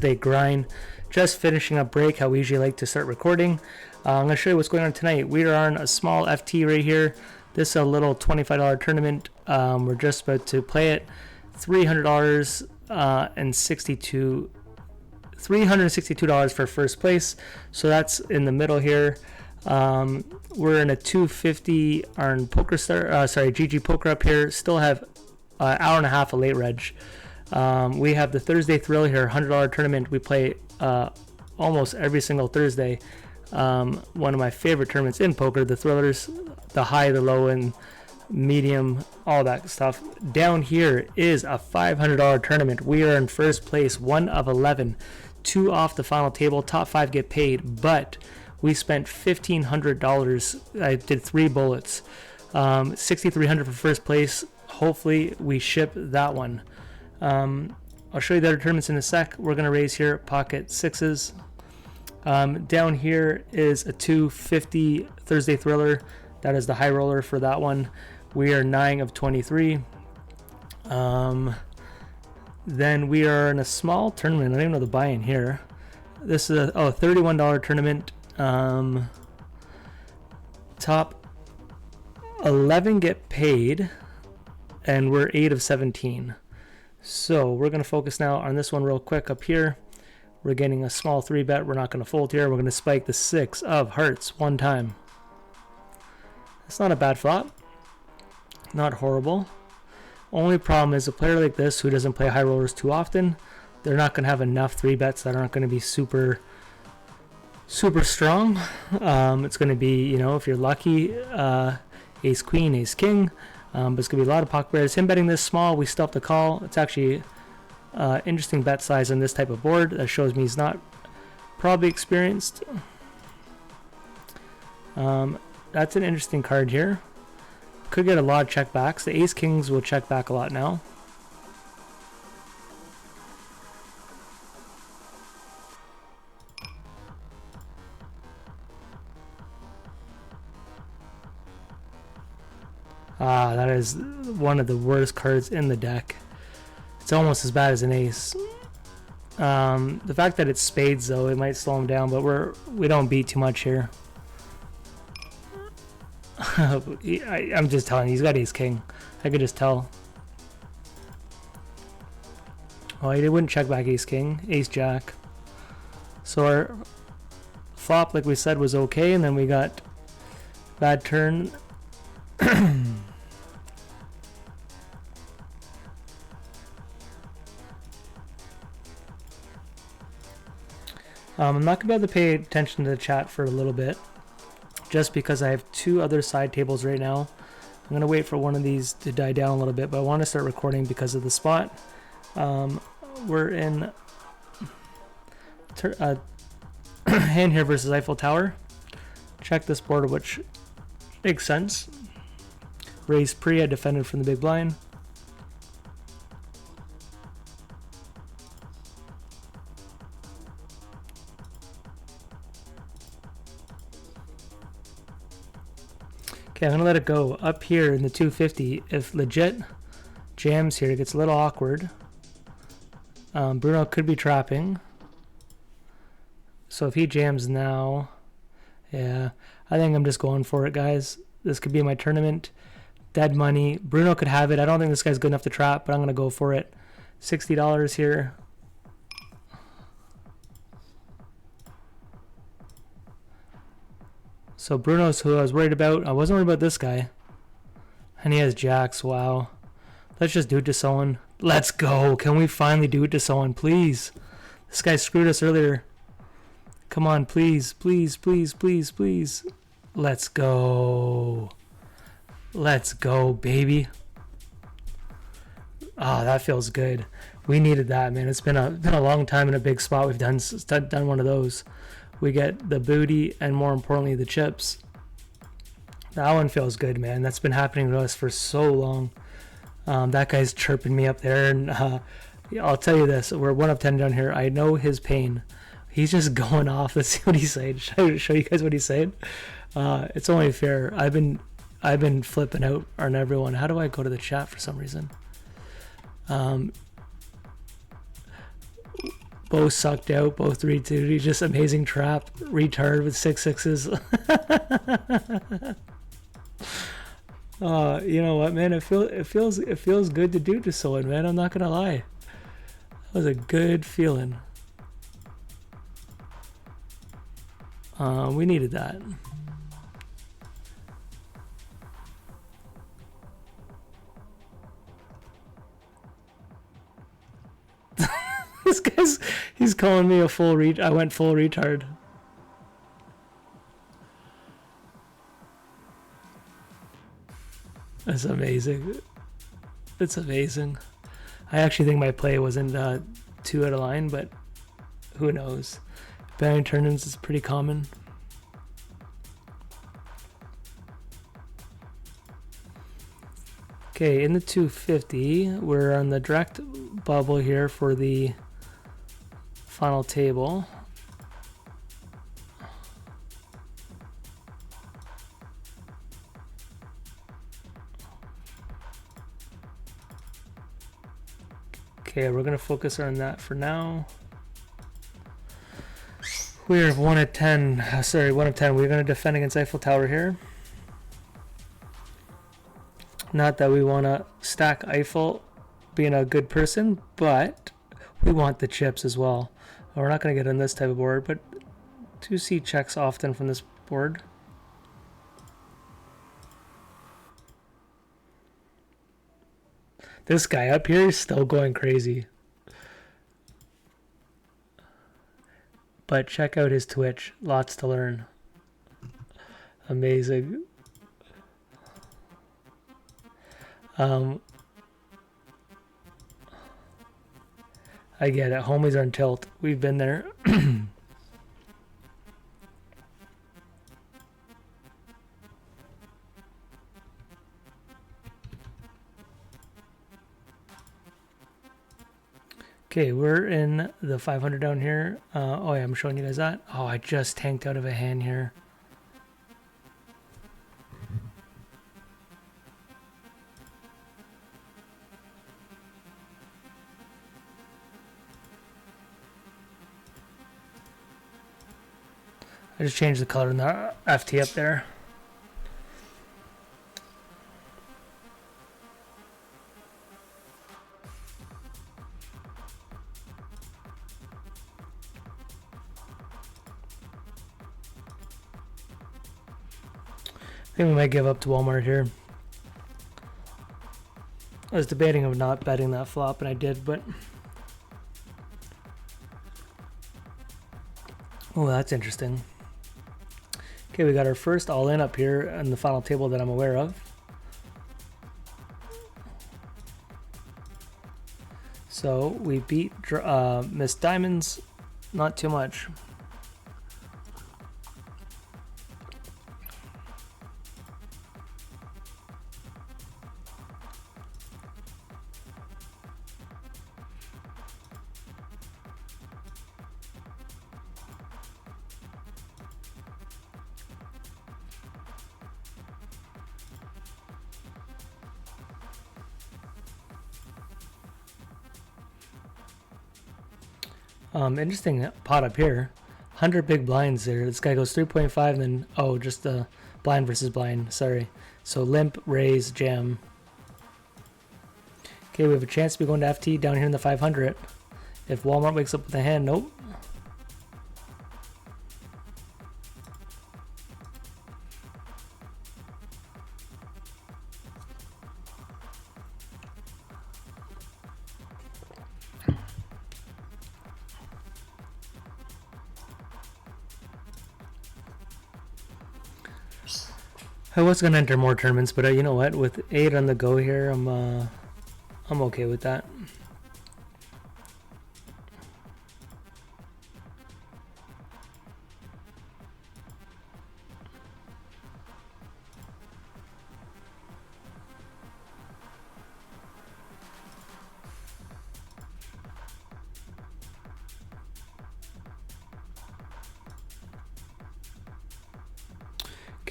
Thursday grind. Just finishing up break, how we usually like to start recording. I'm going to show you what's going on tonight. We are on a small FT right here. This is a little $25 tournament. We're just about to play it. $362 for first place. So that's in the middle here. We're in a 250 on GG Poker up here. Still have an hour and a half of late reg. We have the Thursday Thrill here, $100 tournament. We play almost every single Thursday. One of my favorite tournaments in poker, the Thrillers, the high, the low, and medium, all that stuff. Down here is a $500 tournament. We are in first place, 1 of 11, 2 off the final table. Top 5 get paid, but we spent $1,500. I did 3 bullets. $6,300 for first place. Hopefully we ship that one. I'll show you the other tournaments in a sec. We're going to raise here pocket 6s. Down here is a 250 Thursday Thriller. That is the high roller for that one. We are 9 of 23. Then we are in a small tournament. I don't even know the buy-in here. This is a $31 tournament. Top 11 get paid, and we're 8 of 17. So we're going to focus now on this one real quick up here. We're getting a small 3 bet. We're not going to fold here. We're going to spike the 6 of hearts one time. It's not a bad flop. Not horrible. Only problem is a player like this who doesn't play high rollers too often, they're not going to have enough 3 bets that aren't going to be super strong. It's going to be, you know, if you're lucky, ace queen, ace king. But it's going to be a lot of pocket pairs. Him betting this small, we still have to call. It's actually interesting bet size on this type of board. That shows me he's not probably experienced. That's an interesting card here. Could get a lot of check backs. The ace kings will check back a lot now. That is one of the worst cards in the deck. It's almost as bad as an ace. The fact that it's spades, though, it might slow him down, but we don't beat too much here. I'm just telling you, he's got ace king. I could just tell. Oh, he wouldn't check back ace king, ace jack. So our flop, like we said, was okay, and then we got bad turn. I'm not going to be able to pay attention to the chat for a little bit, just because I have 2 other side tables right now. I'm going to wait for one of these to die down a little bit, but I want to start recording because of the spot. We're in hand here versus Eiffel Tower. Check this board, which makes sense. Raised pre, I defended from the big blind. Okay, I'm going to let it go. Up here in the 250, if legit jams here, it gets a little awkward. Bruno could be trapping. So if he jams now, yeah, I think I'm just going for it, guys. This could be my tournament. Dead money. Bruno could have it. I don't think this guy's good enough to trap, but I'm going to go for it. $60 here. So Bruno's who I was worried about. I wasn't worried about this guy. And he has jacks. Wow. Let's just do it to someone. Let's go. Can we finally do it to someone, please? This guy screwed us earlier. Come on, please. Please, please, please, please. Let's go. Let's go, baby. Oh, that feels good. We needed that, man. It's been a long time in a big spot. We've done one of those. We get the booty and, more importantly, the chips. That one feels good, man. That's been happening to us for so long. That guy's chirping me up there, and I'll tell you this: we're 1 of 10 down here. I know his pain. He's just going off. Let's see what he's saying. Should I show you guys what he's saying? It's only fair. I've been flipping out on everyone. How do I go to the chat for some reason? Both sucked out, both 3-2. Just amazing trap. Retard with 6-6s. You know what, man? It feels good to do to someone, man. I'm not gonna lie. That was a good feeling. We needed that. This guy's, he's calling me a full I went full retard. That's amazing. It's amazing. I actually think my play wasn't too out of line, but who knows? Betting turn-ins is pretty common. Okay, in the 250, we're on the direct bubble here for the final table. Okay, we're gonna focus on that for now. We're 1 of 10. Sorry, 1 of 10. We're gonna defend against Eiffel Tower here. Not that we want to stack Eiffel being a good person, but we want the chips as well. We're not going to get on this type of board, but 2C checks often from this board. This guy up here is still going crazy. But check out his Twitch. Lots to learn. Amazing. I get it. Homies are on tilt. We've been there. Okay, we're in the 500 down here. Oh yeah, I'm showing you guys that. Oh, I just tanked out of a hand here. I just changed the color in the FT up there. I think we might give up to Walmart here. I was debating of not betting that flop, and I did, but... Oh, that's interesting. Okay, we got our first all-in up here on the final table that I'm aware of. So we beat Miss Diamonds, not too much. Interesting pot up here. 100 big blinds there. This guy goes 3.5 and then, oh, just the blind versus blind. Sorry. So limp, raise, jam. Okay, we have a chance to be going to FT down here in the 500. If Walmart wakes up with a hand, nope. I was gonna enter more tournaments, but you know what? With 8 on the go here, I'm okay with that.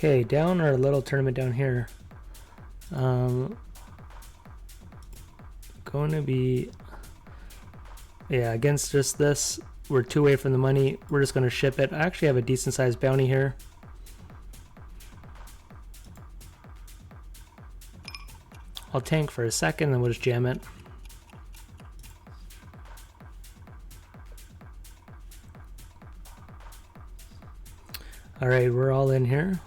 Okay, down our little tournament down here. Going to be, yeah, against just this We're 2 away from the money. We're just going to ship it. I actually have a decent sized bounty here. I'll tank for a second, then we'll just jam it. All right, we're all in here.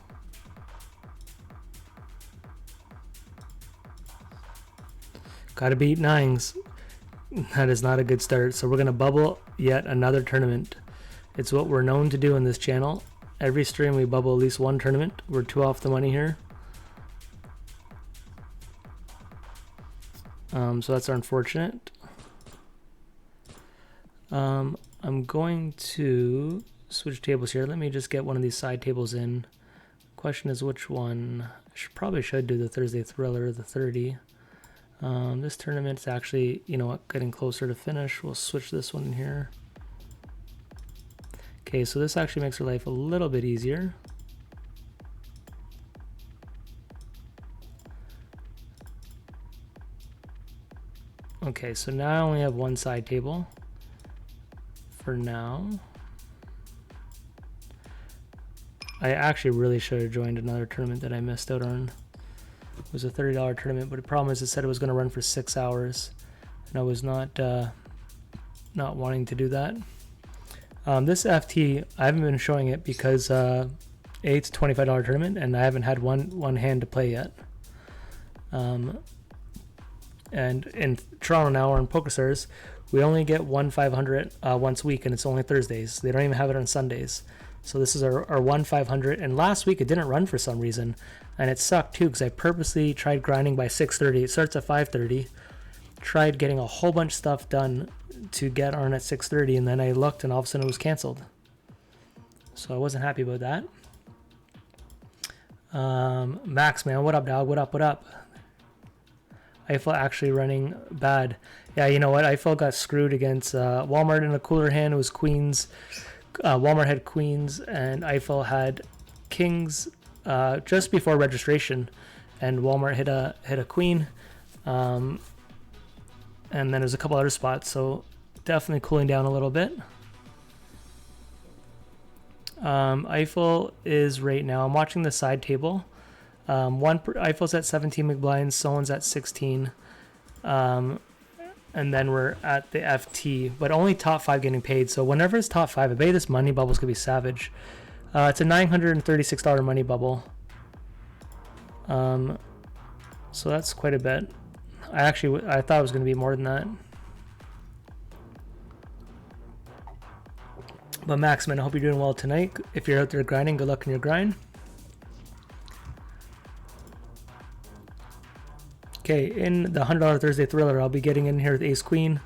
Gotta beat nines. That is not a good start. So we're gonna bubble yet another tournament. It's what we're known to do in this channel. Every stream we bubble at least one tournament. We're 2 off the money here. So that's unfortunate. I'm going to switch tables here. Let me just get one of these side tables in. Question is which one. I probably should do the Thursday Thriller, the 30. This tournament's actually, you know what, getting closer to finish. We'll switch this one in here. Okay, so this actually makes our life a little bit easier. Okay, so now I only have one side table for now. I actually really should have joined another tournament that I missed out on. It was a $30 tournament, but the problem is it said it was going to run for 6 hours, and I was not wanting to do that. This FT, I haven't been showing it because it's a $25 tournament, and I haven't had one hand to play yet. And in Toronto now, or in Pokerstars, we only get 1-500 once a week, and it's only Thursdays. They don't even have it on Sundays. So this is our 1-500, and last week it didn't run for some reason, and it sucked too because I purposely tried grinding by 6:30. It starts at 5:30. Tried getting a whole bunch of stuff done to get on at 6:30, and then I looked, and all of a sudden it was canceled. So I wasn't happy about that. Max, man, what up, dog? What up? What up? Eiffel actually running bad. Yeah, you know what? Eiffel got screwed against Walmart in a cooler hand. It was queens. Walmart had queens and Eiffel had kings just before registration, and Walmart hit a queen, and then there's a couple other spots, so definitely cooling down a little bit. Eiffel is right now, I'm watching the side table. Eiffel's at 17 McBlinds, Someone's at 16, and then we're at the FT, but only top 5 getting paid. So whenever it's top 5, I bet this money bubble's gonna be savage. It's a $936 money bubble, so that's quite a bit. I thought it was gonna be more than that. But Max, man, I hope you're doing well tonight. If you're out there grinding, good luck in your grind. Okay, in the $100 Thursday Thriller, I'll be getting in here with Ace Queen.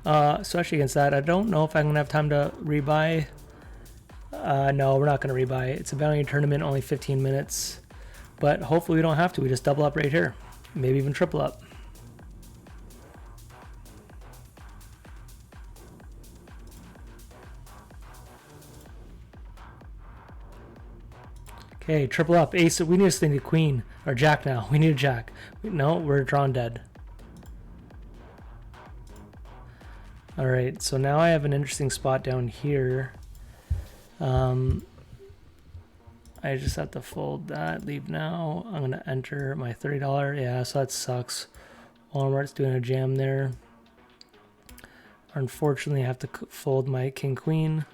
Especially against that, I don't know if I'm going to have time to rebuy. No, we're not going to rebuy. It's a bounty tournament, only 15 minutes. But hopefully we don't have to. We just double up right here. Maybe even triple up. Okay, triple up. Ace, we need to need a queen. Or jack now. We need a jack. No, we're drawn dead. Alright, so now I have an interesting spot down here. I just have to fold that, leave now. I'm going to enter my $30. Yeah, so that sucks. Walmart's doing a jam there. Unfortunately, I have to fold my king queen.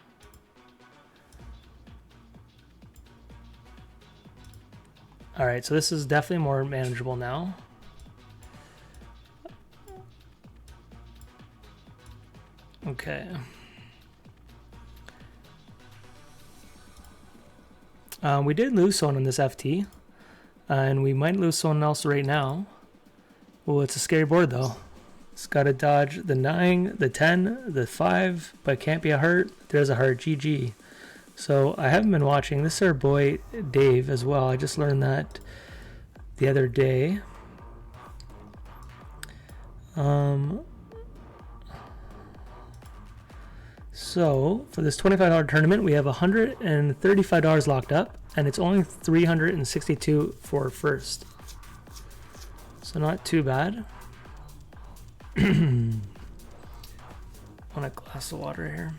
Alright, so this is definitely more manageable now. Okay. We did lose someone in this FT, and we might lose someone else right now. Oh, it's a scary board though. It's got to dodge the 9, the 10, the 5, but can't be a heart. There's a heart. GG. So I haven't been watching. This is our boy Dave as well. I just learned that the other day. So for this $25 tournament, we have $135 locked up, and it's only $362 for first. So not too bad. Want a glass of water here.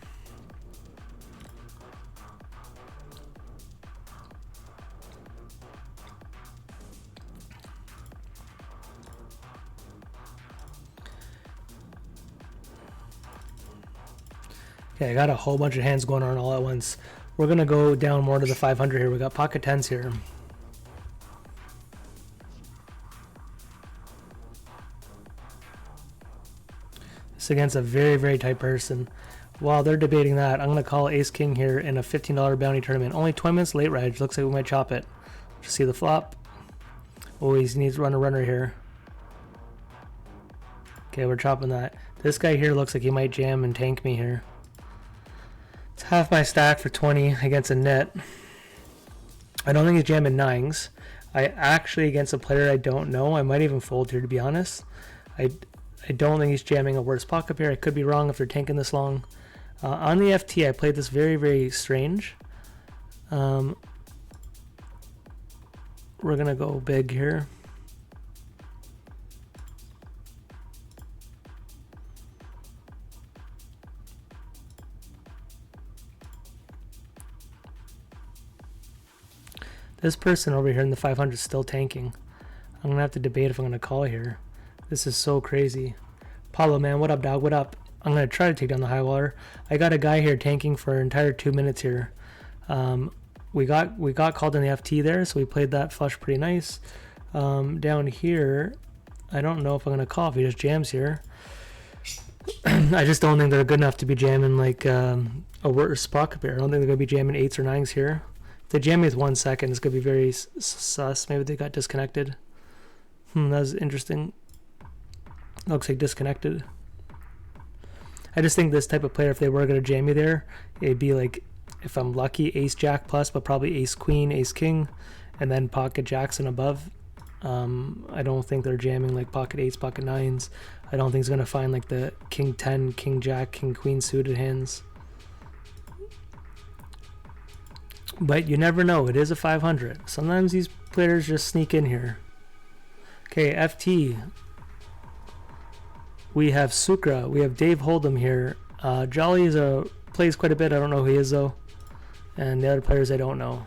Okay, I got a whole bunch of hands going on all at once. We're going to go down more to the 500 here. We got pocket 10s here. This against a very, very tight person. While they're debating that, I'm going to call Ace King here in a $15 bounty tournament. Only 20 minutes late ride. Looks like we might chop it. Just see the flop. Oh, he needs to run a runner here. Okay, we're chopping that. This guy here looks like he might jam and tank me here. It's half my stack for 20 against a net. I don't think he's jamming nines. I actually, against a player I don't know, I might even fold here, to be honest. I don't think he's jamming a worse pocket pair. I could be wrong if they're tanking this long. On the FT, I played this very, very strange. We're going to go big here. This person over here in the 500 is still tanking. I'm going to have to debate if I'm going to call here. This is so crazy. Paulo, man, what up, dog? What up? I'm going to try to take down the high water. I got a guy here tanking for an entire 2 minutes here. We got called in the FT there, so we played that flush pretty nice. Down here, I don't know if I'm going to call if he just jams here. I just don't think they're good enough to be jamming like a worse pocket pair. I don't think they're going to be jamming 8s or 9s here. If they jam me with 1 second, it's going to be very sus. Maybe they got disconnected. That was interesting. Looks like disconnected. I just think this type of player, if they were going to jam me there, it'd be like, if I'm lucky, ace jack plus, but probably ace queen, ace king, and then pocket jacks and above. I don't think they're jamming like pocket eights, pocket nines. I don't think he's going to find like the king 10, king jack, king queen suited hands. But you never know. It is a 500. Sometimes these players just sneak in here. Okay, FT. We have Sukra. We have Dave Hold'em here. Jolly plays quite a bit. I don't know who he is though. And the other players I don't know.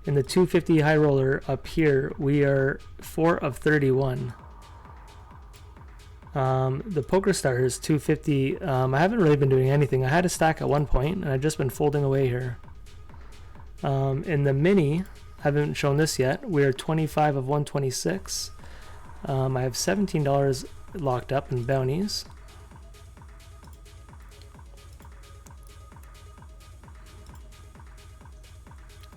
In the 250 high roller up here, we are 4 of 31. The Pokerstars 250. I haven't really been doing anything. I had a stack at one point, and I've just been folding away here. In the mini, haven't shown this yet. We are 25 of 126. I have $17 locked up in bounties.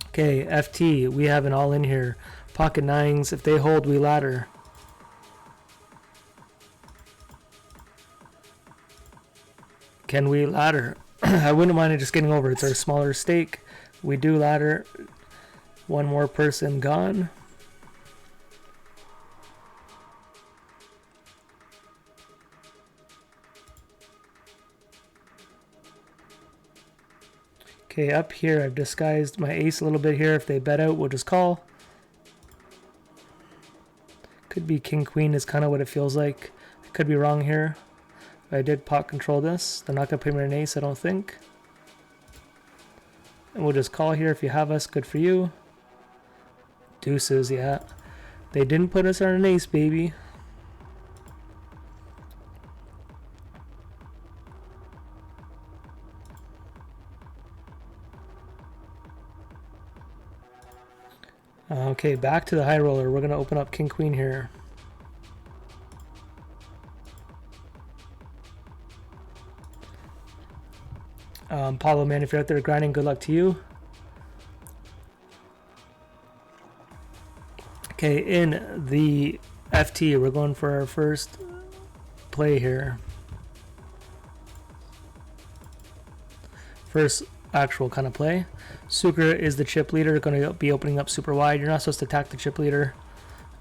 Okay, FT, we have an all in here. Pocket nines, if they hold, we ladder. Can we ladder? I wouldn't mind it just getting over. It's our smaller stake. We do ladder. One more person gone. Okay, up here I've disguised my ace a little bit here. If they bet out, we'll just call. Could be king queen is kind of what it feels like. I could be wrong here. I did pot control this. They're not going to put me an ace, I don't think. And we'll just call here. If you have us, good for you. Deuces, yeah. They didn't put us on an ace, baby. Okay, back to the high roller. We're going to open up king queen here. Paulo, man, if you're out there grinding, good luck to you. Okay, in the FT, we're going for our first play here. First actual kind of play. Sukra is the chip leader, going to be opening up super wide. You're not supposed to attack the chip leader,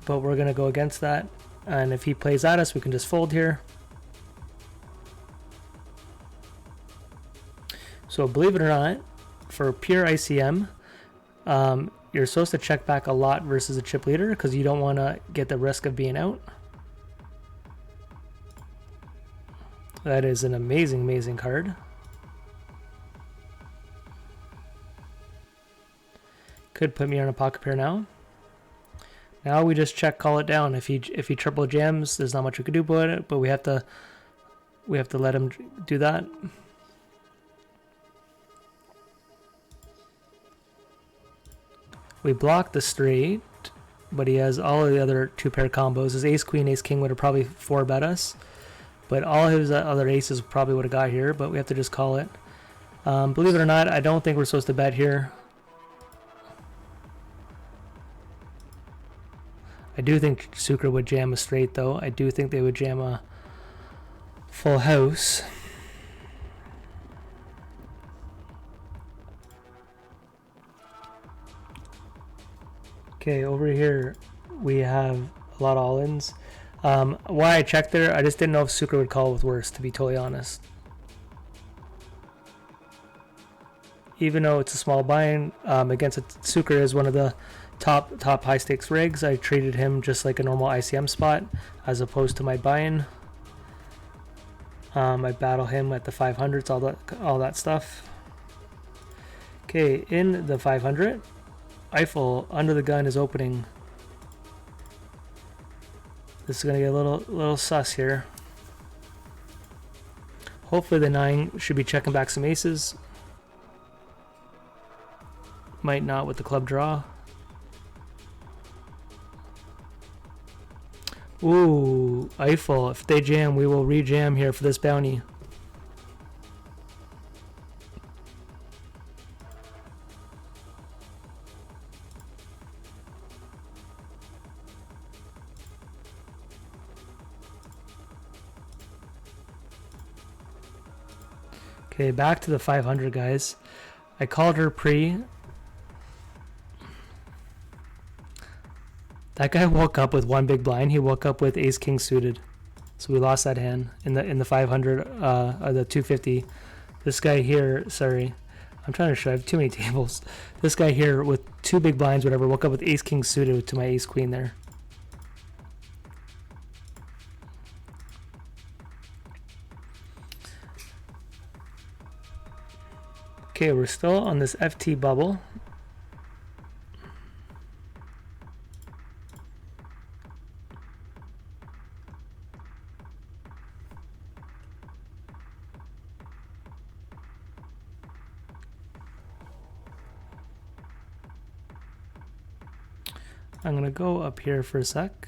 but we're going to go against that. And if he plays at us, we can just fold here. So believe it or not, for pure ICM, you're supposed to check back a lot versus a chip leader because you don't want to get the risk of being out. That is an amazing, amazing card. Could put me on a pocket pair now. Now we just check, call it down. If he triple jams, there's not much we could do about it, but we have to let him do that. We block the straight, but he has all of the other 2-pair combos. His ace queen, ace king would have probably 4-bet us, but all his other aces probably would have got here, but we have to just call it. Believe it or not, I don't think we're supposed to bet here. I do think Sucre would jam a straight, though. I do think they would jam a full house. Okay, over here we have a lot of all-ins. Why I checked there, I just didn't know if Sucre would call with worse, to be totally honest. Even though it's a small buy-in, against Sucre is one of the top high stakes rigs. I treated him just like a normal ICM spot as opposed to my buy-in. I battle him at the 500s, all that stuff. Okay, in the 500, Eiffel under the gun is opening. This is gonna get a little sus here. Hopefully the 9 should be checking back some aces. Might not with the club draw. Ooh, Eiffel. If they jam, we will re-jam here for this bounty. Okay, back to the 500, guys. I called her pre. That guy woke up with 1 big blind. He woke up with ace king suited, so we lost that hand in the 500 or the 250. This guy here, sorry, I'm trying to show. I have too many tables. This guy here with 2 big blinds, whatever, woke up with ace king suited to my ace queen there. Okay, we're still on this FT bubble. I'm gonna go up here for a sec.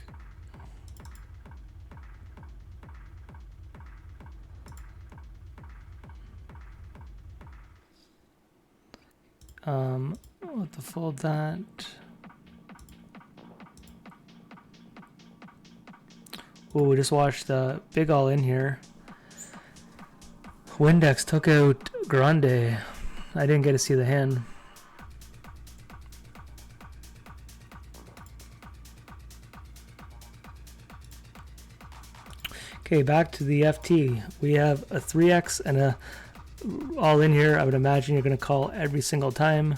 I'll have to fold that. Oh, we just watched the big all in here. Windex took out Grande. I didn't get to see the hand. Okay, back to the FT. We have a 3x and a all in here. I would imagine you're going to call every single time.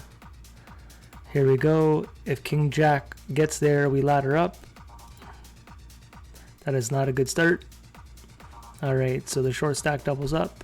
Here we go. If King Jack gets there, we ladder up. That is not a good start. All right, so the short stack doubles up.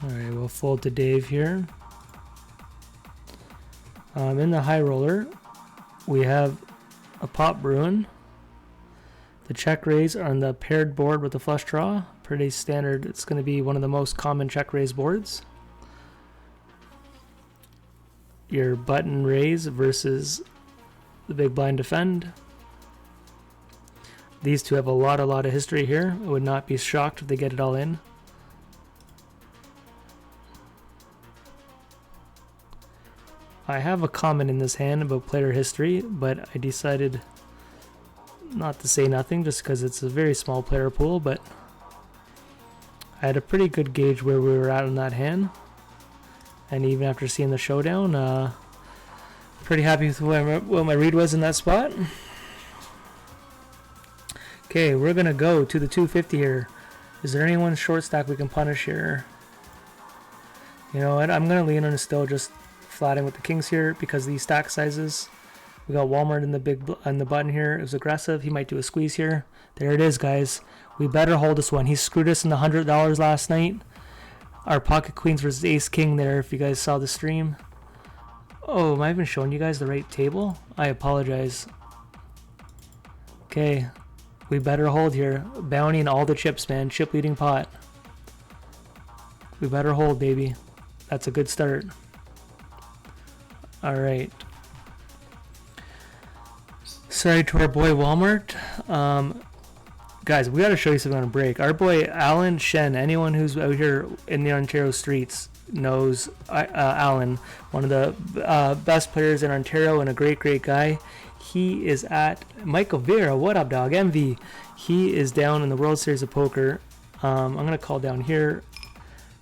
All right, we'll fold to Dave here. In the high roller, we have a pop Bruin. The check raise on the paired board with the flush draw. Pretty standard. It's going to be one of the most common check raise boards. Your button raise versus the big blind defend. These two have a lot of history here. I would not be shocked if they get it all in. I have a comment in this hand about player history, but I decided not to say nothing just because it's a very small player pool, but I had a pretty good gauge where we were at in that hand. And even after seeing the showdown, pretty happy with what my read was in that spot. Okay, we're going to go to the 250 here. Is there anyone short stack we can punish here? You know what? I'm going to lean on still just flatting with the kings here because of these stack sizes. We got Walmart in the button here. It was aggressive. He might do a squeeze here. There it is, guys. We better hold this one. He screwed us in the $100 last night. Our pocket queens versus ace king there, if you guys saw the stream. Oh, am I even showing you guys the right table? I apologize. Okay, we better hold here. Bounty and all the chips, man. Chip leading pot. We better hold, baby. That's a good start. All right. Sorry to our boy Walmart. Guys, we got to show you something on a break. Our boy Alan Shen, anyone who's out here in the Ontario streets knows Alan, one of the best players in Ontario and a great guy. He is at Michael Vera. What up, dog? MV. He is down in the World Series of Poker. I'm going to call down here.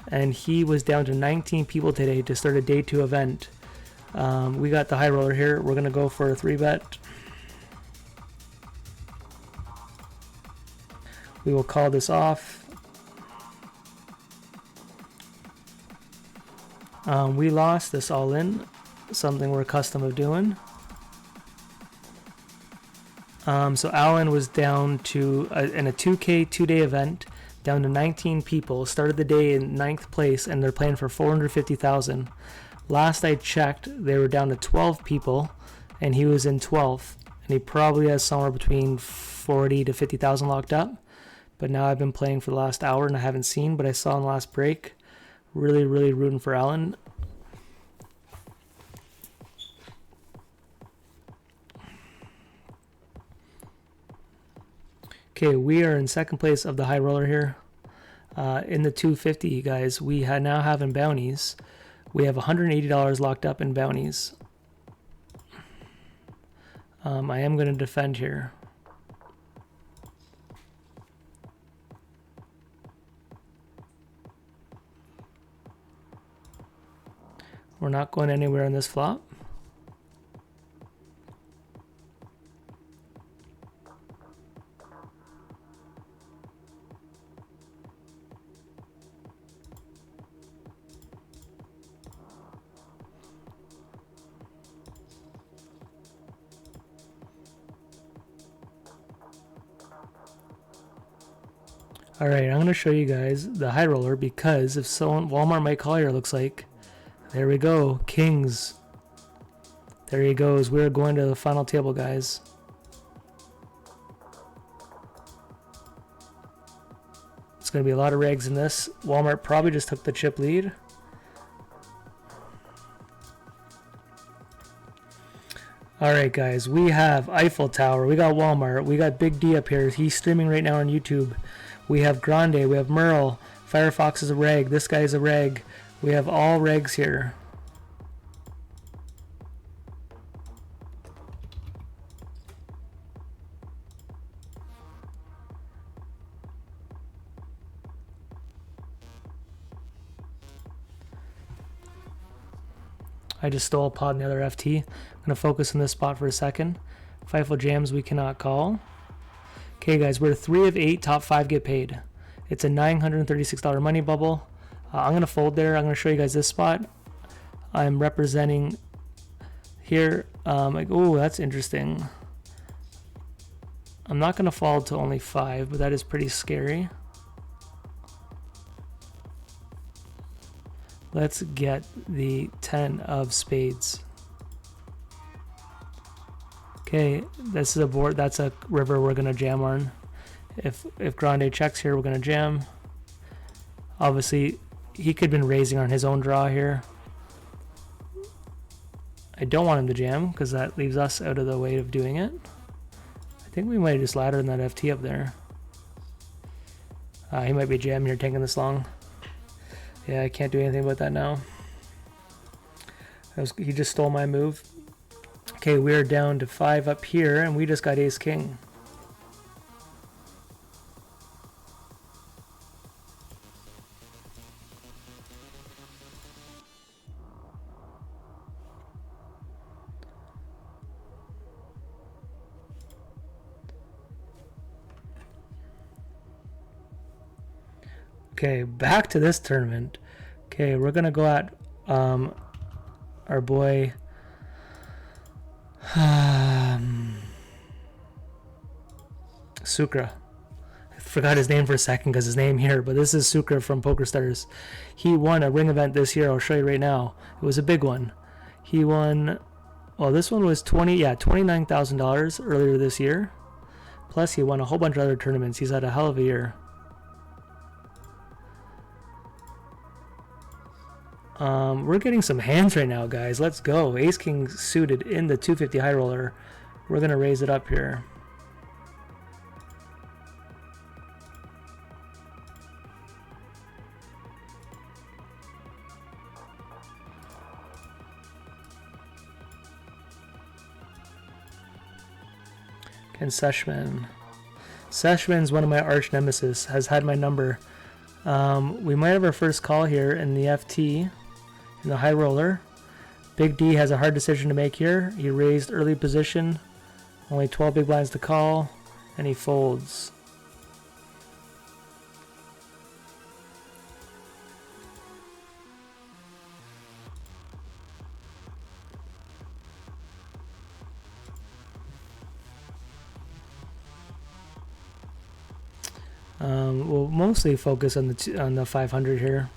And he was down to 19 people today to start a day 2 event. We got the high roller here. We're going to go for a 3-bet. We will call this off. We lost this all in, something we're accustomed of doing. So Alan was down to, in a 2K 2-day event, down to 19 people, started the day in 9th place, and they're playing for 450,000. Last I checked, they were down to 12 people, and he was in 12th, and he probably has somewhere between 40 to 50,000 locked up. But now I've been playing for the last hour and I haven't seen, but I saw in the last break. Really rooting for Alan. Okay, we are in second place of the high roller here. In the 250, guys, we now have in bounties. We have $180 locked up in bounties. I am going to defend here. We're not going anywhere on this flop. All right, I'm going to show you guys the high roller because if someone, Walmart might call here, looks like. There we go, kings. There he goes. We're going to the final table, guys. It's going to be a lot of regs in this. Walmart probably just took the chip lead. All right, guys. We have Eiffel Tower. We got Walmart. We got Big D up here. He's streaming right now on YouTube. We have Grande. We have Merle. Firefox is a reg. This guy is a reg. We have all regs here. I just stole a pot in the other FT. I'm going to focus on this spot for a second. Fifo jams we cannot call. Okay, guys, we're 3 of 8. Top 5 get paid. It's a $936 money bubble. I'm going to fold there. I'm going to show you guys this spot. I'm representing here. Like, oh, that's interesting. I'm not going to fold to only 5, but that is pretty scary. Let's get the 10 of spades. Okay, this is a board. That's a river we're going to jam on. If Grande checks here, we're going to jam. Obviously, he could have been raising on his own draw here. I don't want him to jam because that leaves us out of the way of doing it. I think we might have just laddered in that FT up there. He might be jamming here, taking this long. Yeah, I can't do anything about that now. He just stole my move. Okay, we are down to 5 up here, and we just got ace king. Okay, back to this tournament. Okay, we're gonna go at our boy Sucre. I forgot his name for a second because his name here, but this is Sucre from Pokerstars. He won a ring event this year. I'll show you right now. It was a big one. He won, well, this one was $29,000 earlier this year. Plus, he won a whole bunch of other tournaments. He's had a hell of a year. We're getting some hands right now, guys. Let's go. Ace King suited in the 250 high roller. We're going to raise it up here. And Seshman. Seshman's one of my arch nemesis, has had my number. We might have our first call here in the FT, in the high roller. Big D has a hard decision to make here. He raised early position, only 12 big blinds to call, and he folds. We'll mostly focus on the 500 here.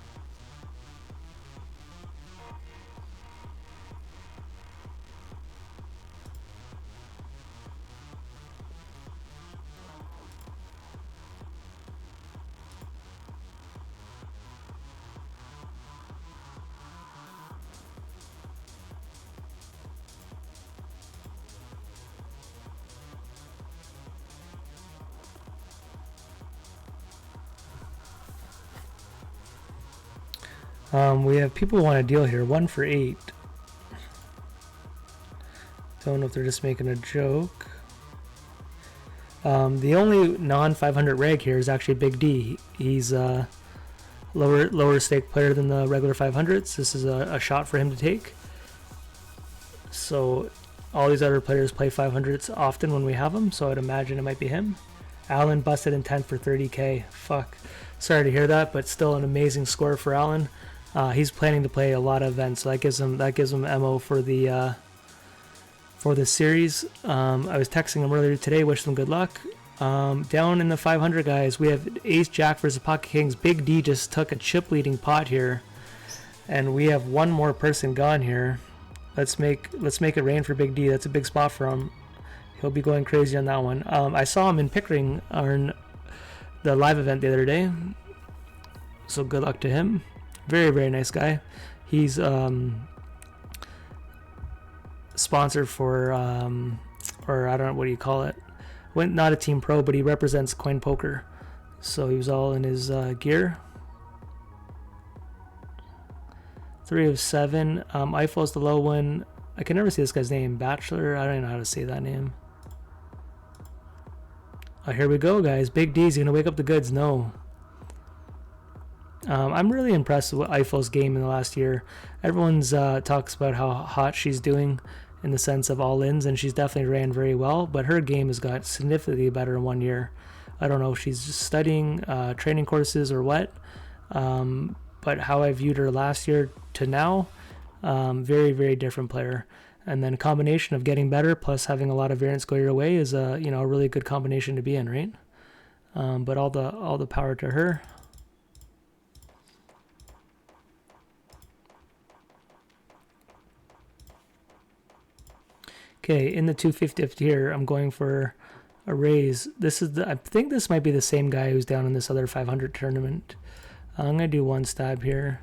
We have people who want a deal here. 1 for 8. Don't know if they're just making a joke. The only non-500 reg here is actually Big D. He's a lower stake player than the regular 500s. This is a shot for him to take. So all these other players play 500s often when we have them, so I'd imagine it might be him. Alan busted in 10 for 30k. Fuck. Sorry to hear that, but still an amazing score for Alan. He's planning to play a lot of events, so that gives him MO for the series. I was texting him earlier today, wish them good luck. Down in the 500 guys, we have Ace Jack versus Pocket Kings. Big D just took a chip leading pot here, and we have one more person gone here. Let's make it rain for Big D. That's a big spot for him. He'll be going crazy on that one. I saw him in Pickering on the live event the other day, so good luck to him. Very, very nice guy. He's sponsored for, or I don't know, what do you call it? Not a team pro, but he represents Coin Poker. So he was all in his gear. 3 of 7. Eiffel's the low one. I can never see this guy's name. Bachelor. I don't even know how to say that name. Oh, here we go, guys. Big D's gonna wake up the goods. No. I'm really impressed with Eiffel's game in the last year. Everyone's talks about how hot she's doing in the sense of all-ins, and she's definitely ran very well, but her game has got significantly better in 1 year. I don't know if she's just studying training courses or what, but how I viewed her last year to now, very, very different player. And then a combination of getting better plus having a lot of variance go your way is a really good combination to be in, right? But all the power to her. Okay, in the 250 here, I'm going for a raise. I think this might be the same guy who's down in this other 500 tournament. I'm gonna do one stab here.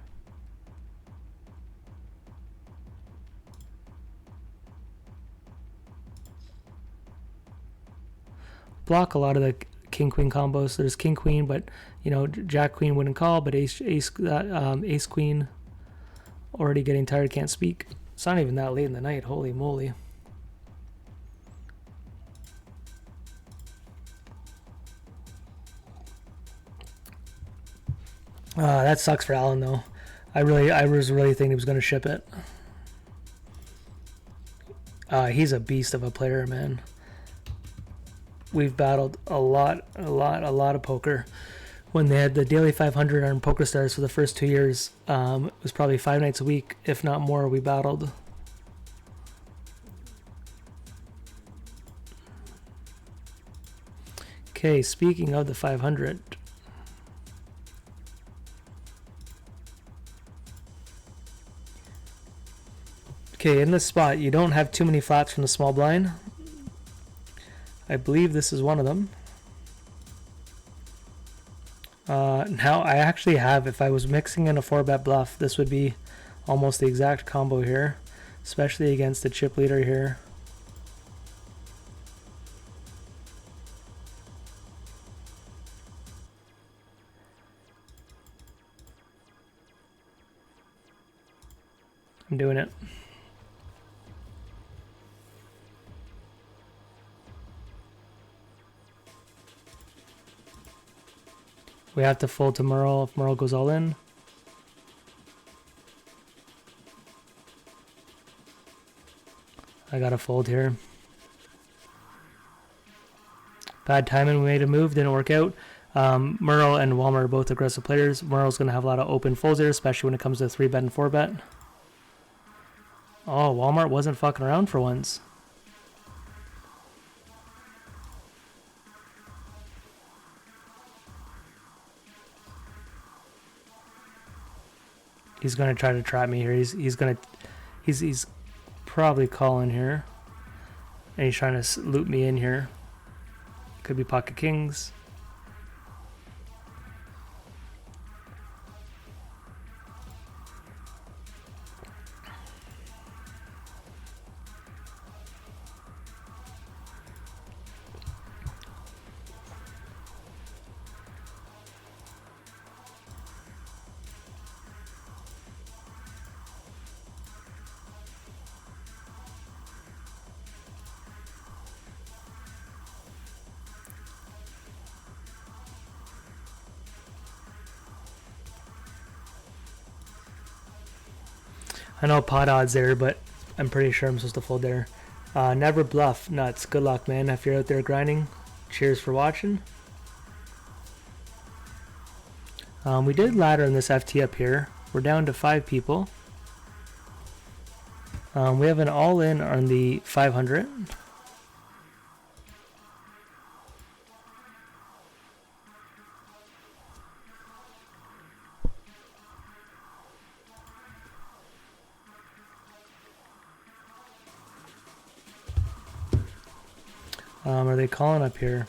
Block a lot of the king queen combos. So there's king queen, but jack queen wouldn't call, but ace queen. Already getting tired, can't speak. It's not even that late in the night. Holy moly. That sucks for Alan though. I was really thinking he was gonna ship it. He's a beast of a player, man. We've battled a lot of poker. when they had the daily 500 on Pokerstars for the first 2 years. It was probably 5 nights a week, if not more, we battled. Okay, speaking of the 500. Okay, in this spot, you don't have too many flats from the small blind. I believe this is one of them. Now I actually have, if I was mixing in a 4-bet bluff, this would be almost the exact combo here, especially against the chip leader here. I'm doing it. We have to fold to Merle if Merle goes all in. I gotta fold here. Bad timing, we made a move, didn't work out. Merle and Walmart are both aggressive players. Merle's gonna have a lot of open folds here, especially when it comes to 3-bet and 4-bet. Oh, Walmart wasn't fucking around for once. He's gonna try to trap me here. He's probably calling here, and he's trying to loop me in here. Could be pocket kings. I know pot odds there, but I'm pretty sure I'm supposed to fold there. Never bluff. Nuts. Good luck, man. If you're out there grinding, cheers for watching. We did ladder in this FT up here. We're down to 5 people. We have an all-in on the 500. Are they calling up here?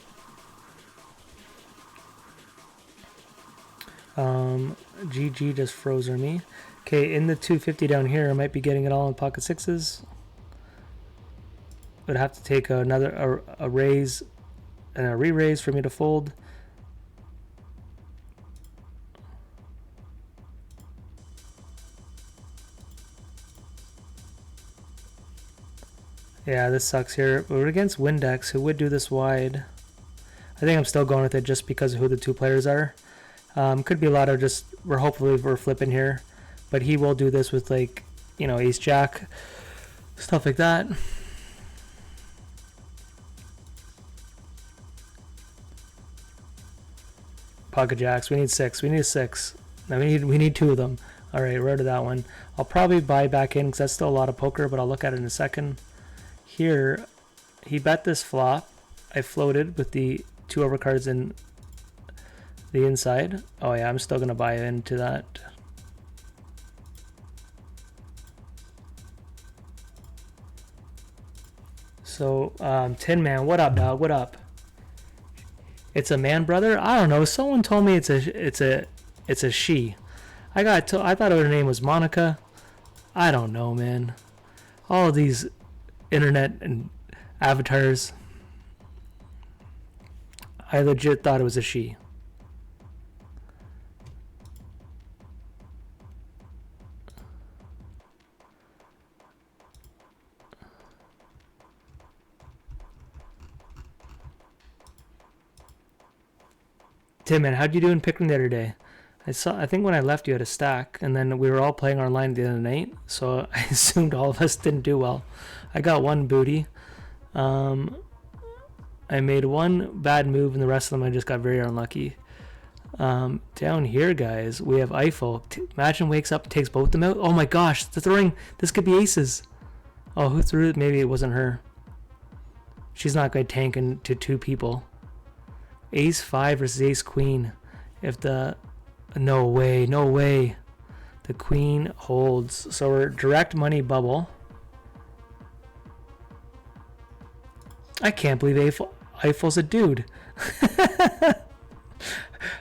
GG just froze on me. Okay, in the 250 down here, I might be getting it all in pocket sixes. Would have to take another a raise and a re-raise for me to fold. Yeah, this sucks here. We're against Windex, who would do this wide. I think I'm still going with it just because of who the 2 players are. Could be a lot of just, hopefully we're flipping here. But he will do this with, like, you know, ace jack, stuff like that. Pocket jacks, we need 6. We need a 6. Now we need 2 of them. Alright, we're out of that one. I'll probably buy back in because that's still a lot of poker, but I'll look at it in a second. Here, he bet this flop. I floated with the 2 overcards in the inside. Oh yeah, I'm still gonna buy into that. So, Tin Man, what up, dog? What up? It's a man, brother. I don't know. Someone told me it's a she. I thought her name was Monica. I don't know, man. All of these internet and avatars. I legit thought it was a she. Tim, man, how'd you do in Pickering the other day? I think when I left you had a stack, and then we were all playing online at the end of the night, so I assumed all of us didn't do well. I got 1 booty. I made 1 bad move, and the rest of them I just got very unlucky. Down here, guys, we have Eiffel. Imagine wakes up and takes both them out. Oh my gosh, the throwing. This could be aces. Oh, who threw it? Maybe it wasn't her. She's not going to tank into two people. Ace 5 versus ace queen. If the... No way, no way. The queen holds. So we're direct money bubble. I can't believe Eiffel's a dude.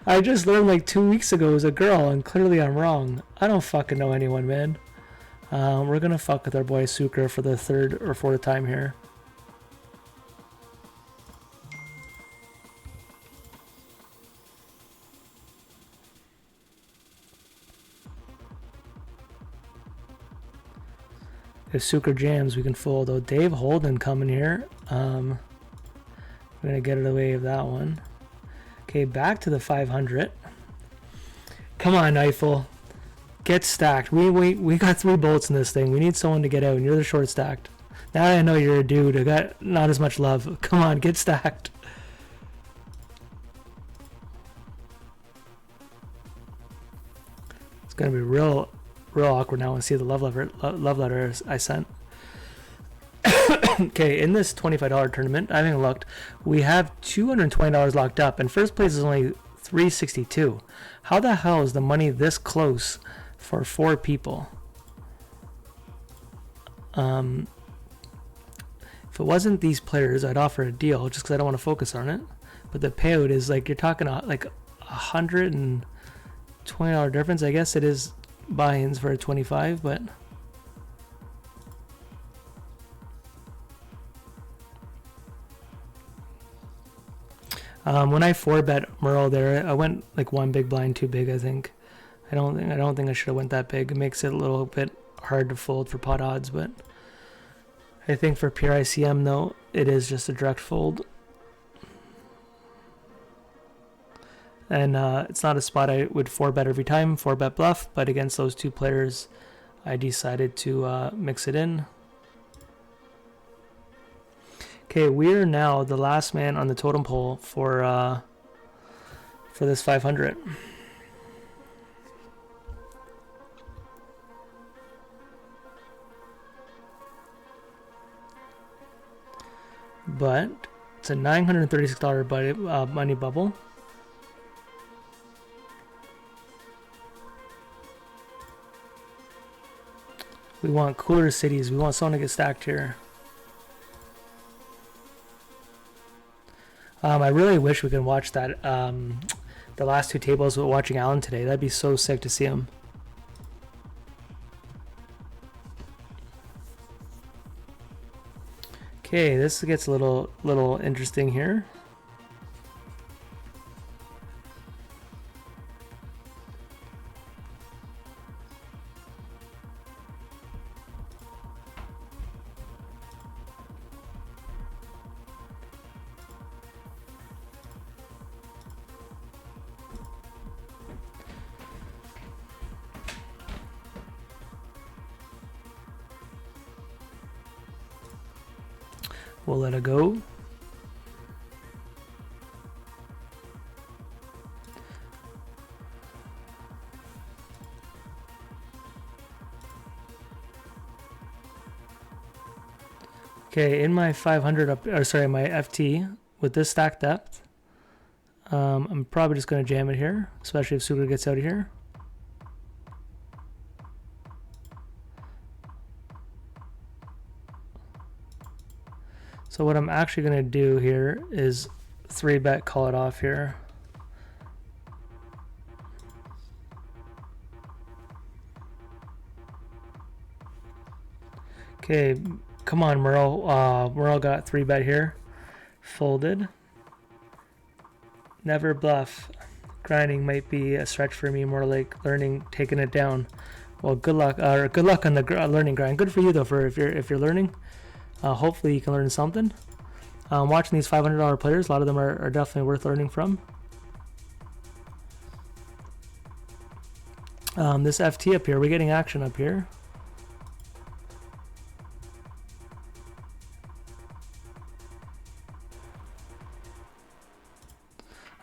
I just learned like 2 weeks ago it was a girl, and clearly I'm wrong. I don't fucking know anyone, man. We're gonna fuck with our boy Sucre for the 3rd or 4th time here. If Sucre jams, we can fold. Oh, Dave Holden coming here. We're gonna get it away with that one. Okay, back to the 500. Come on, Eiffel. Get stacked. We got 3 bolts in this thing. We need someone to get out, and you're the short stacked. Now I know you're a dude. I got not as much love. Come on, get stacked. It's gonna be real awkward now and see the love letter I sent. Okay, in this $25 tournament, I haven't looked. We have $220 locked up, and first place is only $362. How the hell is the money this close for 4 people? If it wasn't these players, I'd offer a deal just because I don't want to focus on it. But the payout is like, you're talking like $120 difference. I guess it is buy-ins for a 25, but when I 4-bet Merle there, I went like 1 big blind too big. I think I don't think I should have went that big. It makes it a little bit hard to fold for pot odds, but I think for pure ICM though, it is just a direct fold. And it's not a spot I would 4-bet every time, 4-bet bluff, but against those 2 players, I decided to mix it in. Okay, we're now the last man on the totem pole for this 500. But it's a $936 money bubble. We want cooler cities. We want someone to get stacked here. I really wish we could watch that. The last 2 tables with watching Alan today. That'd be so sick to see him. Okay, this gets a little interesting here. We'll let it go. Okay, in my 500 up, or sorry, my FT with this stack depth, I'm probably just going to jam it here, especially if Sucre gets out of here. So what I'm actually going to do here is 3-bet, call it off here. Okay, come on, Merle. Merle got 3-bet here. Folded. Never bluff. Grinding might be a stretch for me, more like learning, taking it down. Well, good luck. Good luck on the learning grind. Good for you though, for if you're learning. Hopefully you can learn something. Watching these $500 players, a lot of them are definitely worth learning from. This FT up here, we're getting action up here.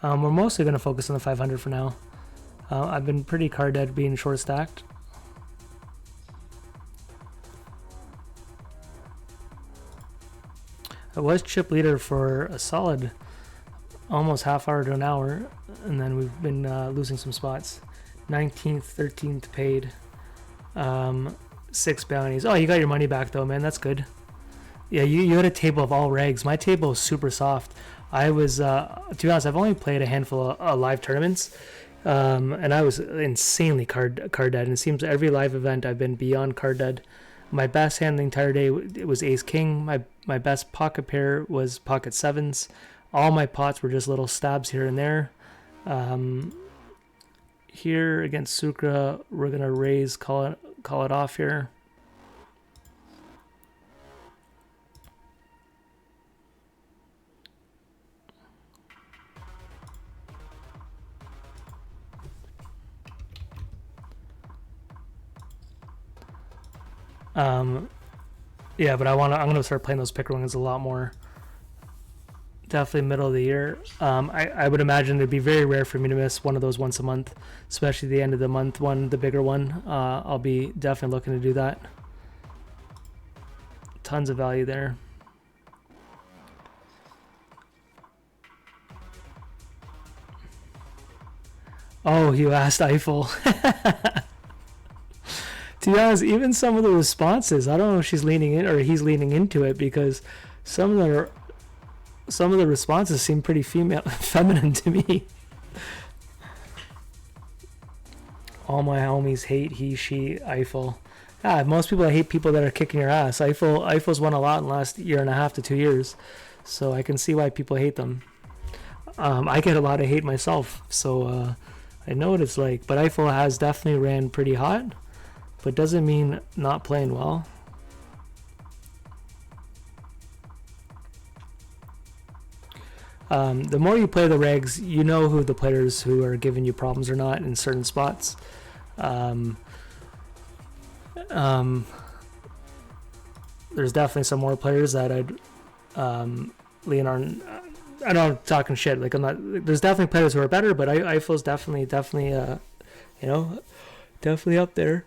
We're mostly going to focus on the 500 for now. I've been pretty card dead being short stacked. I was chip leader for a solid almost half hour to an hour, and then we've been losing some spots. 19th, 13th paid. 6 bounties. Oh, you got your money back though, man. That's good. Yeah, you had a table of all regs. My table was super soft. I was, to be honest, I've only played a handful of live tournaments, and I was insanely card dead. And it seems every live event I've been beyond card dead. My best hand the entire day it was Ace King. My best pocket pair was pocket sevens. All my pots were just little stabs here and there. Here against Sucra, we're gonna raise, call it off here. Yeah, but I'm gonna start playing those picker wings a lot more. Definitely middle of the year. I would imagine it'd be very rare for me to miss one of those once a month, especially the end of the month one, the bigger one. I'll be definitely looking to do that. Tons of value there. Oh, you asked Eiffel. To be honest, even some of the responses, I don't know if she's leaning in or he's leaning into it, because some of the responses seem pretty feminine to me. All my homies hate he, she, Eiffel. Yeah, most people hate people that are kicking your ass. Eiffel's won a lot in the last year and a half to 2 years, so I can see why people hate them. I get a lot of hate myself, so I know what it's like. But Eiffel has definitely ran pretty hot, but doesn't mean not playing well. The more you play the regs, you know who the players who are giving you problems or not in certain spots. There's definitely some more players that I'd lean on. I know I'm talking shit. Like, I'm not. There's definitely players who are better, but Eiffel's definitely definitely up there.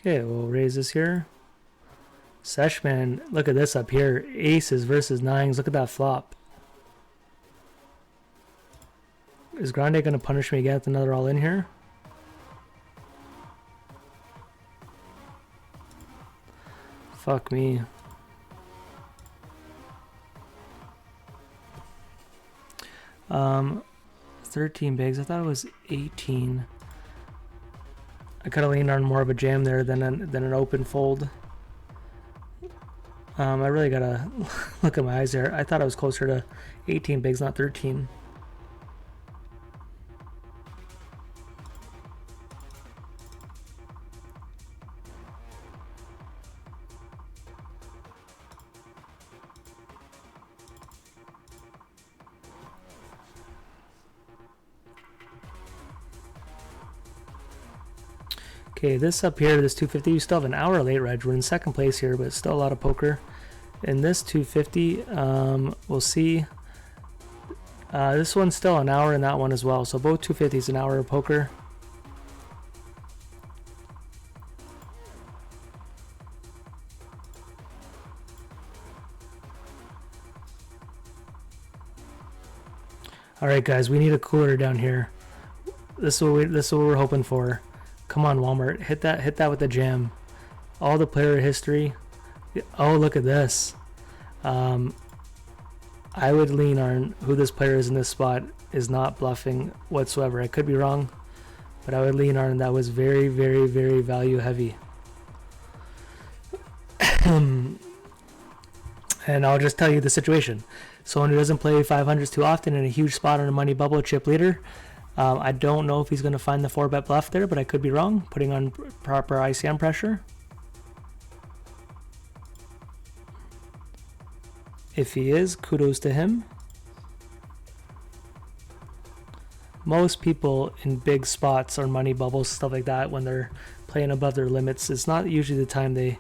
Okay, we'll raise this here. Seshman, look at this up here. Aces versus nines. Look at that flop. Is Grande going to punish me again with another all in here? Fuck me. Um, 13 bigs. I thought it was 18. I could have leaned on more of a jam there than an open fold. I really gotta look at my eyes there. I thought I was closer to 18 bigs, not 13. Okay, this up here, this 250, you still have an hour late, Reg. We're in second place here, but still a lot of poker. In this 250, we'll see. This one's still an hour in that one as well. So both 250s an hour of poker. All right, guys, we need a cooler down here. This is what we're hoping for. Come on, Walmart, hit that with the jam. All the player history. Oh, look at this. I would lean on who this player is in this spot is not bluffing whatsoever. I could be wrong, but I would lean on that was very, very, very value heavy. And I'll just tell you the situation. Someone who doesn't play 500s too often in a huge spot on a money bubble chip leader, I don't know if he's going to find the 4-bet bluff there, but I could be wrong, putting on proper ICM pressure. If he is, kudos to him. Most people in big spots or money bubbles, stuff like that, when they're playing above their limits, it's not usually the time they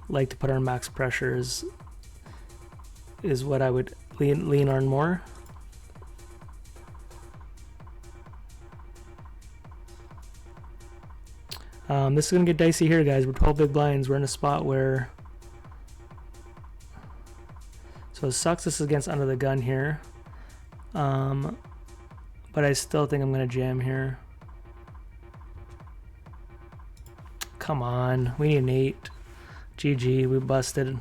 like to put on max pressure is what I would lean on more. This is going to get dicey here, guys. We're 12 big blinds. We're in a spot where... So it sucks this is against under the gun here. But I still think I'm going to jam here. Come on. We need an 8. GG. We busted.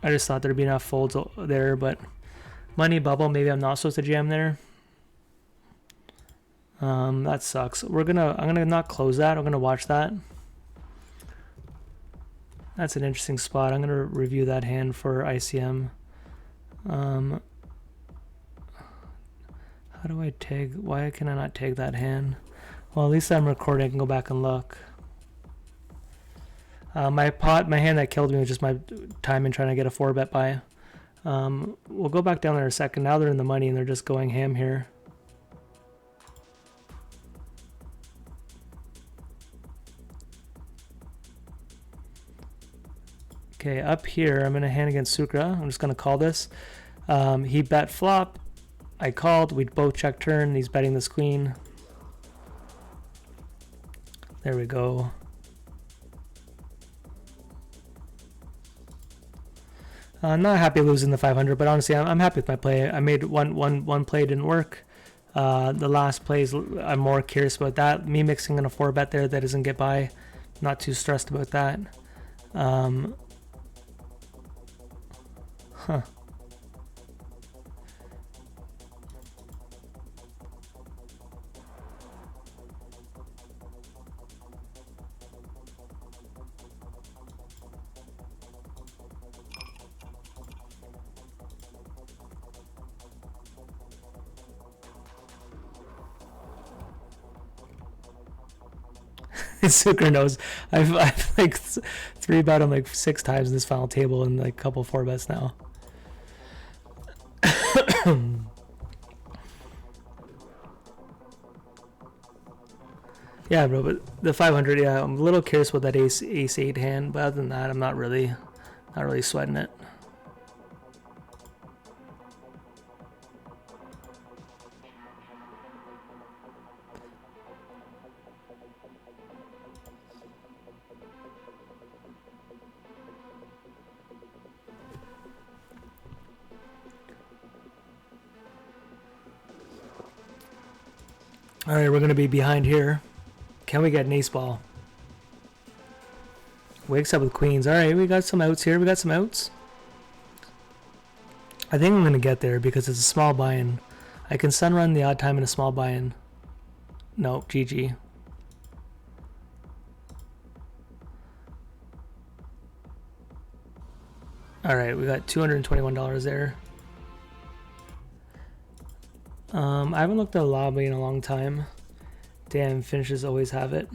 I just thought there'd be enough folds there, but money bubble, maybe I'm not supposed to jam there. That sucks. I'm gonna not close that. I'm gonna watch that. That's an interesting spot. I'm gonna review that hand for ICM. How do I tag? Why can I not tag that hand? Well, at least I'm recording. I can go back and look. My hand that killed me was just my time in trying to get a 4-bet buy. We'll go back down there a second. Now they're in the money and they're just going ham here. Okay, up here, I'm in a hand against Sukra. I'm just going to call this. He bet flop. I called. We both check turn. He's betting this queen. There we go. I'm not happy losing the 500, but honestly, I'm happy with my play. I made one play didn't work. The last plays, I'm more curious about that. Me mixing in a 4-bet there that doesn't get by. Not too stressed about that. Huh. Sucre knows. I've like 3-bet him like 6 times in this final table and like a couple 4-bets now. Yeah, bro, but the 500, yeah, I'm a little curious about that ace 8 hand, but other than that, I'm not really sweating it. All right, we're going to be behind here. Can we get an ace ball? Wakes up with queens. All right, we got some outs here. We got some outs. I think I'm going to get there because it's a small buy-in. I can sun run the odd time in a small buy-in. No, GG. All right, we got $221 there. I haven't looked at the lobby in a long time. Damn, finishes always have it.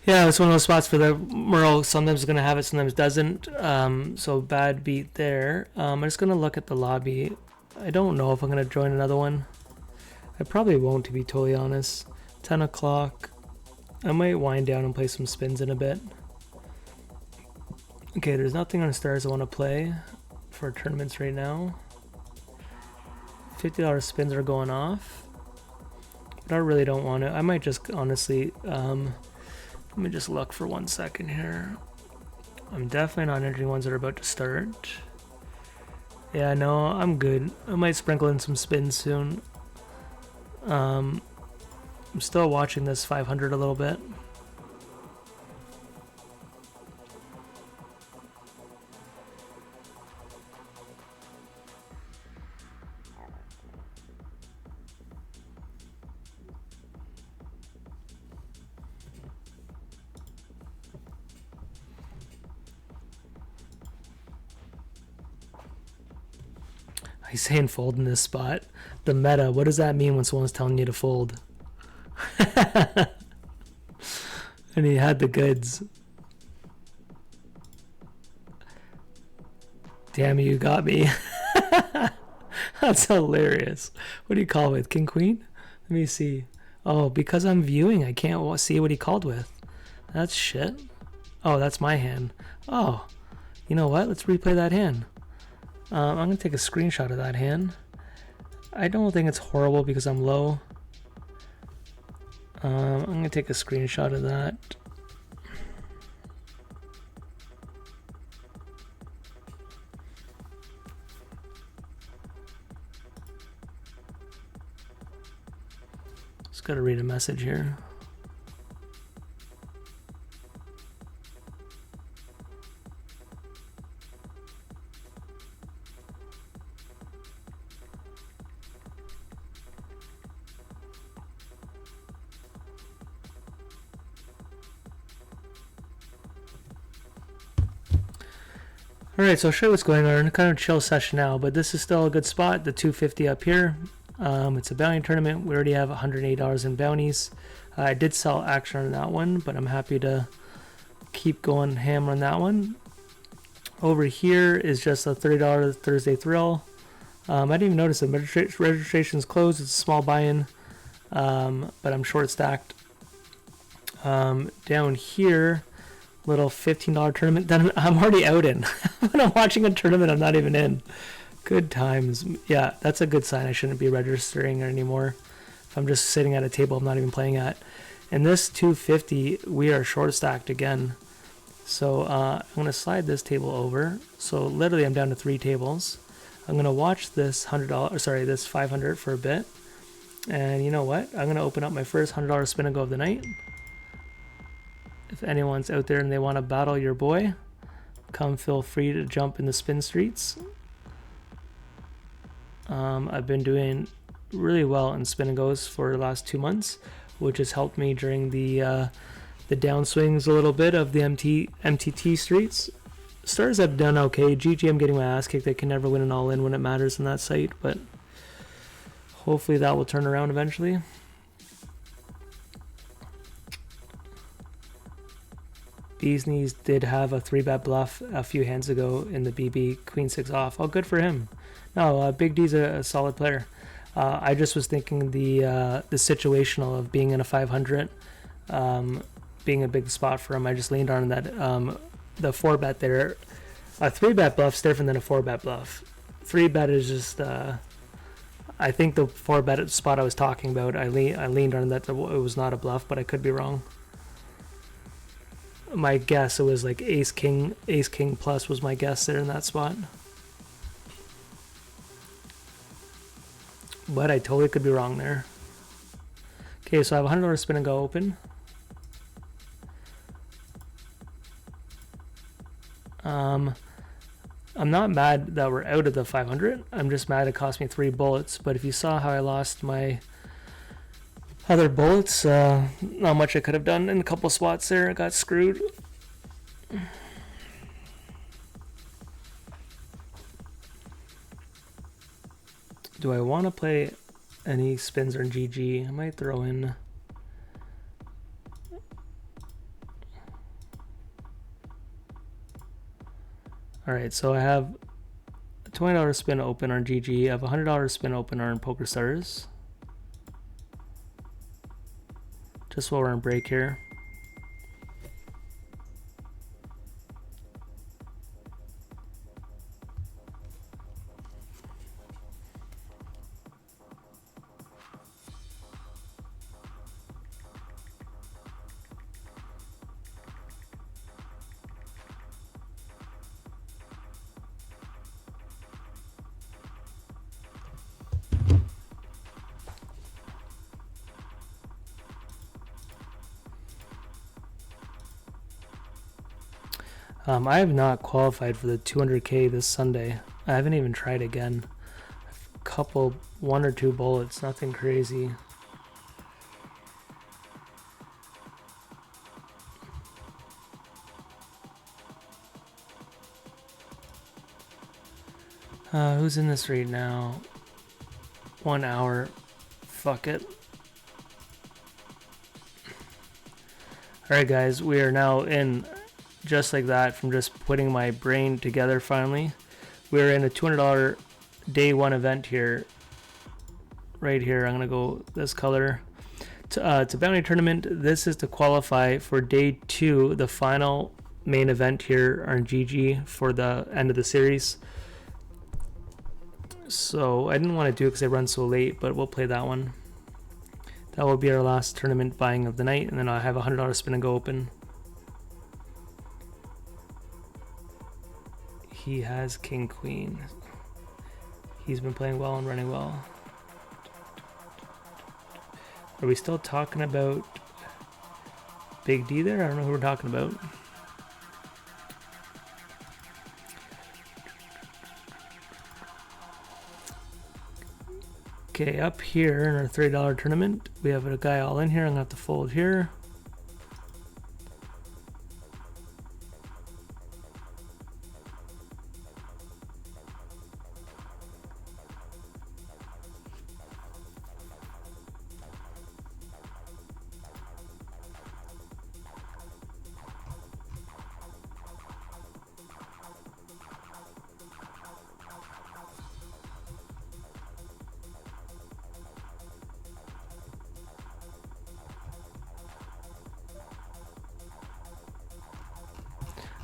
Yeah, it's one of those spots for the Merle. Sometimes it's going to have it, sometimes doesn't. So bad beat there. I'm just going to look at the lobby. I don't know if I'm going to join another one. I probably won't, to be totally honest. 10 o'clock. I might wind down and play some spins in a bit. Okay, there's nothing on stars I want to play for tournaments right now. $50 spins are going off, but I really don't want to. I might just honestly, let me just look for 1 second here. I'm definitely not entering ones that are about to start. Yeah, no, I'm good. I might sprinkle in some spins soon. I'm still watching this 500 a little bit. He's saying fold in this spot. The meta. What does that mean when someone's telling you to fold? And he had the goods. Damn, you got me. That's hilarious. What do you call with? King Queen? Let me see. Oh, because I'm viewing, I can't see what he called with. That's shit. Oh, that's my hand. Oh, you know what? Let's replay that hand. I'm going to take a screenshot of that hand. I don't think it's horrible because I'm low. I'm going to take a screenshot of that. Just got to read a message here. Alright, so I'll show you what's going on. Kind of a chill session now, but this is still a good spot. The 250 up here. It's a bounty tournament. We already have $108 in bounties. I did sell action on that one, but I'm happy to keep going hammer on that one. Over here is just a $30 Thursday thrill. I didn't even notice the registration's closed. It's a small buy-in, but I'm short stacked. Down here, little $15 tournament that I'm already out in. When I'm watching a tournament I'm not even in. Good times. Yeah, that's a good sign. I shouldn't be registering anymore. If I'm just sitting at a table I'm not even playing at. In this 250, we are short stacked again. So I'm going to slide this table over. So literally I'm down to 3 tables. I'm going to watch this this 500 for a bit. And you know what? I'm going to open up my first $100 spin and go of the night. If anyone's out there and they want to battle your boy, come feel free to jump in the spin streets. I've been doing really well in spin and goes for the last 2 months, which has helped me during the downswings a little bit of the MTT streets. Stars have done okay. GG, I'm getting my ass kicked. I can never win an all-in when it matters in that site, but hopefully that will turn around eventually. Bees Knees did have a 3-bet bluff a few hands ago in the BB, Queen 6 off. Oh, good for him. No, Big D's a solid player. I just was thinking the situational of being in a 500, being a big spot for him. I just leaned on that. The 4-bet there, a 3-bet bluff's different than a 4-bet bluff. 3-bet is just, I think the 4-bet spot I was talking about, I leaned on that it was not a bluff, but I could be wrong. My guess, it was like ace king plus was my guess there in that spot, but I totally could be wrong there. Okay, so I have $100 spin and go open. I'm not mad that we're out of the 500. I'm just mad it cost me 3 bullets. But if you saw how I lost my other bullets, not much I could have done in a couple spots there. I got screwed. Do I want to play any spins or GG? I might throw in... Alright, so I have a $20 spin open on GG. I have a $100 spin open on Pokerstars. Just while we're on break here. I have not qualified for the 200K this Sunday. I haven't even tried again. A couple, 1 or 2 bullets, nothing crazy. Who's in this right now? 1 hour. Fuck it. Alright guys, we are now in just like that from just putting my brain together finally. We're in a $200 day one event here. Right here, I'm going to go this color. It's a bounty tournament. This is to qualify for day 2, the final main event here on GG for the end of the series. So I didn't want to do it because I run so late, but we'll play that one. That will be our last tournament buying of the night, and then I'll have a $100 spin and go open. He has King Queen. He's been playing well and running well. Are we still talking about Big D there? I don't know who we're talking about. Okay, up here in our $30 tournament, we have a guy all in here. I'm going to have to fold here.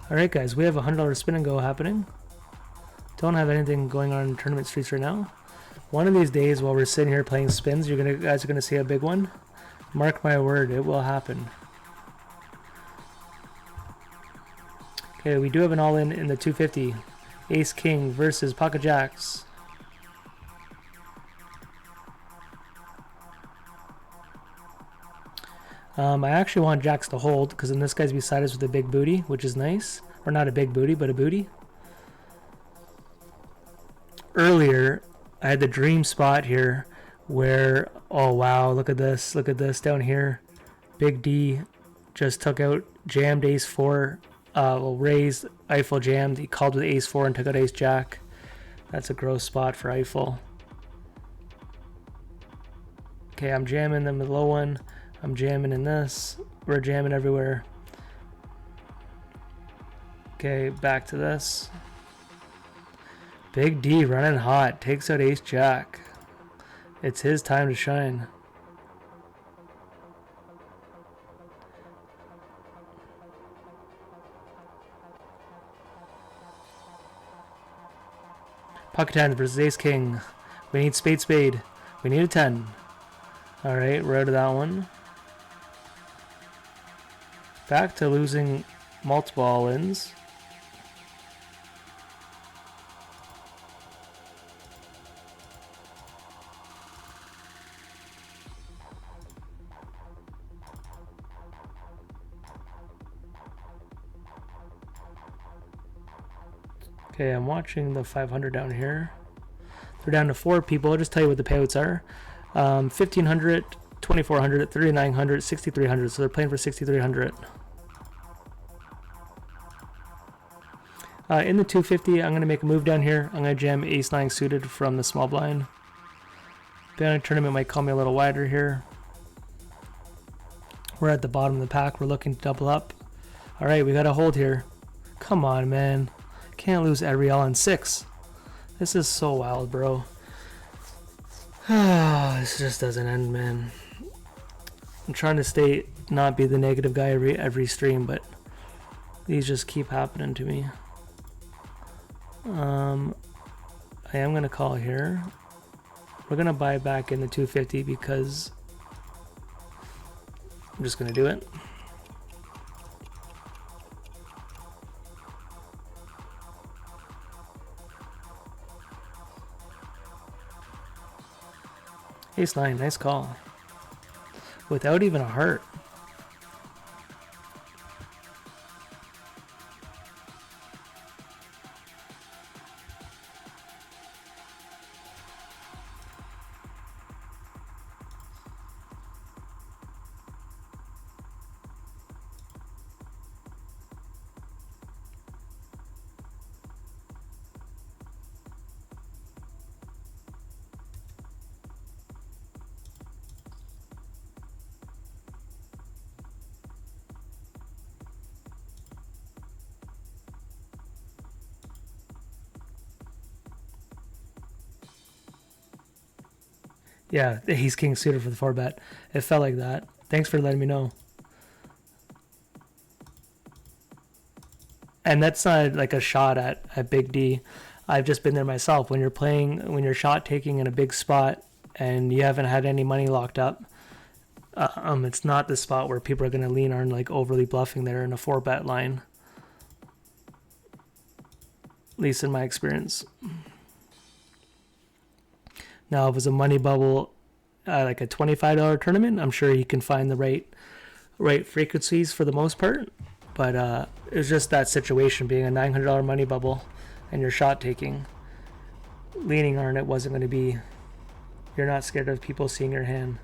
Alright guys, we have a $100 spin and go happening. Don't have anything going on in tournament streets right now. One of these days while we're sitting here playing spins, you guys are gonna see a big one. Mark my word, it will happen. Okay, we do have an all-in in the 250. Ace King versus Pocket Jacks. I actually want Jacks to hold because then this guy's beside us with a big booty, which is nice. Or not a big booty, but a booty. Earlier, I had the dream spot here where, oh wow, look at this down here. Big D just took out, jammed ace 4, raised, Eiffel jammed, he called with ace 4 and took out ace jack. That's a gross spot for Eiffel. Okay, I'm jamming them with the low one. I'm jamming in this. We're jamming everywhere. Okay, back to this. Big D running hot. Takes out ace jack. It's his time to shine. Pocket 10 versus ace king. We need spade spade. We need a 10. Alright, we're out of that one. Back to losing multiple all-ins. Okay, I'm watching the 500 down here. They're down to 4 people. I'll just tell you what the payouts are. 1,500, 2,400, 3,900, 6,300. So they're playing for 6,300. In the 250, I'm going to make a move down here. I'm going to jam ace-9 suited from the small blind. Bounty tournament might call me a little wider here. We're at the bottom of the pack. We're looking to double up. All right, we got to hold here. Come on, man. Can't lose every all in 6. This is so wild, bro. This just doesn't end, man. I'm trying to not be the negative guy every stream, but these just keep happening to me. I am gonna call here. We're gonna buy back in the 250 because I'm just gonna do it. Ace-9, nice call. Without even a heart. Yeah, he's king suited for the 4-bet. It felt like that. Thanks for letting me know. And that's not like a shot at Big D. I've just been there myself. When you're shot taking in a big spot and you haven't had any money locked up, it's not the spot where people are going to lean on like overly bluffing there in a 4-bet line. At least in my experience. Now, if it was a money bubble, like a $25 tournament, I'm sure you can find the right frequencies for the most part. But it was just that situation being a $900 money bubble and you're shot taking. Leaning on it wasn't going to be, you're not scared of people seeing your hand.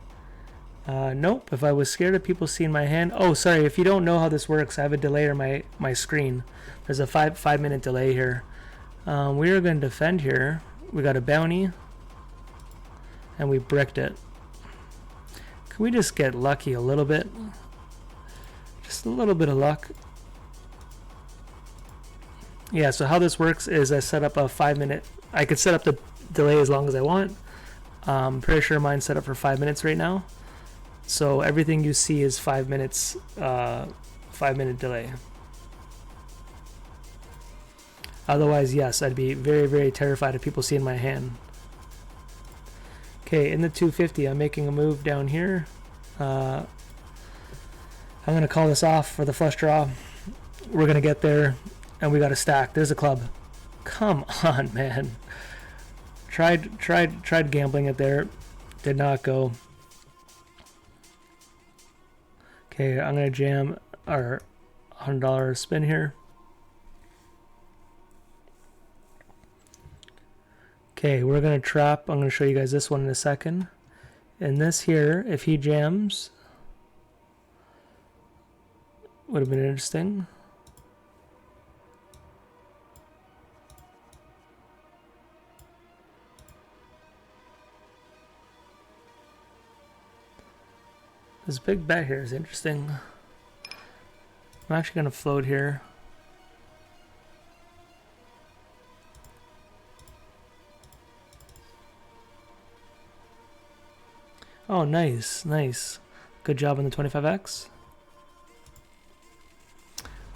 Nope, if I was scared of people seeing my hand. Oh, sorry, if you don't know how this works, I have a delay on my screen. There's a 5-minute delay here. We are going to defend here. We got a bounty. And we bricked it. Can we just get lucky a little bit? Just a little bit of luck. Yeah, so how this works is I set up a 5-minute. I could set up the delay as long as I want. Pretty sure mine's set up for 5 minutes right now. So everything you see is 5 minutes, 5-minute delay. Otherwise, yes, I'd be very, very terrified of people seeing my hand. Okay, in the 250, I'm making a move down here. I'm going to call this off for the flush draw. We're going to get there, and we got a stack. There's a club. Come on, man. Tried gambling it there. Did not go. Okay, I'm going to jam our $100 spin here. Okay, we're going to trap. I'm going to show you guys this one in a second. And this here, if he jams, would have been interesting. This big bet here is interesting. I'm actually going to float here. Oh, nice, nice. Good job on the 25x.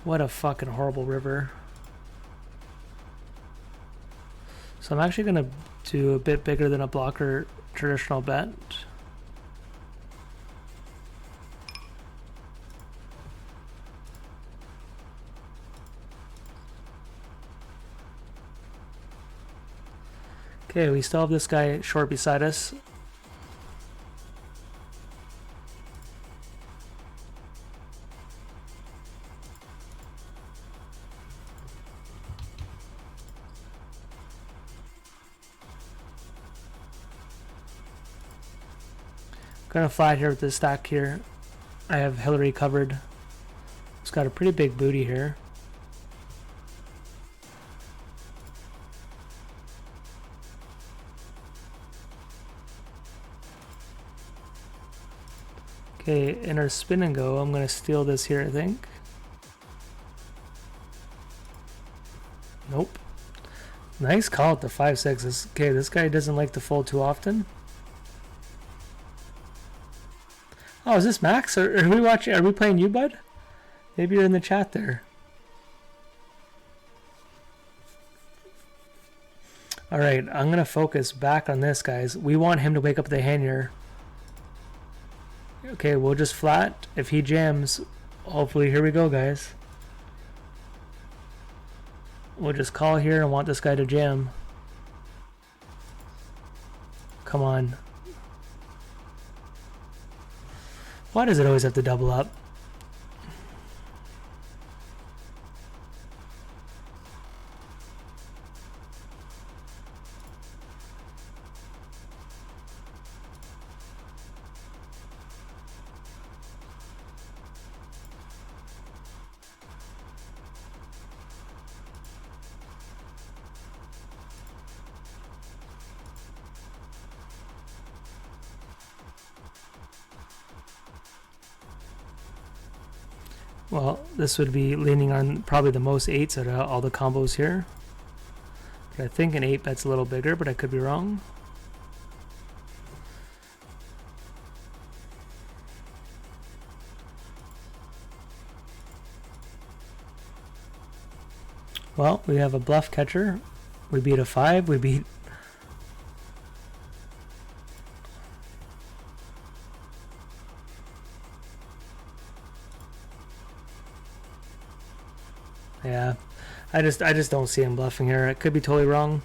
What a fucking horrible river. So I'm actually going to do a bit bigger than a blocker traditional bet. Okay, we still have this guy short beside us. Gonna flat here with this stack here. I have Hillary covered. It's got a pretty big booty here. Okay, in our spin and go, I'm gonna steal this here, I think. Nope. Nice call at the 5-6. Okay, this guy doesn't like to fold too often. Oh, is this Max? Or are we watching? Are we playing you, bud? Maybe you're in the chat there. All right, I'm gonna focus back on this, guys. We want him to wake up the hand here. Okay, we'll just flat. If he jams, hopefully, here we go, guys. We'll just call here and want this guy to jam. Come on. Why does it always have to double up? Well, this would be leaning on probably the most 8s out of all the combos here. But I think an 8 bet's a little bigger, but I could be wrong. Well, we have a bluff catcher. We beat a 5. We beat... Yeah. I just don't see him bluffing here. It could be totally wrong.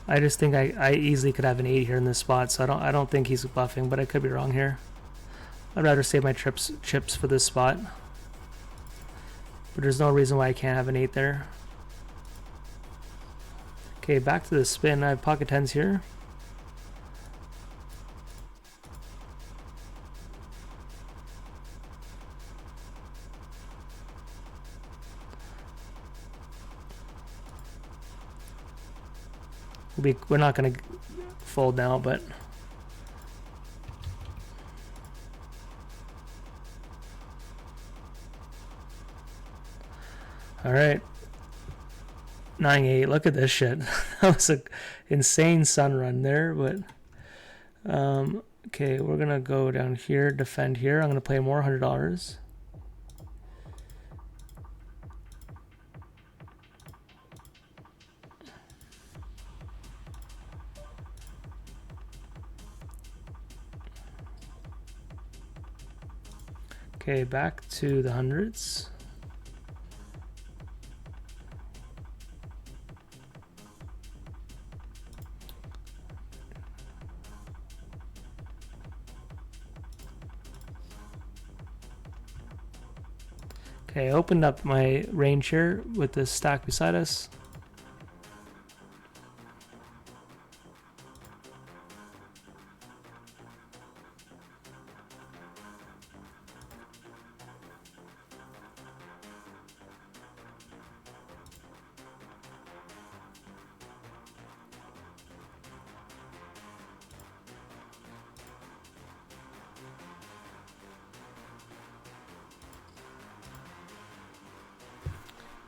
I just think I easily could have an 8 here in this spot, so I don't think he's bluffing, but I could be wrong here. I'd rather save my chips for this spot. But there's no reason why I can't have an 8 there. Okay, back to the spin. I have pocket 10s here. We're not going to fold now, but... Alright. 9-8. Look at this shit. That was an insane sun run there, but... okay, we're going to go down here, defend here. I'm going to play more $100. Okay, back to the hundreds. Okay, I opened up my range here with this stack beside us.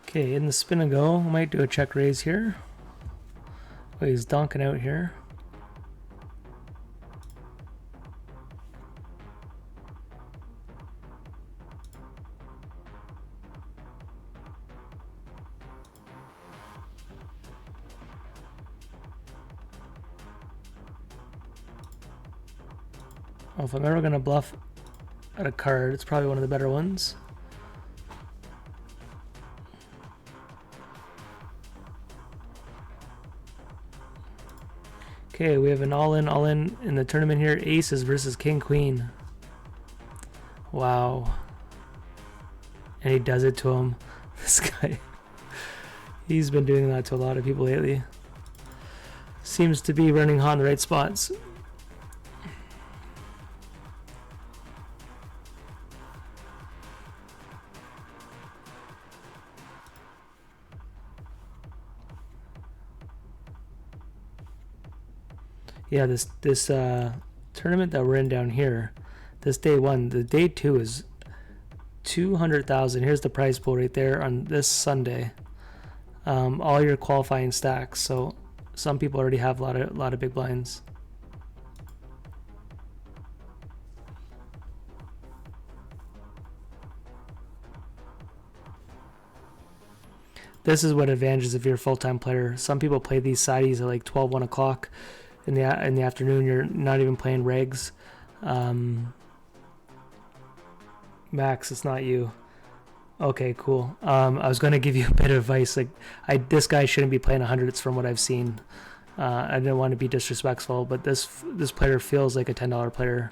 Okay, in the spin and go, I might do a check raise here. Oh, he's donking out here. Well, if I'm ever going to bluff at a card, it's probably one of the better ones. Okay, we have an all-in in the tournament here. Aces versus King Queen. Wow. And he does it to him. This guy. He's been doing that to a lot of people lately. Seems to be running hot in the right spots. Yeah, this tournament that we're in down here, this day 1, the day 2 is 200,000. Here's the prize pool right there on this Sunday. All your qualifying stacks. So some people already have a lot of big blinds. This is what advantages if you're a full-time player. Some people play these sides at like 12, 1 o'clock. In the afternoon, you're not even playing regs. Max, it's not you. Okay, cool. I was going to give you a bit of advice. Like, this guy shouldn't be playing hundreds from what I've seen. I didn't want to be disrespectful, but this player feels like a $10 player.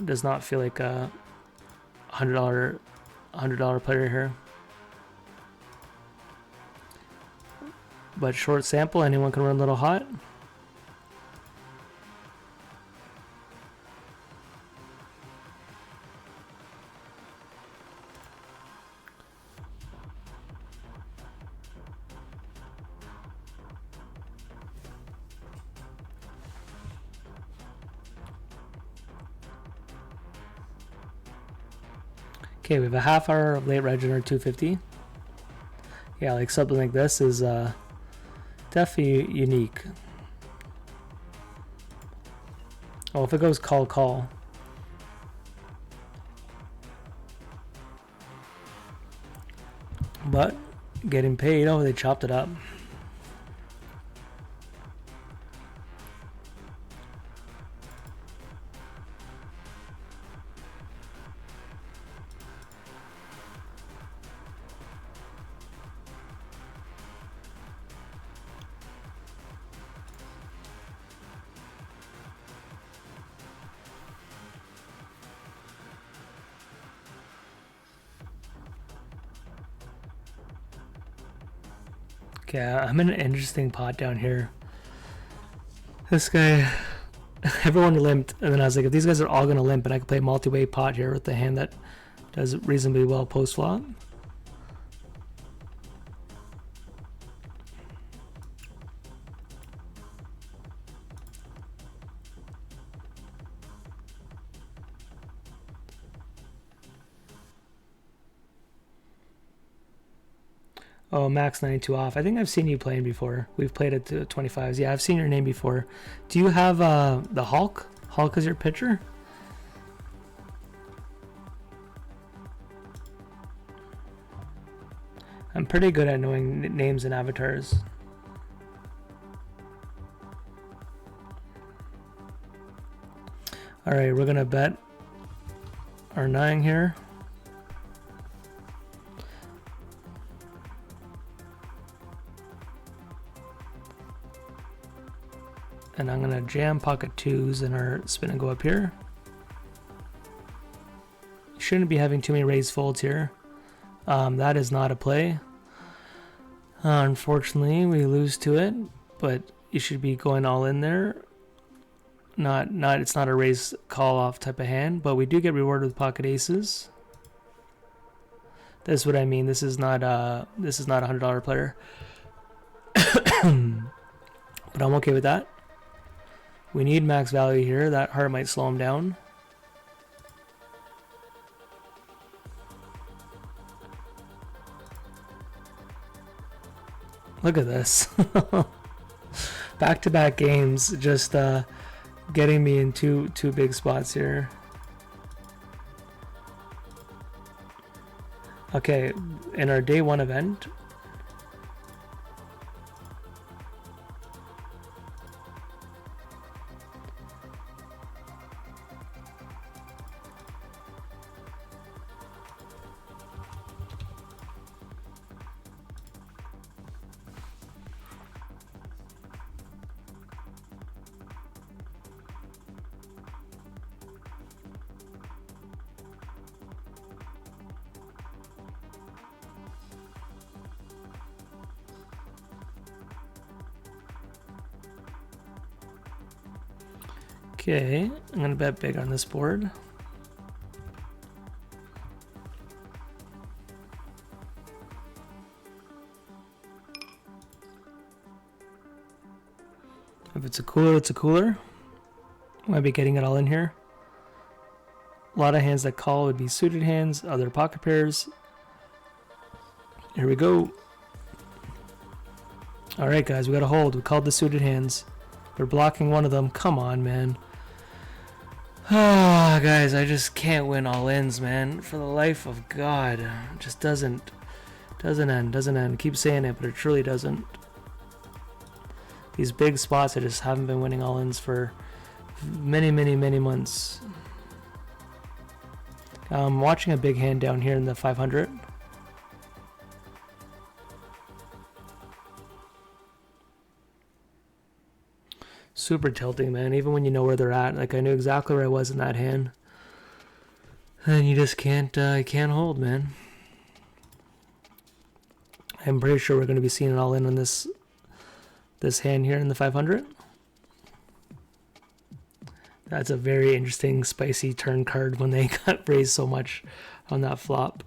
Does not feel like a $100 player here. But short sample, anyone can run a little hot. Okay, we have a half hour of late reg in our 250. Yeah, like something like this is definitely unique. Oh, if it goes call, call. But getting paid, oh, they chopped it up. Okay, I'm in an interesting pot down here. This guy, everyone limped, and then I was like, if these guys are all gonna limp, and I can play multi-way pot here with the hand that does reasonably well post flop. Oh, Max 92 off. I think I've seen you playing before. We've played it to 25s. Yeah, I've seen your name before. Do you have the Hulk? Hulk is your pitcher? I'm pretty good at knowing names and avatars. All right, we're gonna bet our 9 here. And I'm gonna jam pocket 2s and our spin and go up here. Shouldn't be having too many raised folds here. That is not a play. Unfortunately, we lose to it, but you should be going all in there. It's not a raise call off type of hand, but we do get rewarded with pocket aces. That's what I mean. This is not a $100 player, but I'm okay with that. We need max value here. That heart might slow him down. Look at this. Back-to-back games, just getting me in two big spots here. Okay, in our day 1 event, okay, I'm gonna bet big on this board. If it's a cooler, it's a cooler. Might be getting it all in here. A lot of hands that call would be suited hands, other pocket pairs. Here we go. All right, guys, we got to hold. We called the suited hands. We're blocking one of them. Come on, man. Ah, guys, I just can't win all ins, man. For the life of God, it just doesn't end. Keep saying it, but it truly doesn't. These big spots, I just haven't been winning all ins for many months. I'm watching a big hand down here in the 500. Super tilting, man. Even when you know where they're at, like I knew exactly where I was in that hand, and you just can't hold, man. I'm pretty sure we're going to be seeing it all in on this hand here in the 500. That's a very interesting, spicy turn card when they got raised so much on that flop.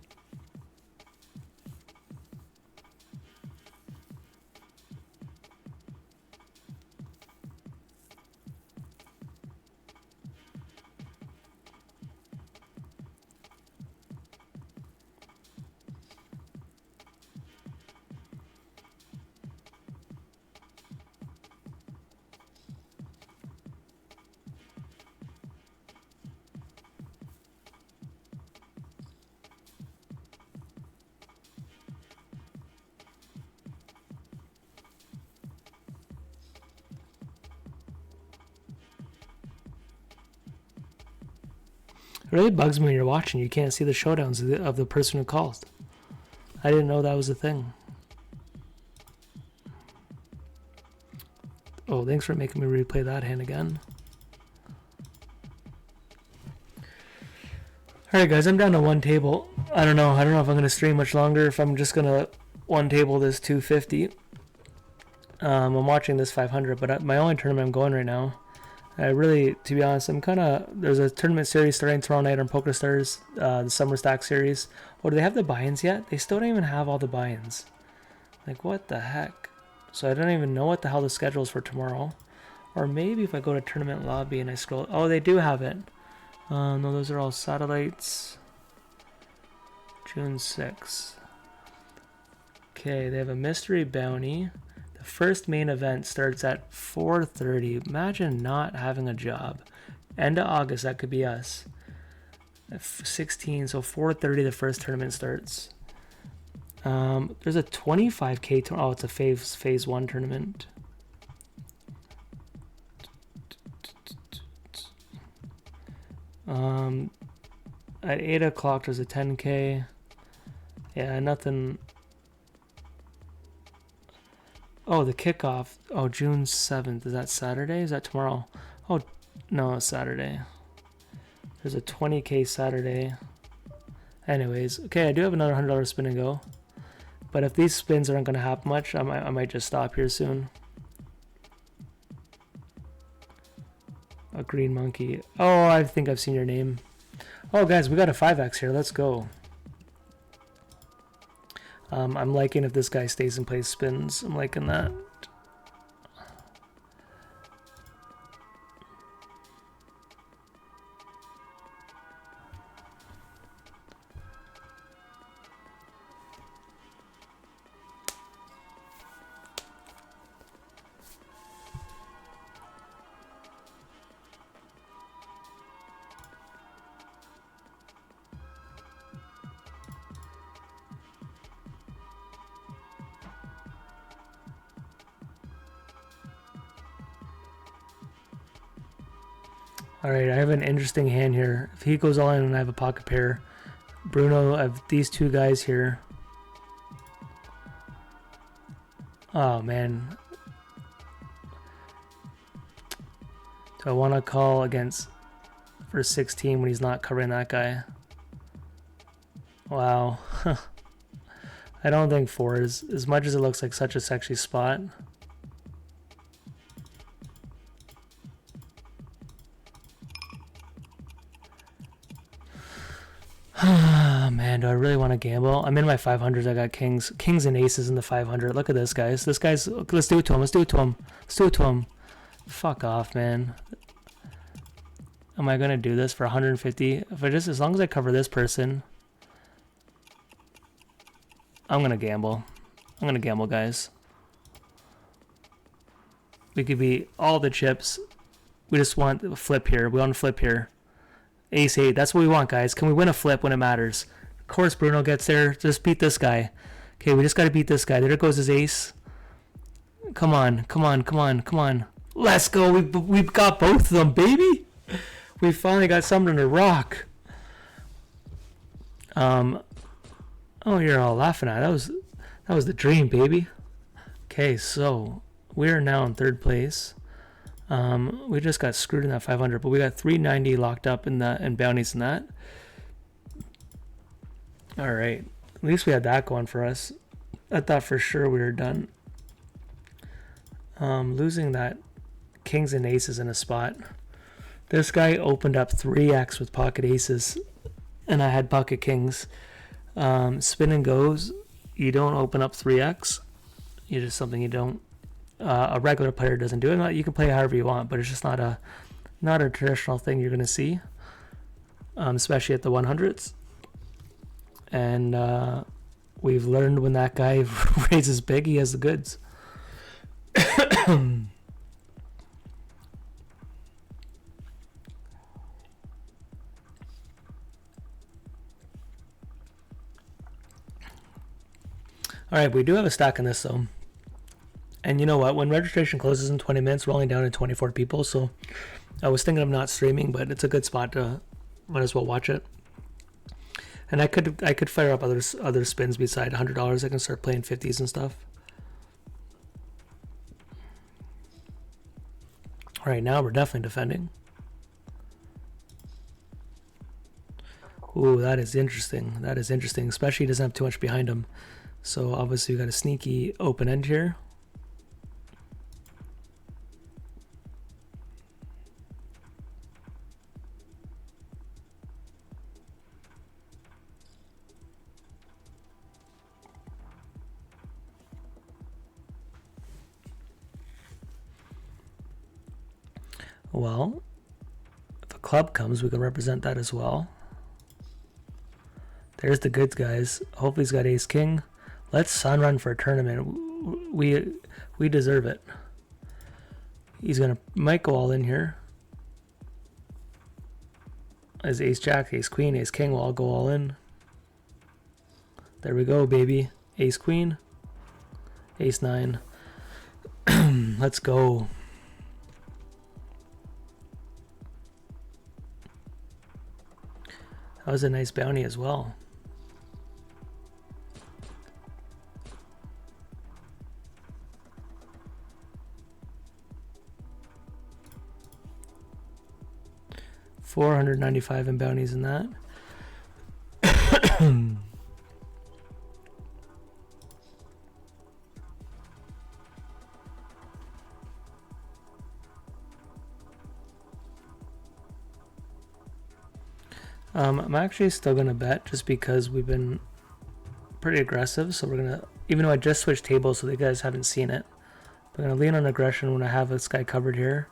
It really bugs me when you're watching. You can't see the showdowns of the person who calls. I didn't know that was a thing. Oh, thanks for making me replay that hand again. Alright guys, I'm down to one table. I don't know if I'm going to stream much longer, if I'm just going to one table this 250. I'm watching this 500, but my only tournament I'm going right now. I really, to be honest, there's a tournament series starting tomorrow night on Pokerstars, the Summer Stack series. Oh, do they have the buy-ins yet? They still don't even have all the buy-ins. Like, what the heck? So I don't even know what the hell the schedule is for tomorrow. Or maybe if I go to tournament lobby and I scroll, oh, they do have it. No, those are all satellites. June 6th. Okay, they have a mystery bounty. The first main event starts at 4:30. Imagine not having a job. End of August, that could be us. 16, so 4:30 the first tournament starts. There's a 25k tournament. Oh, it's a phase 1 tournament. At 8 o'clock there's a 10k. Yeah, nothing. Oh, the kickoff. Oh, June 7th. Is that Saturday? Is that tomorrow? Oh, no, it's Saturday. There's a 20k Saturday. Anyways, okay, I do have another $100 spin and go. But if these spins aren't going to happen much, I might just stop here soon. A green monkey. Oh, I think I've seen your name. Oh, guys, we got a 5x here. Let's go. I'm liking if this guy stays in place spins. I'm liking that. Alright, I have an interesting hand here. If he goes all in and I have a pocket pair, Bruno, I have these two guys here. Oh man. Do I want to call against for 16 when he's not covering that guy? Wow. I don't think 4 is, as much as it looks like such a sexy spot. Man, do I really want to gamble? I'm in my 500s. I got kings and aces in the 500. Look at this, guys. This guy's, let's do it to him. Let's do it to him. Let's do it to him. Fuck off, man. Am I going to do this for 150? If I just, as long as I cover this person, I'm going to gamble. I'm going to gamble, guys. We could be all the chips. We just want a flip here. We want to flip here. Ace 8. That's what we want, guys. Can we win a flip when it matters? Of course, Bruno gets there. Just beat this guy. Okay, we just got to beat this guy. There goes his ace. Come on. Come on. Come on. Come on. Let's go. We've got both of them, baby. We finally got something to rock. Oh, you're all laughing at it. That was the dream, baby. Okay, so we're now in 3rd place. We just got screwed in that 500, but we got 390 locked up in that and bounties in that. All right, at least we had that going for us. I thought for sure we were done. Losing that kings and aces in a spot. This guy opened up 3x with pocket aces, and I had pocket kings. Spin and goes. You don't open up 3x. It's just something you don't. A regular player doesn't do it. You can play however you want, but it's just not a traditional thing you're going to see, especially at the 100s. And we've learned when that guy raises big, he has the goods. All right, we do have a stack in this though. And you know what? When registration closes in 20 minutes, we're only down to 24 people. So I was thinking of not streaming, but it's a good spot to Might as well watch it. And I could fire up other spins beside $100. I can start playing 50s and stuff. All right, now we're definitely defending. Ooh, that is interesting. That is interesting, especially he doesn't have too much behind him. So obviously we got a sneaky open end here. Well, if a club comes, we can represent that as well. There's the goods, guys. Hopefully he's got ace king. Let's sun run for a tournament. We deserve it. He's gonna might go all in here. As ace jack, ace queen, ace king will all go all in. There we go, baby. Ace queen, ace nine. Let's go. That was a nice bounty as well. $495 in bounties in that. I'm actually still gonna bet just because we've been pretty aggressive. So we're gonna, even though I just switched tables, so the guys haven't seen it, I'm gonna lean on aggression when I have this guy covered here.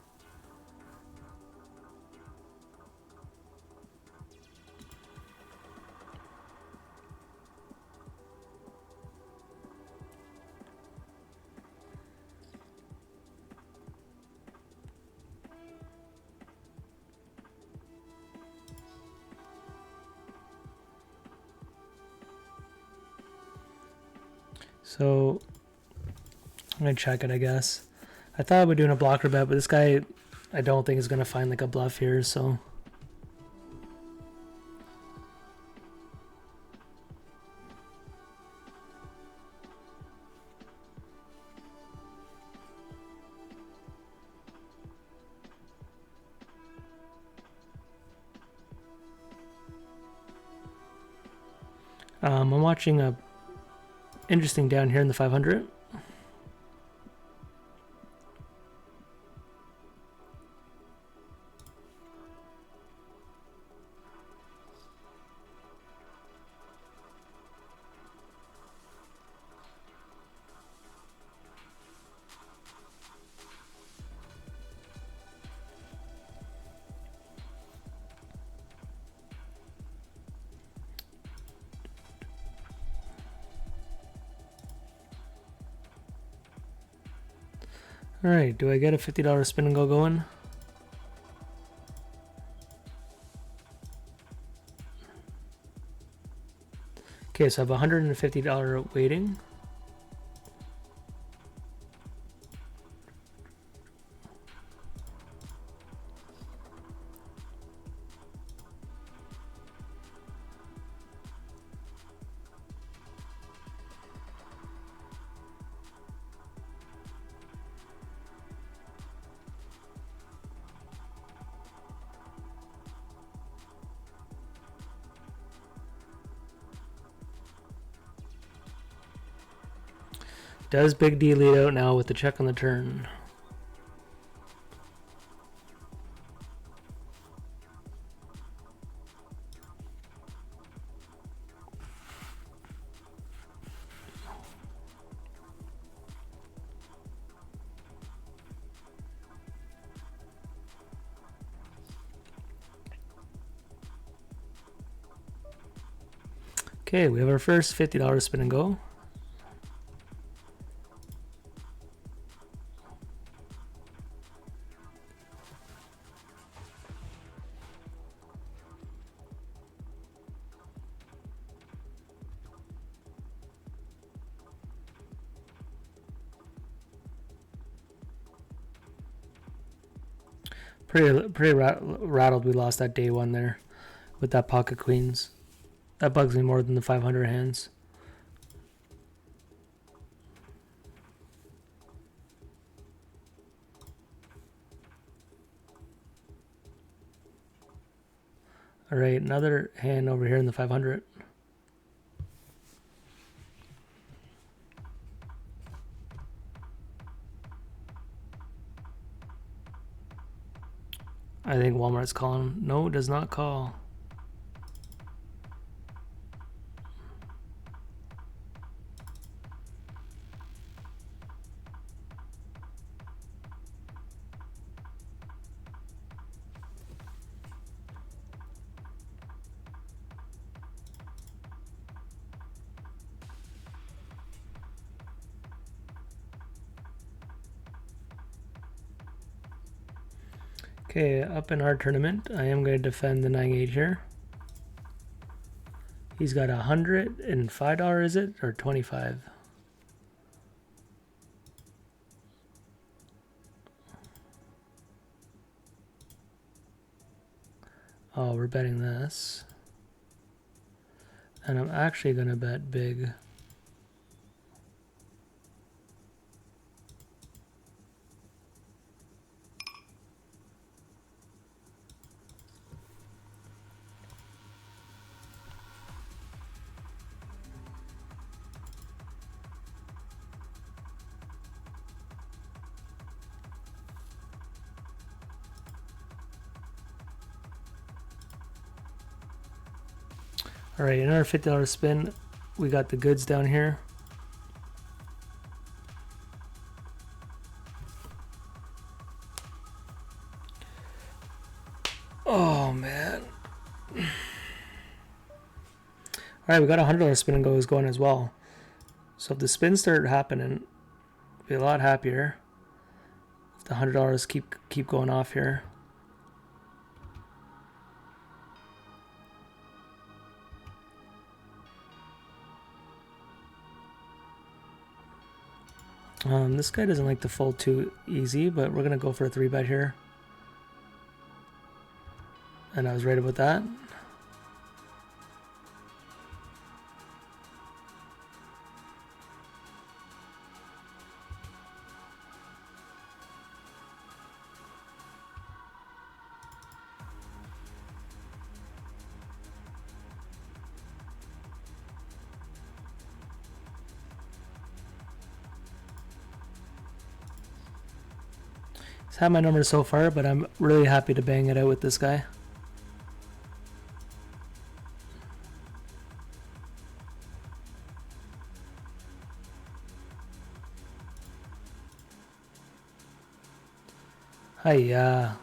So I'm gonna check it, I guess. I thought we'd doing a blocker bet, but this guy I don't think is gonna find like a bluff here, so I'm watching a interesting down here in the 500. All right, do I get a $50 spin and go going? Okay, so I have $150 waiting. Does Big D lead out now with the check on the turn? Okay, we have our first $50 spin and go. Pretty rattled we lost that day one there. with that pocket queens. That bugs me more than the 500 hands. All right, another hand over here in the 500. I think Walmart's calling. No, it does not call. Okay, up in our tournament, I am going to defend the 9-gauge here. He's got $105, is it? Or 25? Oh, we're betting this. And I'm actually going to bet big. All right, another $50 spin. We got the goods down here. Oh, man. All right, we got a $100 spin and goes going as well. So if the spins start happening, I'll be a lot happier. If the $100 keep going off here. This guy doesn't like to fold too easy, but we're gonna go for a 3-bet here. And I was right about that. He's had my numbers so far, but I'm really happy to bang it out with this guy. Hiya.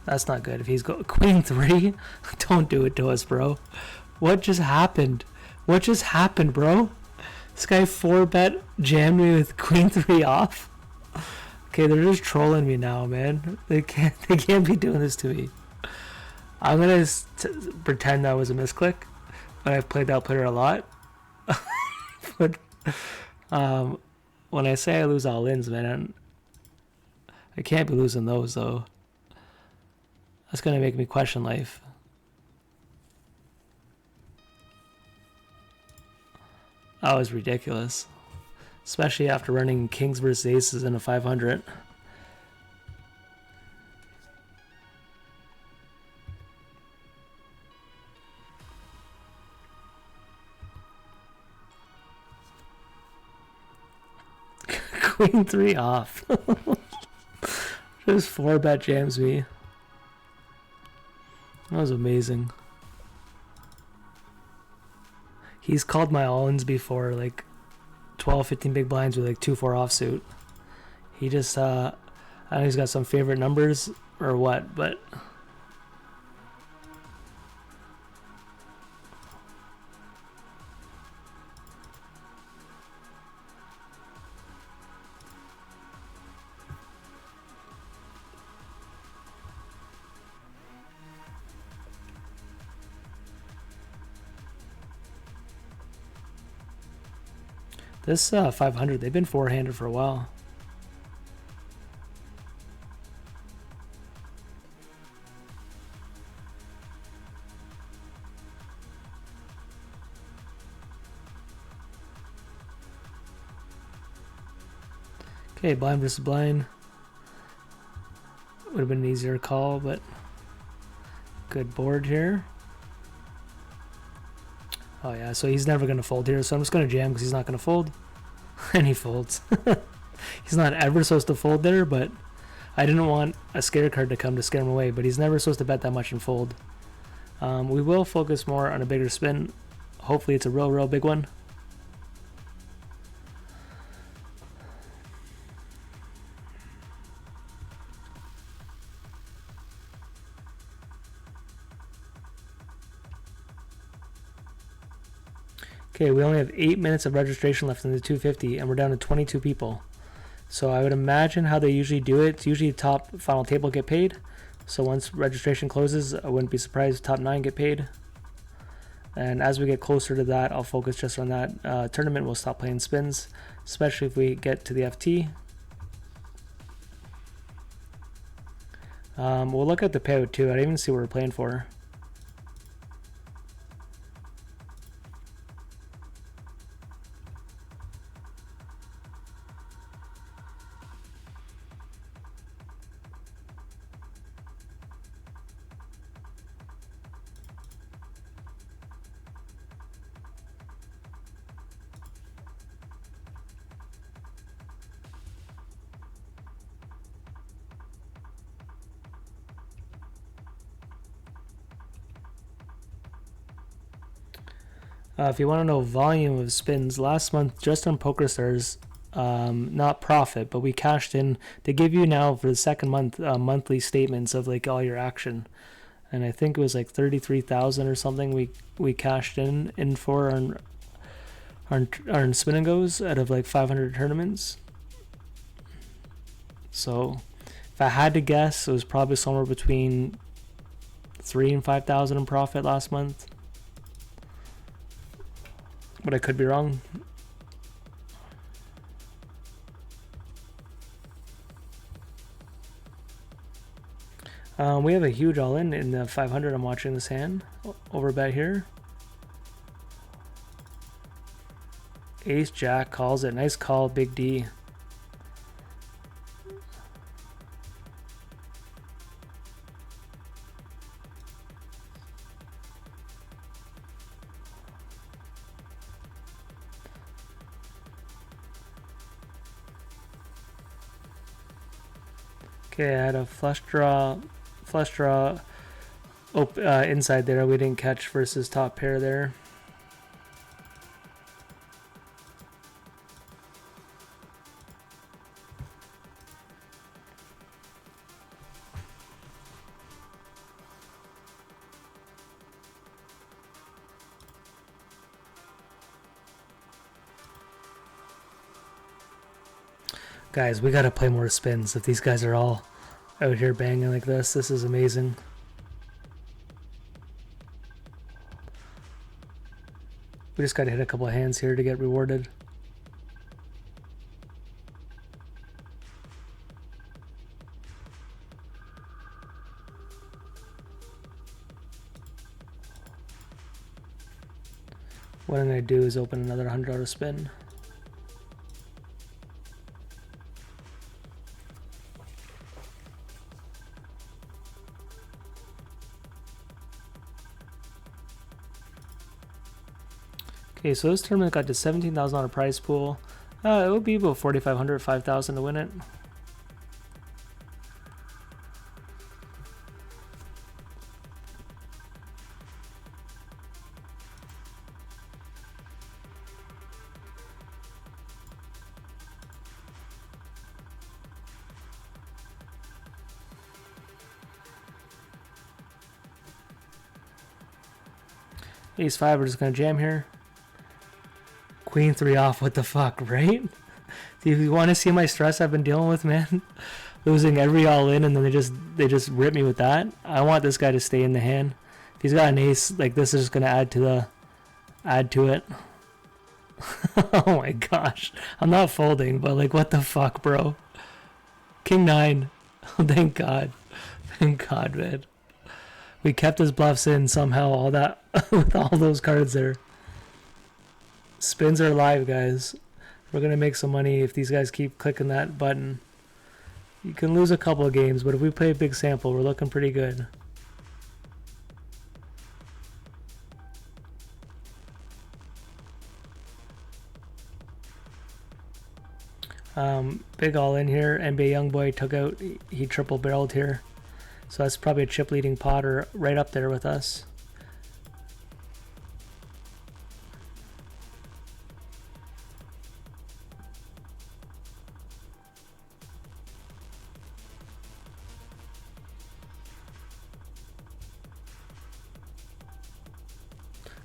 That's not good. If he's got queen 3, don't do it to us, bro. What just happened? What just happened, bro? This guy 4-bet jammed me with queen 3 off. Okay, they're just trolling me now, man. They can't be doing this to me. I'm gonna pretend that was a misclick, but I've played that player a lot. But when I say I lose all ins, man, I can't be losing those though. That's gonna make me question life. That was ridiculous, especially after running kings versus aces in a 500. Queen 3 off. Just 4-bet jams me. That was amazing. He's called my all-ins before, like 12, 15 big blinds with like 2-4 offsuit. He just, I don't know, he's got some favorite numbers or what, but This 500, they've been four-handed for a while. Okay, blind versus blind. Would have been an easier call, but good board here. Oh yeah, so he's never going to fold here, so I'm just going to jam because he's not going to fold. And he folds. He's not ever supposed to fold there, but I didn't want a scare card to come to scare him away, but he's never supposed to bet that much and fold. We will focus more on a bigger spin. Hopefully it's a real big one. Okay, we only have 8 minutes of registration left in the 250, and we're down to 22 people. So I would imagine how they usually do it. It's usually top final table get paid. So once registration closes, I wouldn't be surprised if top 9 get paid. And as we get closer to that, I'll focus just on that tournament. We'll stop playing spins, especially if we get to the FT. We'll look at the payout too. I didn't even see what we're playing for. If you want to know volume of spins, last month just on Pokerstars, not profit, but we cashed in. They give you now for the second month monthly statements of like all your action, and I think it was like 33,000 or something. We cashed in for our spin and goes out of like 500 tournaments. So if I had to guess, it was probably somewhere between 3,000 and 5,000 in profit last month. But I could be wrong. We have a huge all-in in the 500. I'm watching this hand. Overbet here. Ace Jack calls it. Nice call, Big D. Okay, I had a flush draw inside there. We didn't catch versus top pair there. Guys, we gotta play more spins. If these guys are all out here banging like this is amazing. We just gotta hit a couple of hands here to get rewarded. What I'm gonna do is open another $100 spin. Okay, so this tournament got to $17,000 prize pool. It would be about 4,500, 5,000 to win it. Ace 5, we're just gonna jam here. Queen 3 off, what the fuck, right? Do you want to see my stress I've been dealing with, man? Losing every all-in and then they just rip me with that. I want this guy to stay in the hand. If he's got an ace, like this is just gonna add to it. Oh my gosh. I'm not folding, but like, what the fuck, bro? King 9. Oh, thank God. Thank God, man. We kept his bluffs in somehow, all that, with all those cards there. Spins are live, guys. We're going to make some money if these guys keep clicking that button. You can lose a couple of games, but if we play a big sample, we're looking pretty good. Big all in here. NBA Youngboy took out, he triple barreled here. So that's probably a chip leading potter right up there with us.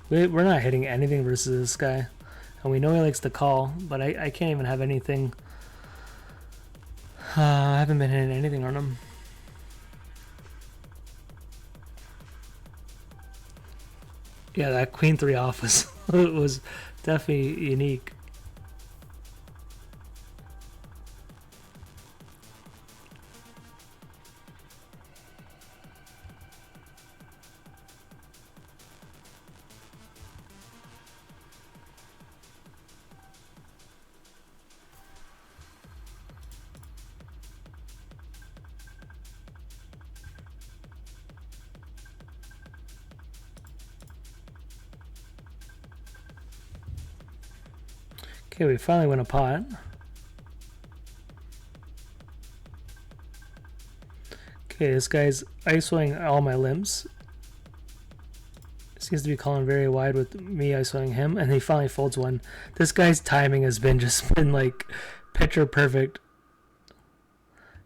We're not hitting anything versus this guy. And we know he likes to call, but I can't even have anything. I haven't been hitting anything on him. Yeah, that queen 3 off was definitely unique. Okay, we finally win a pot. Okay, this guy's ISOing all my limps. Seems to be calling very wide with me ISOing him, and he finally folds one. This guy's timing has been just been like picture perfect.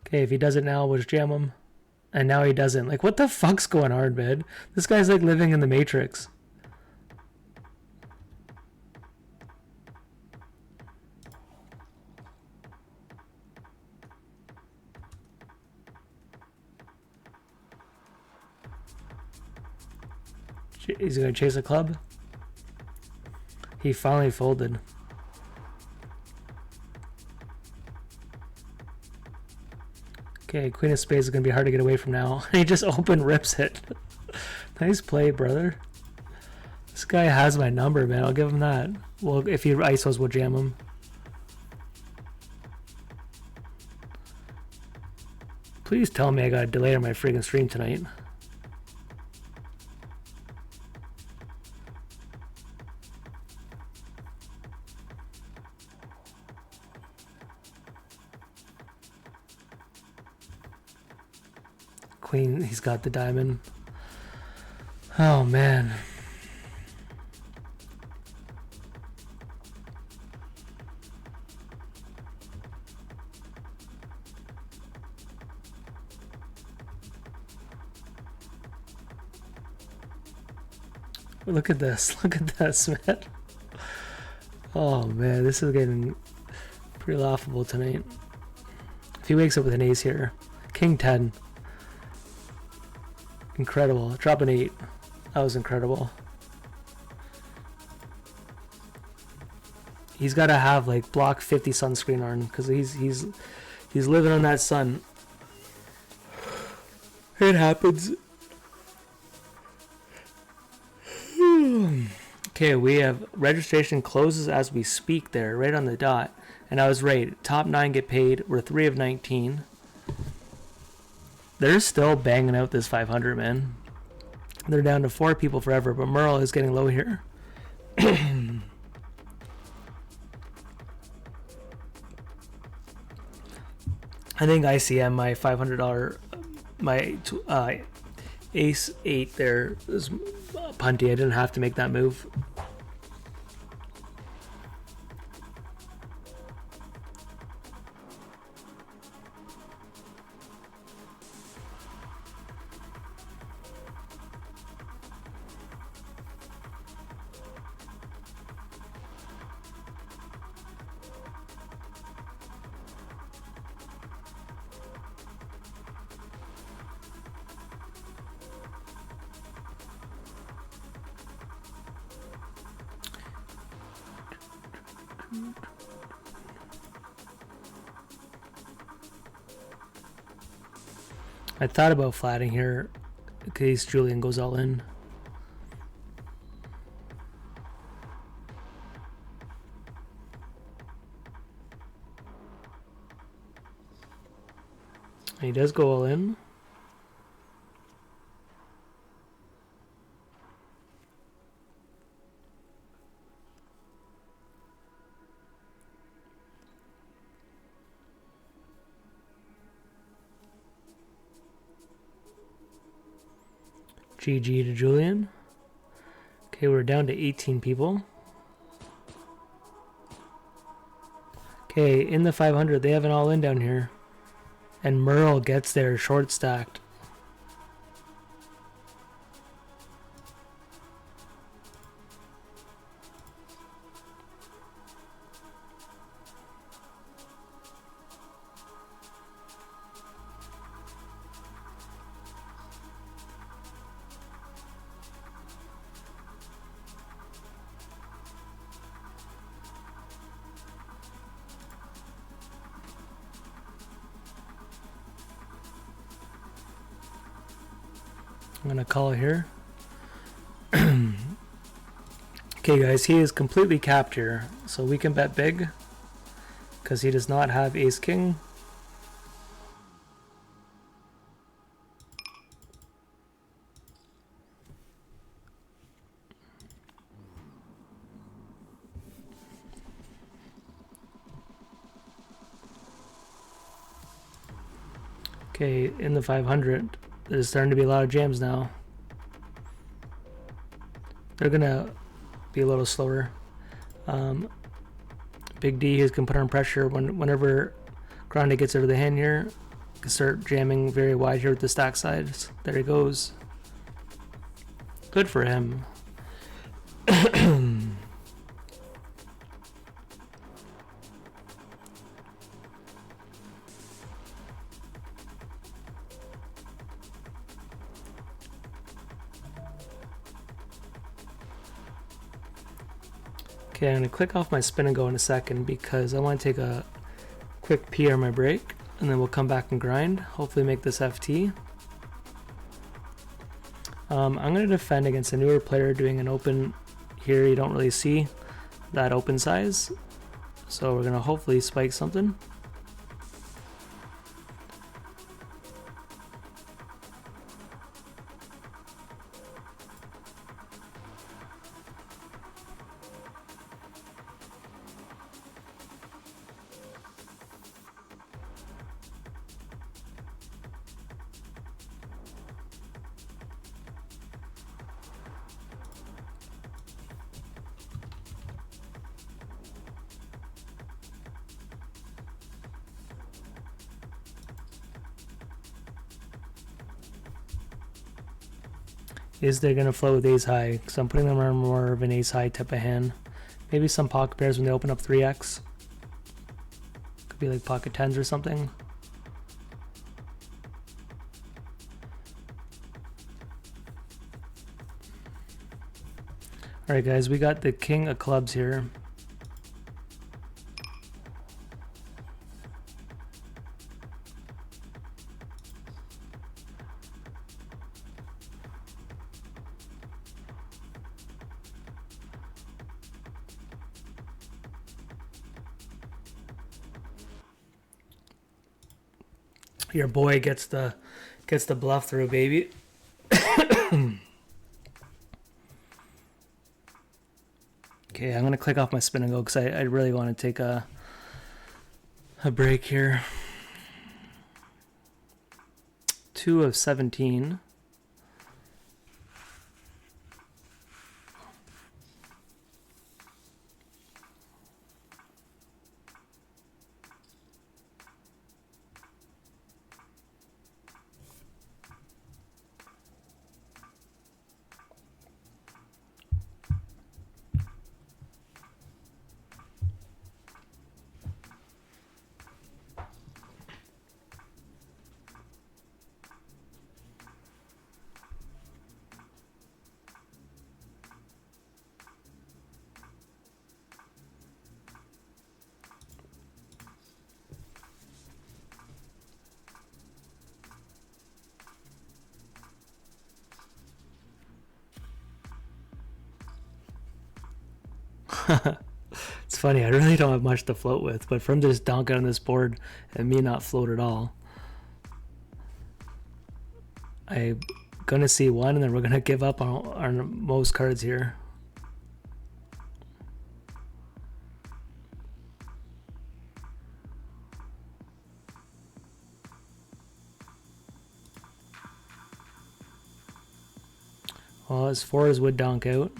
Okay, if he does it now, we'll just jam him. And now he doesn't. Like, what the fuck's going on, man? This guy's like living in the Matrix. He's gonna chase a club. He finally folded. Okay, Queen of Spades is gonna be hard to get away from now. He just open rips it. Nice play, brother. This guy has my number, man. I'll give him that. Well, if he ISOs, we'll jam him. Please tell me I got a delay on my friggin' stream tonight. Queen, he's got the diamond. Oh man. Look at this. Look at this, man. Oh man, this is getting pretty laughable tonight. If he wakes up with an ace here, King 10. Incredible. Drop an 8. That was incredible. He's got to have like block 50 sunscreen on because he's living on that sun. It happens. Okay, we have registration closes as we speak there, right on the dot. And I was right. Top 9 get paid. We're 3 of 19. They're still banging out this 500, man. They're down to 4 people forever, but Merle is getting low here. I think ICM, my $500, my ace 8 there is punty. I didn't have to make that move. I thought about flatting here in case Julian goes all in. He does go all in. GG to Julian. Okay, we're down to 18 people. Okay, in the 500, they have an all in down here. And Merle gets there short stacked. I'm gonna call it here. Okay guys, he is completely capped here, so we can bet big because he does not have ace king. Okay, in the 500, there's starting to be a lot of jams now. They're gonna be a little slower. Big D is gonna put on pressure whenever Grande gets out of the hand here. Can start jamming very wide here with the stack sides. There he goes. Good for him. Okay, I'm going to click off my spin and go in a second because I want to take a quick pee on my break and then we'll come back and grind. Hopefully make this FT. I'm going to defend against a newer player doing an open here. You don't really see that open size. So we're going to hopefully spike something. Is they going to flow with ace high? Because I'm putting them on more of an ace high type of hand. Maybe some pocket pairs when they open up 3x. Could be like pocket 10s or something. Alright guys, we got the king of clubs here. Your boy gets the bluff through, baby. Okay, I'm gonna click off my spin and go because I really want to take a break here. 2 of 17. It's funny, I really don't have much to float with, but from just donking on this board and me not float at all, I'm gonna see one and then we're gonna give up on most cards here. Well, his fours would donk out.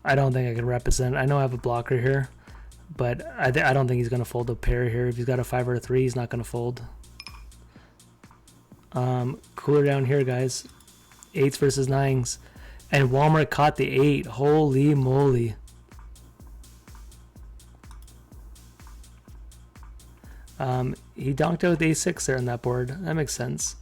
I don't think I can represent. I know I have a blocker here, but I don't think he's going to fold a pair here. If he's got a 5 or a 3, he's not going to fold. Cooler down here, guys. 8s versus 9s. And Walmart caught the 8. Holy moly. He donked out with a6 there on that board. That makes sense.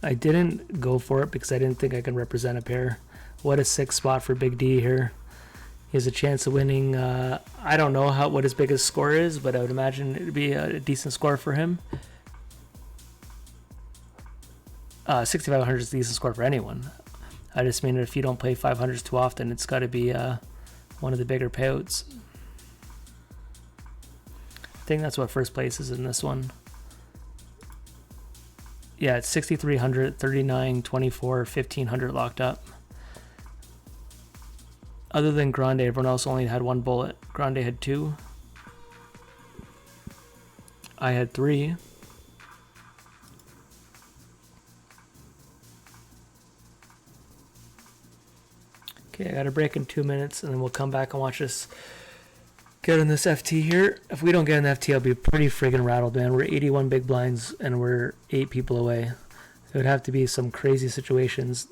I didn't go for it because I didn't think I could represent a pair. What a 6 spot for Big D here. He has a chance of winning. I don't know what his biggest score is, but I would imagine it would be a decent score for him. 6,500 is a decent score for anyone. I just mean if you don't play 500s too often, it's got to be one of the bigger payouts. I think that's what first place is in this one. Yeah, it's 6,300, 39, 24, 1,500 locked up. Other than Grande, everyone else only had 1 bullet. Grande had 2. I had 3. Okay, I got a break in 2 minutes, and then we'll come back and watch us get in this FT here. If we don't get an FT, I'll be pretty friggin' rattled, man. We're 81 big blinds, and we're 8 people away. It would have to be some crazy situations.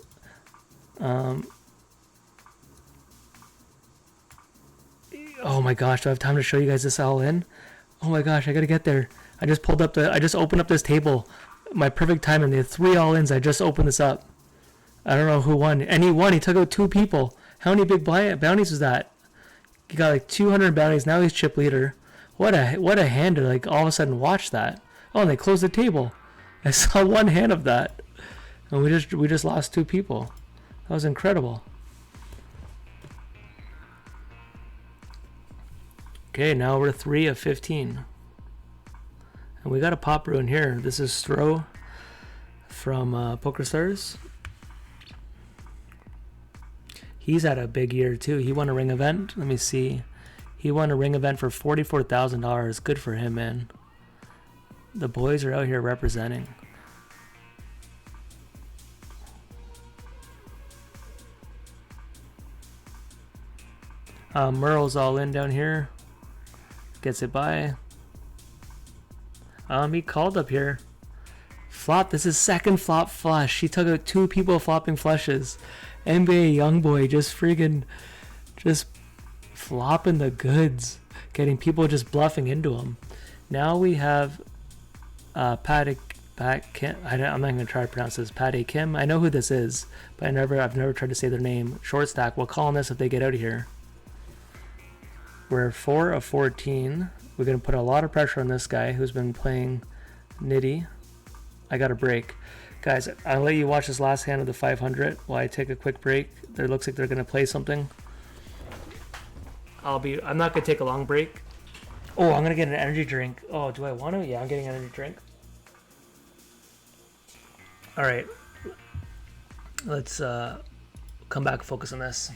Oh my gosh, do I have time to show you guys this all in? Oh my gosh, I gotta get there. I just opened up this table. My perfect timing. They had 3 all-ins. I just opened this up. I don't know who won. And he won. He took out 2 people. How many big bounties was that? He got like 200 bounties. Now he's chip leader. What a hand to like all of a sudden watch that. Oh, and they closed the table. I saw 1 hand of that, and we just lost 2 people. That was incredible. Okay, now we're 3 of 15, and we got a pop rune here. This is Stro from Pokerstars. He's had a big year too. He won a ring event. Let me see. He won a ring event for $44,000. Good for him, man. The boys are out here representing. Merle's all in down here. Gets it by. He called up here. Flop. This is second flop flush. He took out 2 people flopping flushes. NBA Youngboy just flopping the goods, getting people just bluffing into him. Now we have Pat Kim. I'm not gonna try to pronounce this. Pat Kim. I know who this is, but I've never tried to say their name. Short stack. We'll call on this if they get out of here. We're 4 of 14. We're gonna put a lot of pressure on this guy who's been playing nitty. I got a break. Guys, I'll let you watch this last hand of the 500 while I take a quick break. There looks like they're going to play something. I'm not going to take a long break. Oh, I'm going to get an energy drink. Oh, do I want to? Yeah, I'm getting an energy drink. All right. Let's come back and focus on this.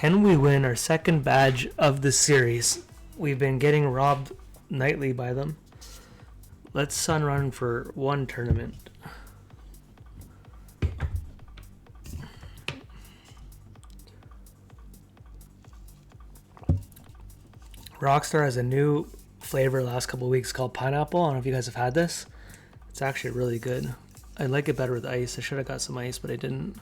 Can we win our second badge of the series? We've been getting robbed nightly by them. Let's sun run for one tournament. Rockstar has a new flavor last couple of weeks called pineapple. I don't know if you guys have had this. It's actually really good. I like it better with ice. I should have got some ice, but I didn't.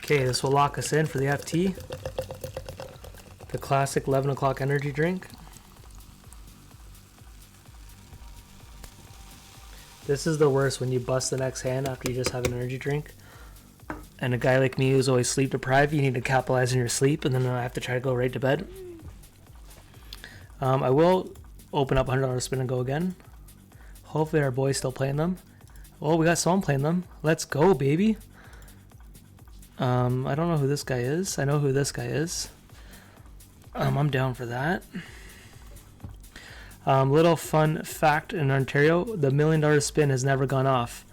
Okay, this will lock us in for the FT. The classic 11 o'clock energy drink. This is the worst when you bust the next hand after you just have an energy drink. And a guy like me who's always sleep deprived, you need to capitalize on your sleep, and then I have to try to go right to bed. I will open up $100 spin and go again. Hopefully our boy's still playing them. Oh, we got someone playing them. Let's go, baby. I don't know who this guy is. I know who this guy is. I'm down for that. Little fun fact in Ontario, the $1 million spin has never gone off.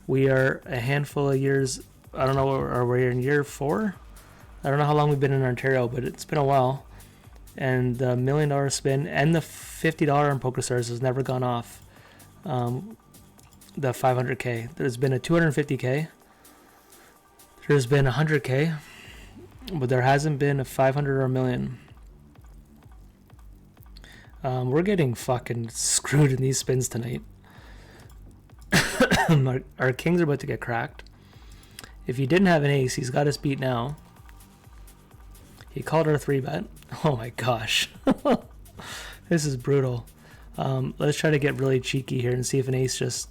We are a handful of years, I don't know, or we're in year 4? I don't know how long we've been in Ontario, but it's been a while. And the $1 million spin and the $50 on Pokerstars has never gone off. The 500K. There's been a 250K. There's been a 100K. But there hasn't been a 500 or a million. We're getting fucking screwed in these spins tonight. Our kings are about to get cracked. If he didn't have an ace, he's got us beat now. He called our 3-bet. Oh my gosh. This is brutal. Let's try to get really cheeky here and see if an ace just...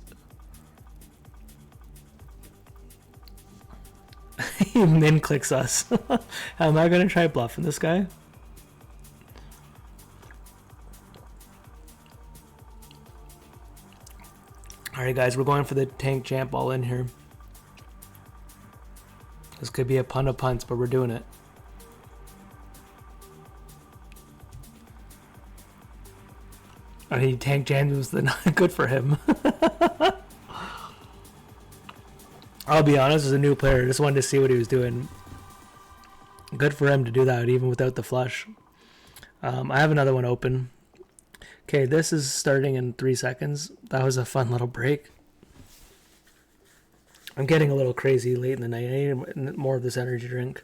he min clicks us. Am I going to try bluffing this guy? Alright guys, we're going for the tank champ all in here. This could be a pun of punts, but we're doing it. I mean, tank jam was good for him. I'll be honest, as a new player, I just wanted to see what he was doing. Good for him to do that, even without the flush. I have another one open. Okay, this is starting in 3 seconds. That was a fun little break. I'm getting a little crazy late in the night. I need more of this energy drink.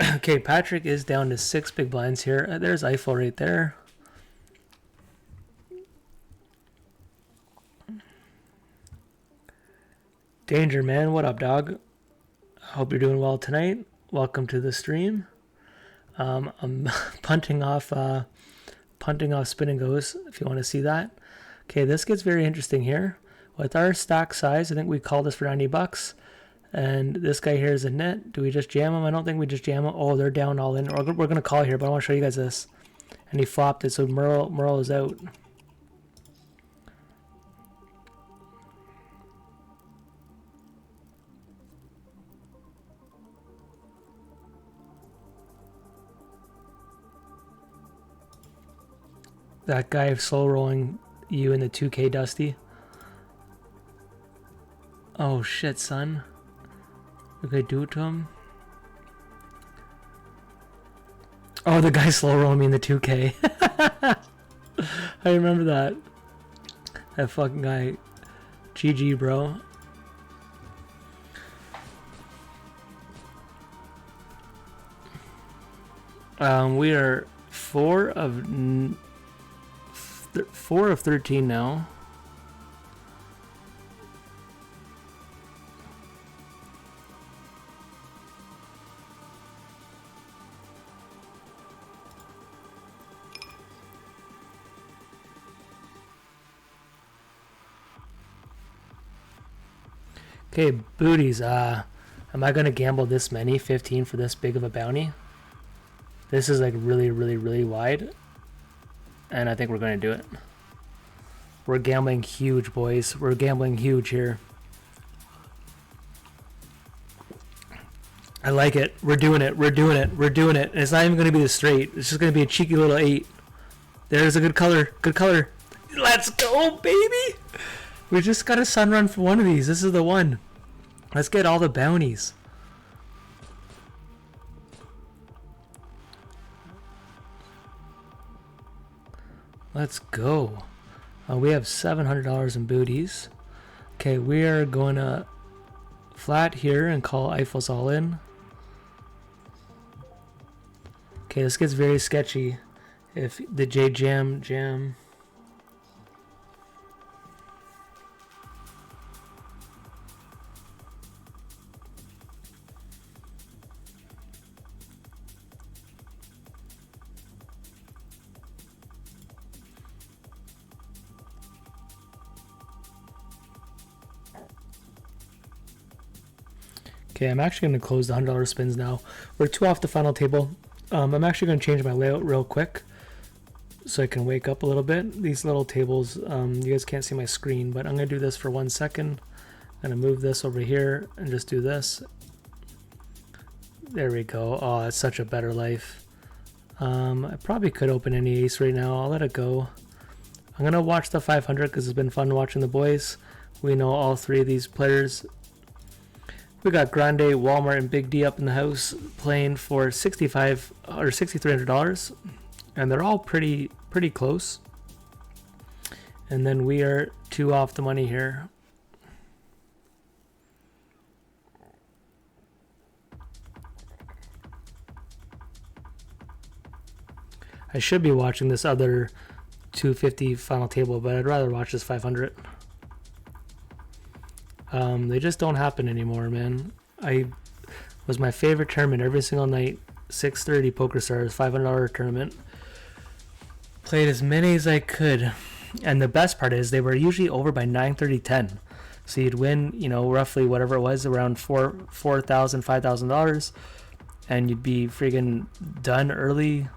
Okay, Patrick is down to 6 big blinds here. There's Eiffel right there. Danger, man. What up, dog? Hope you're doing well tonight. Welcome to the stream. I'm punting off spin and goes, if you want to see that. Okay, this gets very interesting here. With our stack size, I think we call this for 90 bucks. And this guy here is a net. Do we just jam him? I don't think we just jam him. Oh, they're down all in. We're going to call here, but I want to show you guys this. And he flopped it, so Merle is out. That guy slow rolling you in the 2K, Dusty. Oh shit, son. Okay, do it to him. Oh, the guy slow rolling me in the 2K. I remember that. That fucking guy. GG, bro. We are 4 of 13 now. Okay, booties. Am I gonna gamble this many? 15 for this big of a bounty? This is like really, really, really wide. And I think we're going to do it. We're gambling huge, boys. We're gambling huge here. I like it. We're doing it. We're doing it. We're doing it. And it's not even going to be the straight. It's just going to be a cheeky little 8. There's a good color. Good color. Let's go, baby. We just got a sun run for one of these. This is the one. Let's get all the bounties. Let's go. We have $700 in booties. Okay, we are going to flat here and call Eiffel's all in. Okay, this gets very sketchy. If the J jam. Okay, I'm actually going to close the $100 spins now. We're 2 off the final table. I'm actually going to change my layout real quick so I can wake up a little bit. These little tables, you guys can't see my screen, but I'm going to do this for 1 second. I'm going to move this over here and just do this. There we go. Oh, it's such a better life. I probably could open any ace right now. I'll let it go. I'm going to watch the 500 because it's been fun watching the boys. We know all 3 of these players. We got Grande, Walmart, and Big D up in the house playing for $6,500 or $6,300, and they're all pretty close. And then we are 2 off the money here. I should be watching this other 250 final table, but I'd rather watch this 500. They just don't happen anymore, man. I was my favorite tournament every single night. 6:30 Pokerstars, $500 tournament. Played as many as I could, and the best part is they were usually over by 9:30, 10. So you'd win, you know, roughly whatever it was, around $4,000, $5,000, and you'd be friggin' done early,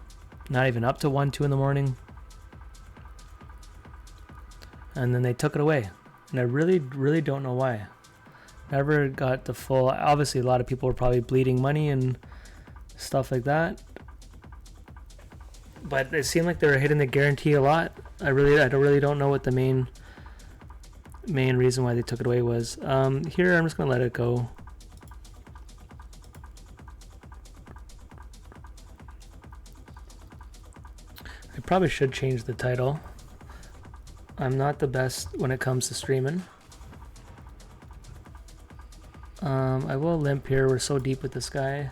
not even up to 1, 2 in the morning. And then they took it away. And I really don't know why. Never got the full. Obviously, a lot of people were probably bleeding money and stuff like that. But it seemed like they were hitting the guarantee a lot. I really don't know what the main reason why they took it away was. Here, I'm just gonna let it go. I probably should change the title. I'm not the best when it comes to streaming. I will limp here. We're so deep with this guy.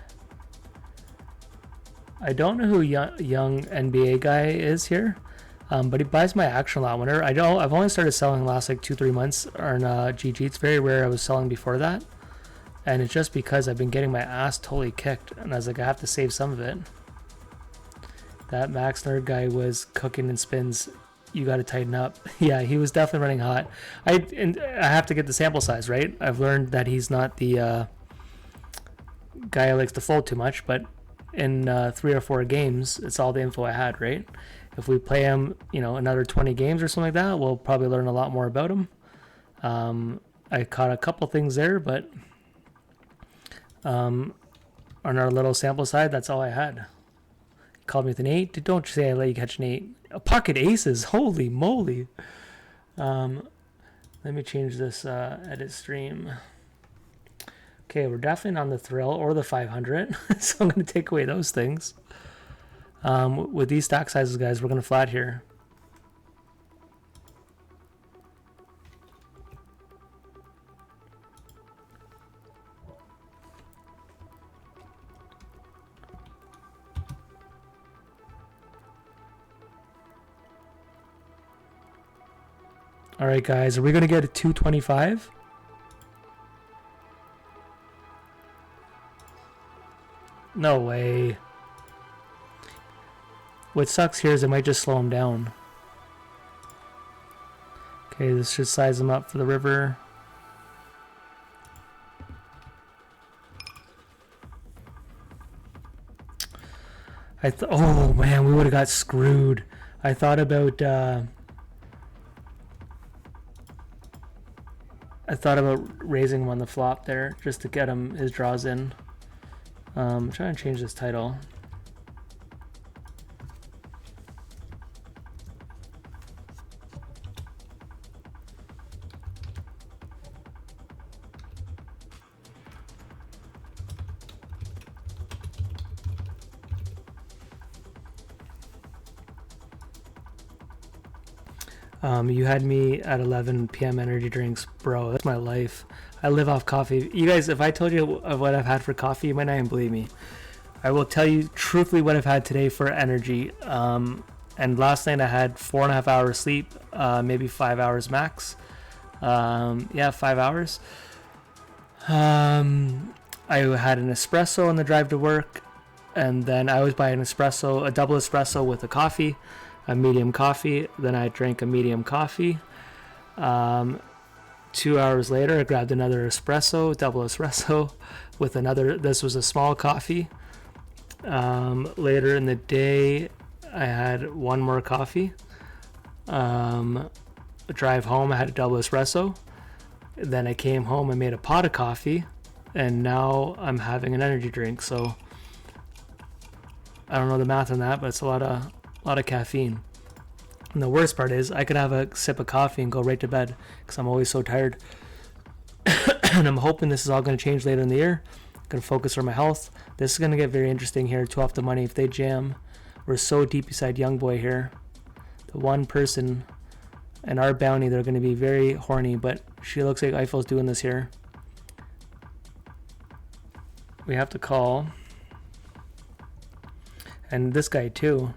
I don't know who young NBA guy is here, but he buys my action a lot. Whenever I've only started selling last like 2-3 months on GG. It's very rare I was selling before that, and it's just because I've been getting my ass totally kicked, and I was like, I have to save some of it. That Max Nerd guy was cooking in spins. You got to tighten up. Yeah, he was definitely running hot. I have to get the sample size, right? I've learned that he's not the guy who likes to fold too much, but in 3 or 4 games, it's all the info I had, right? If we play him, you know, another 20 games or something like that, we'll probably learn a lot more about him. I caught a couple things there, but on our little sample side, that's all I had. Called me with an 8. Don't say I let you catch an 8. Pocket aces, holy moly. Let me change this edit stream. Okay, we're definitely on the thrill or the 500, so I'm going to take away those things. With these stack sizes, guys, we're going to flat here. All right, guys, are we going to get a 225? No way. What sucks here is it might just slow him down. Okay, this should size him up for the river. Oh man, we would have got screwed. I thought about raising him on the flop there just to get him his draws in. I'm trying to change this title. You had me at 11 p.m. energy drinks, bro. That's my life. I live off coffee. You guys, if I told you of what I've had for coffee, you might not even believe me. I will tell you truthfully what I've had today for energy. And last night I had 4.5 hours sleep, maybe 5 hours max. Yeah, 5 hours. I had an espresso on the drive to work, and then I always buy an espresso, a double espresso with a coffee, a medium coffee. Then I drank a medium coffee. 2 hours later, I grabbed another espresso, double espresso, with another. This was a small coffee. Later in the day, I had one more coffee. A drive home, I had a double espresso. Then I came home and made a pot of coffee, and now I'm having an energy drink. So I don't know the math on that, but it's a lot of caffeine. And the worst part is I could have a sip of coffee and go right to bed because I'm always so tired. And I'm hoping this is all going to change later in the year. I'm going to focus on my health. This is going to get very interesting here. 2 off the money. If they jam, we're so deep beside Young Boy here. The one person and our bounty, they're going to be very horny, but she looks like Eiffel's doing this here. We have to call. And this guy too.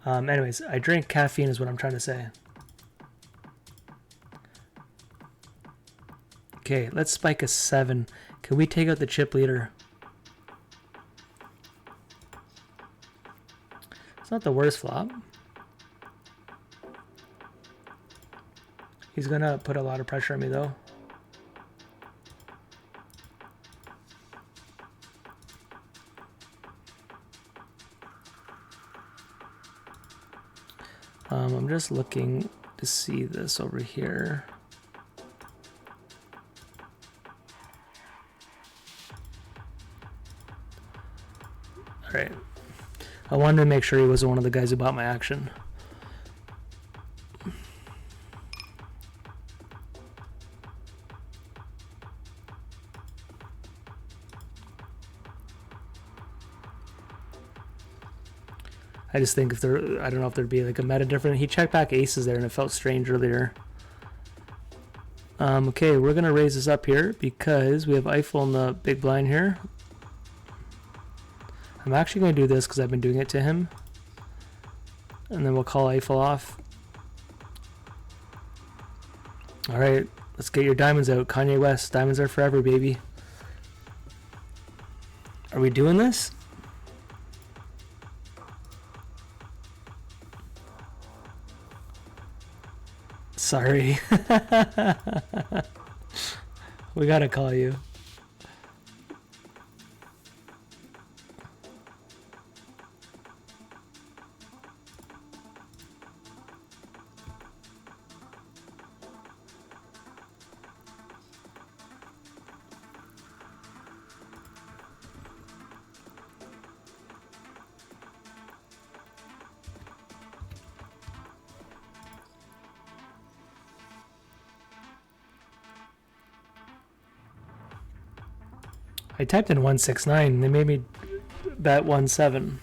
Anyways, I drink caffeine is what I'm trying to say. Okay, let's spike a 7. Can we take out the chip leader? It's not the worst flop. He's gonna put a lot of pressure on me though. I'm just looking to see this over here. All right. I wanted to make sure he wasn't one of the guys who bought my action. I just think if there, I don't know if there'd be like a meta different. He checked back aces there and it felt strange earlier. Okay, we're gonna raise this up here because we have Eiffel in the big blind here. I'm actually gonna do this because I've been doing it to him. And then we'll call Eiffel off. All right, let's get your diamonds out. Kanye West, diamonds are forever, baby. Are we doing this? Sorry. We gotta call you. I typed in 169 and they made me bet 17.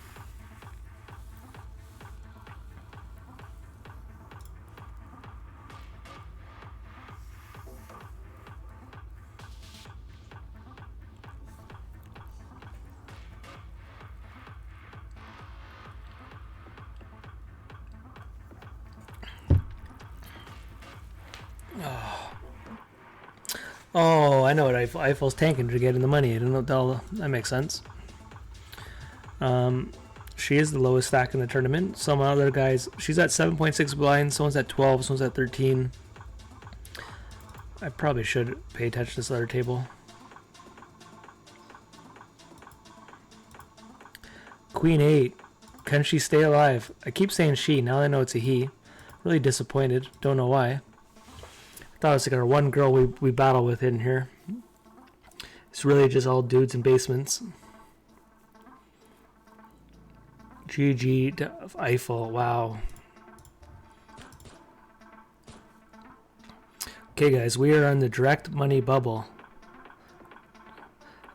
Oh, I know what Eiffel's tanking to get in the money. I don't know, that makes sense. She is the lowest stack in the tournament. Some other guys, she's at 7.6 blinds, someone's at 12, someone's at 13. I probably should pay attention to this other table. Queen 8. Can she stay alive? I keep saying she, now I know it's a he. Really disappointed, don't know why. I thought it was like our one girl we battle with in here. It's really just all dudes in basements. GG Eiffel, wow. Okay guys, we are on the direct money bubble.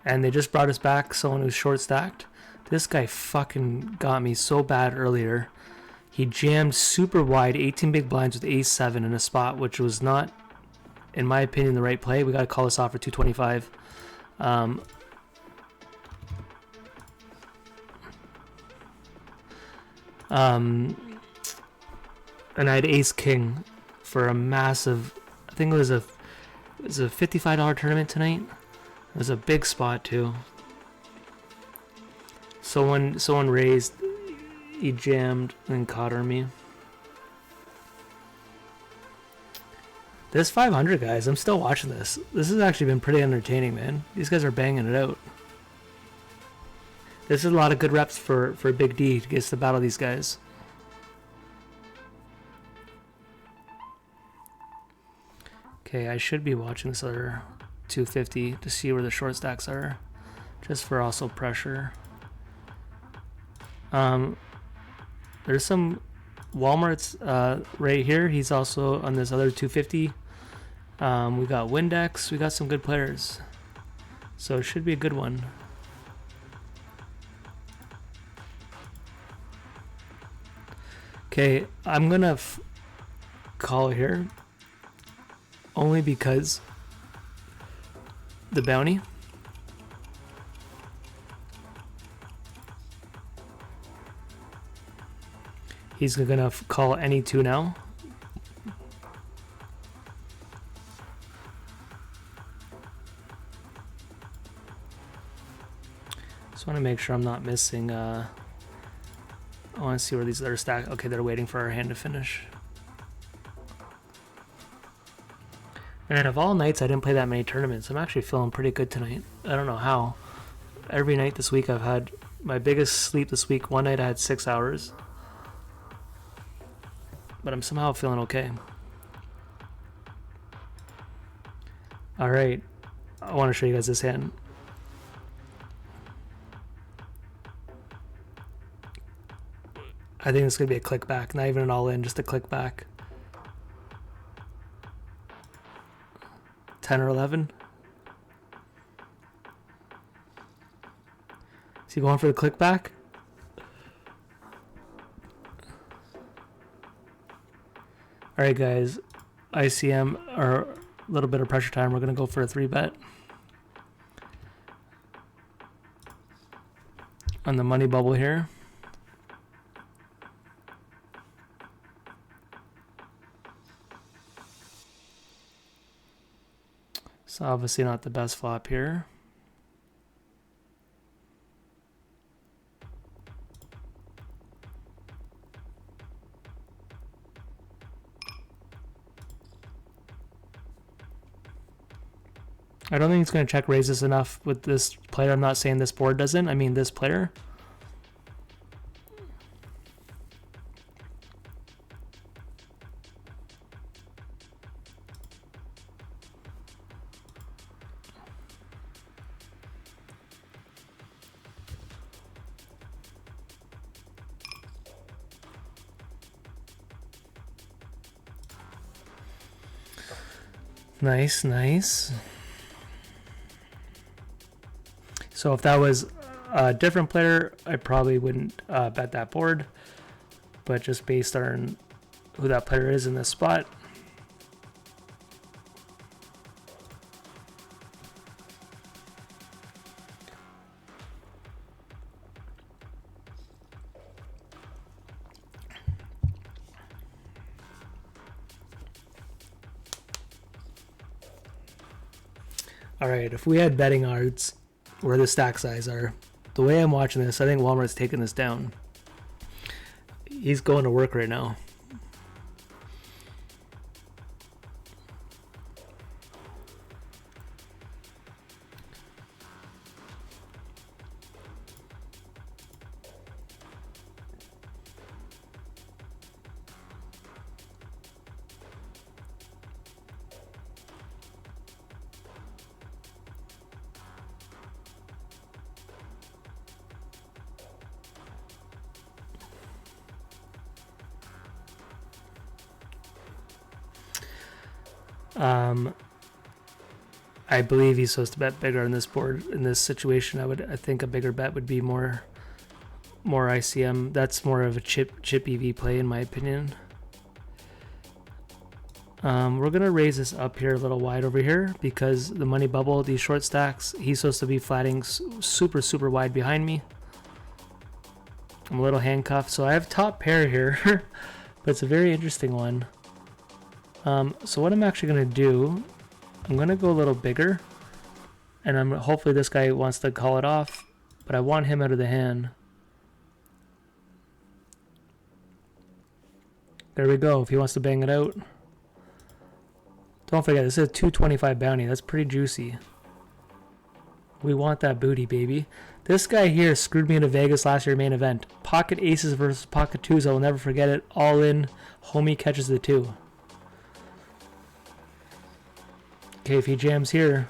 And they just brought us back someone who's short stacked. This guy fucking got me so bad earlier. He jammed super wide, 18 big blinds with ace-7 in a spot, which was not, in my opinion, the right play. We got to call this off for 225. And I had ace-king for a massive, I think it was a $55 tournament tonight. It was a big spot too. So when someone raised, he jammed and caught on me. This 500, guys, I'm still watching this. This has actually been pretty entertaining, man. These guys are banging it out. This is a lot of good reps for Big D to get to battle these guys. Okay, I should be watching this other 250 to see where the short stacks are, just for also pressure. There's some Walmart's right here. He's also on this other 250. We got Windex. We got some good players, so it should be a good one. Okay, I'm gonna call here only because the bounty. He's gonna call any two now. Just want to make sure I'm not missing. I want to see where these other stack. Okay, they're waiting for our hand to finish. And of all nights, I didn't play that many tournaments. I'm actually feeling pretty good tonight. I don't know how. Every night this week, I've had my biggest sleep this week. One night I had 6 hours. But I'm somehow feeling okay. Alright. I want to show you guys this hand. I think it's going to be a click back. Not even an all-in, just a click back. 10 or 11. Is he going for the click back? Alright guys, ICM, or a little bit of pressure time. We're going to go for a 3-bet. On the money bubble here. So obviously not the best flop here. I don't think he's going to check raises enough with this player. I'm not saying this board doesn't. I mean this player. Nice, nice. So if that was a different player, I probably wouldn't bet that board. But just based on who that player is in this spot. All right, if we had betting odds where the stack size are, the way I'm watching this, I think Walmart's taking this down. He's going to work right now. I believe he's supposed to bet bigger on this board. In this situation, I think a bigger bet would be more ICM. That's more of a chip EV play in my opinion. We're gonna raise this up here a little wide over here because the money bubble, these short stacks, he's supposed to be flatting super wide behind me. I'm a little handcuffed, so I have top pair here, but it's a very interesting one. So what I'm actually gonna do, I'm gonna go a little bigger, and hopefully this guy wants to call it off, but I want him out of the hand. There we go. If he wants to bang it out. Don't forget, this is a 225 bounty. That's pretty juicy. We want that booty, baby. This guy here screwed me into Vegas last year main event. Pocket aces versus pocket twos. I will never forget it. All in. Homie catches the two. Okay, if he jams here.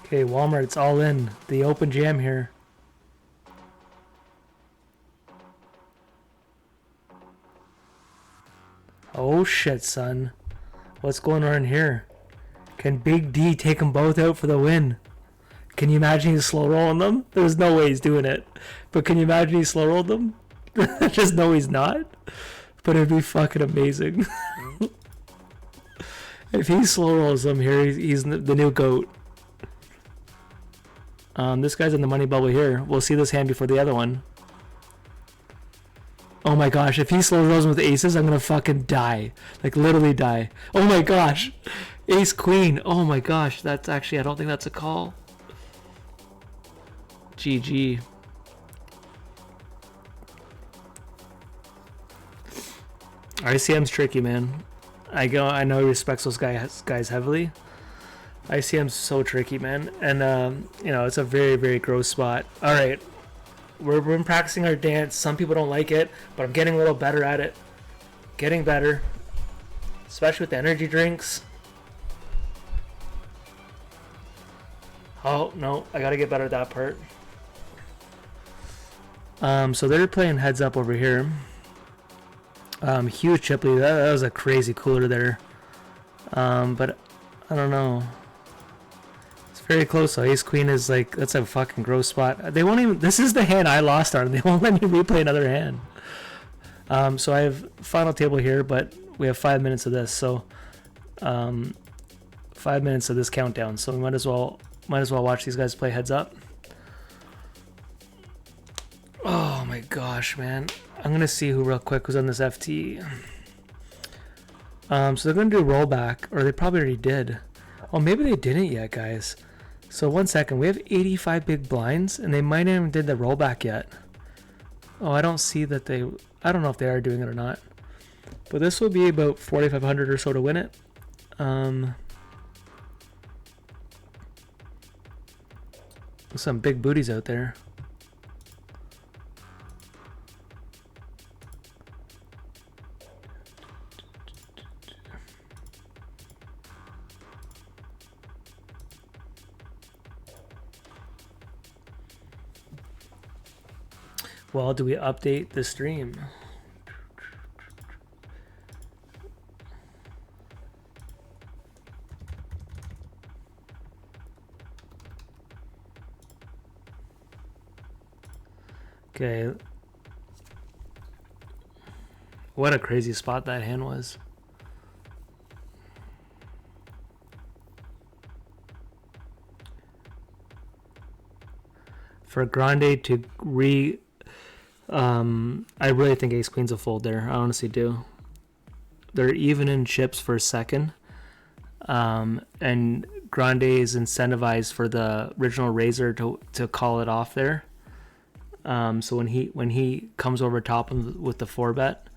Okay, Walmart, it's all in. The open jam here. Oh shit, son. What's going on here? Can Big D take them both out for the win? Can you imagine he's slow rolling them? There's no way he's doing it. But can you imagine he slow rolled them? Just no, he's not. But it'd be fucking amazing. If he slow rolls them here, he's the new GOAT. This guy's in the money bubble here. We'll see this hand before the other one. Oh my gosh, if he slow rolls with aces, I'm gonna fucking die. Like, literally die. Oh my gosh. Ace queen. Oh my gosh, that's actually, I don't think that's a call. GG. ICM's tricky, man. I know he respects those guys heavily. ICM's so tricky, man. And, you know, it's a very gross spot. All right. We're practicing our dance. Some people don't like it, but I'm getting a little better at it. Getting better. Especially with the energy drinks. Oh, no. I got to get better at that part. So they're playing heads up over here. Huge chip lead. That was a crazy cooler there. But I don't know. Very close. So ace queen is like, that's a fucking gross spot. They won't even, this is the hand I lost on. They won't let me replay another hand. So I have final table here, but we have 5 minutes of this. So 5 minutes of this countdown. So we might as well watch these guys play heads up. Oh my gosh, man. I'm gonna see who real quick was on this FT. So they're gonna do a rollback, or they probably already did. Oh, maybe they didn't yet, guys. So 1 second, we have 85 big blinds, and they might not even did the rollback yet. Oh, I don't see that they, I don't know if they are doing it or not. But this will be about 4,500 or so to win it. Some big booties out there. Well, do we update the stream? Okay. What a crazy spot that hand was. For Grande to I really think ace queen's a fold there. I honestly do. They're even in chips for a second. And Grande is incentivized for the original raiser to call it off there. So when he comes over top with the 4-bet,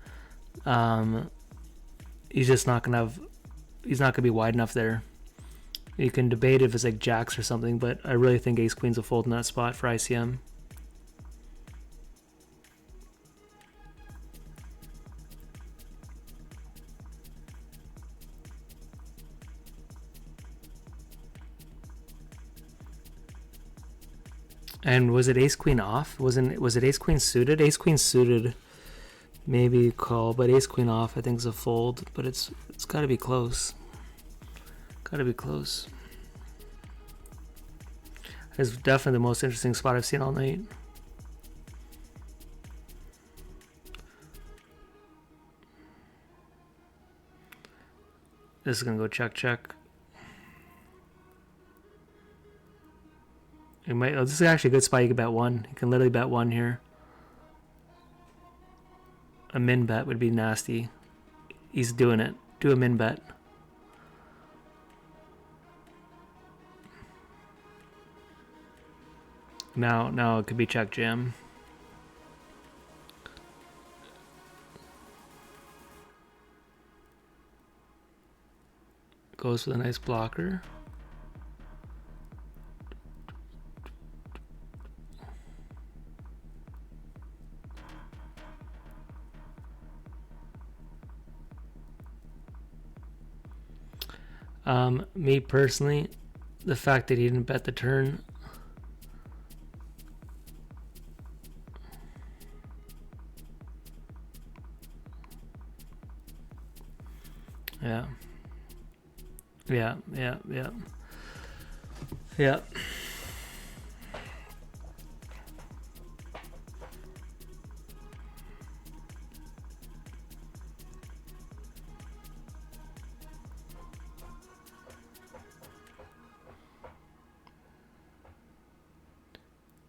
he's just not gonna be wide enough there. You can debate if it's like jacks or something, but I really think ace queen's a fold in that spot for ICM. And was it ace queen off? Was it ace queen suited? Ace queen suited, maybe call, but ace queen off I think is a fold. But it's got to be close. Got to be close. It's definitely the most interesting spot I've seen all night. This is gonna go check check. You might. Oh, this is actually a good spot. You can bet one. You can literally bet one here. A min bet would be nasty. He's doing it. Do a min bet. Now it could be check jam. Goes with a nice blocker. Me personally, the fact that he didn't bet the turn. Yeah.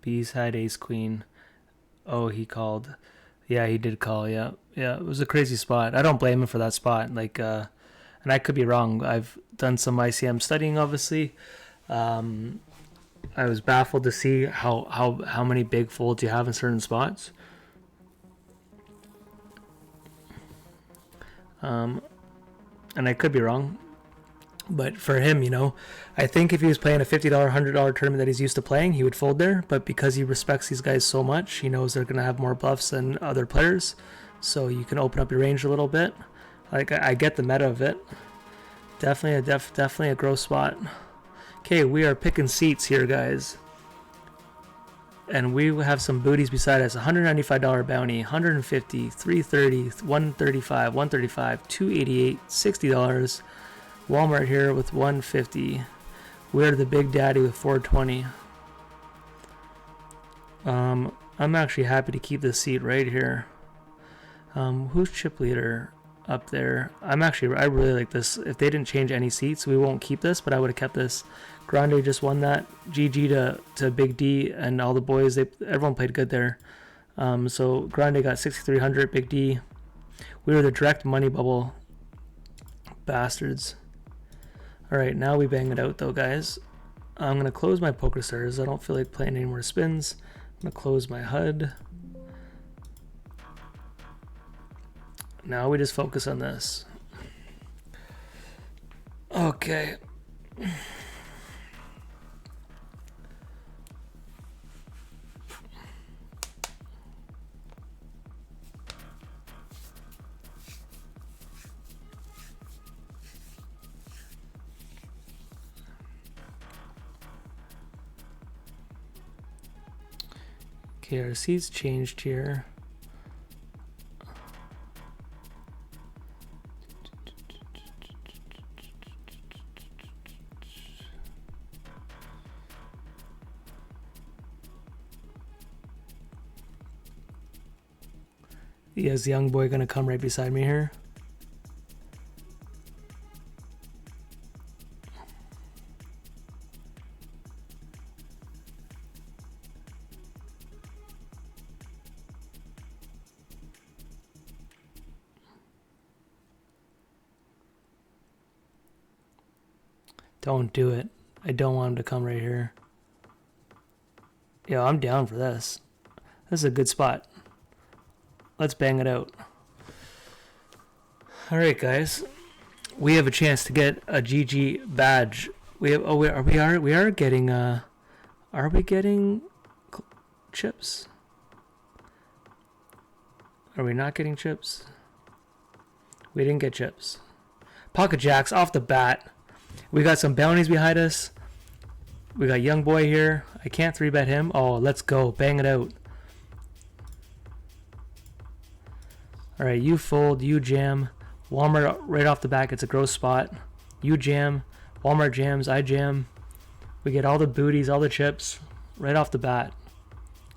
B side ace queen. Oh, he called. Yeah, he did call. Yeah. It was a crazy spot. I don't blame him for that spot. Like, and I could be wrong. I've done some ICM studying, obviously. I was baffled to see how many big folds you have in certain spots. And I could be wrong. But for him, I think if he was playing a $50, $100 tournament that he's used to playing, he would fold there. But because he respects these guys so much, he knows they're going to have more bluffs than other players. So you can open up your range a little bit. Like, I get the meta of it. Definitely a gross spot. Okay, we are picking seats here, guys. And we have some booties beside us. $195 bounty, $150, $330, $135, $135, $288, $60. Walmart here with $150. We're the big daddy with $420. I'm actually happy to keep this seat right here. Who's chip leader up there? I really like this. If they didn't change any seats, we won't keep this, but I would have kept this. Grande just won that. GG to Big D and all the boys. Everyone played good there. So Grande got 6,300. Big D. We were the direct money bubble bastards. All right, now we bang it out though, guys. I'm gonna close my Pokerstars. I don't feel like playing any more spins. I'm gonna close my HUD. Now we just focus on this. Okay. Okay, our seats changed here. Is the young boy gonna come right beside me here? Don't do it. I don't want him to come right here. Yo, I'm down for this. This is a good spot. Let's bang it out. All right, guys. We have a chance to get a GG badge. We are getting are we getting chips? Are we not getting chips? We didn't get chips. Pocket jacks off the bat. We got some bounties behind us. We got young boy here. I can't 3-bet him. Oh, let's go. Bang it out. All right, you fold, you jam. Walmart right off the bat gets a gross spot. You jam. Walmart jams, I jam. We get all the booties, all the chips right off the bat.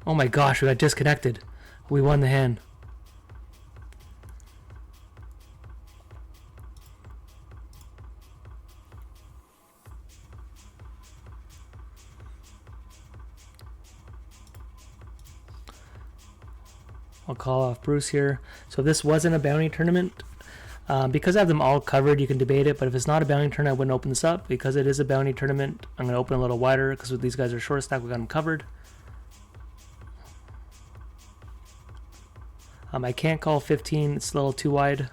Oh my gosh, we got disconnected. We won the hand. I'll call off Bruce here. So if this wasn't a bounty tournament, because I have them all covered, you can debate it. But if it's not a bounty tournament, I wouldn't open this up. Because it is a bounty tournament, I'm going to open a little wider because these guys are short stack. We got them covered. I can't call 15. It's a little too wide.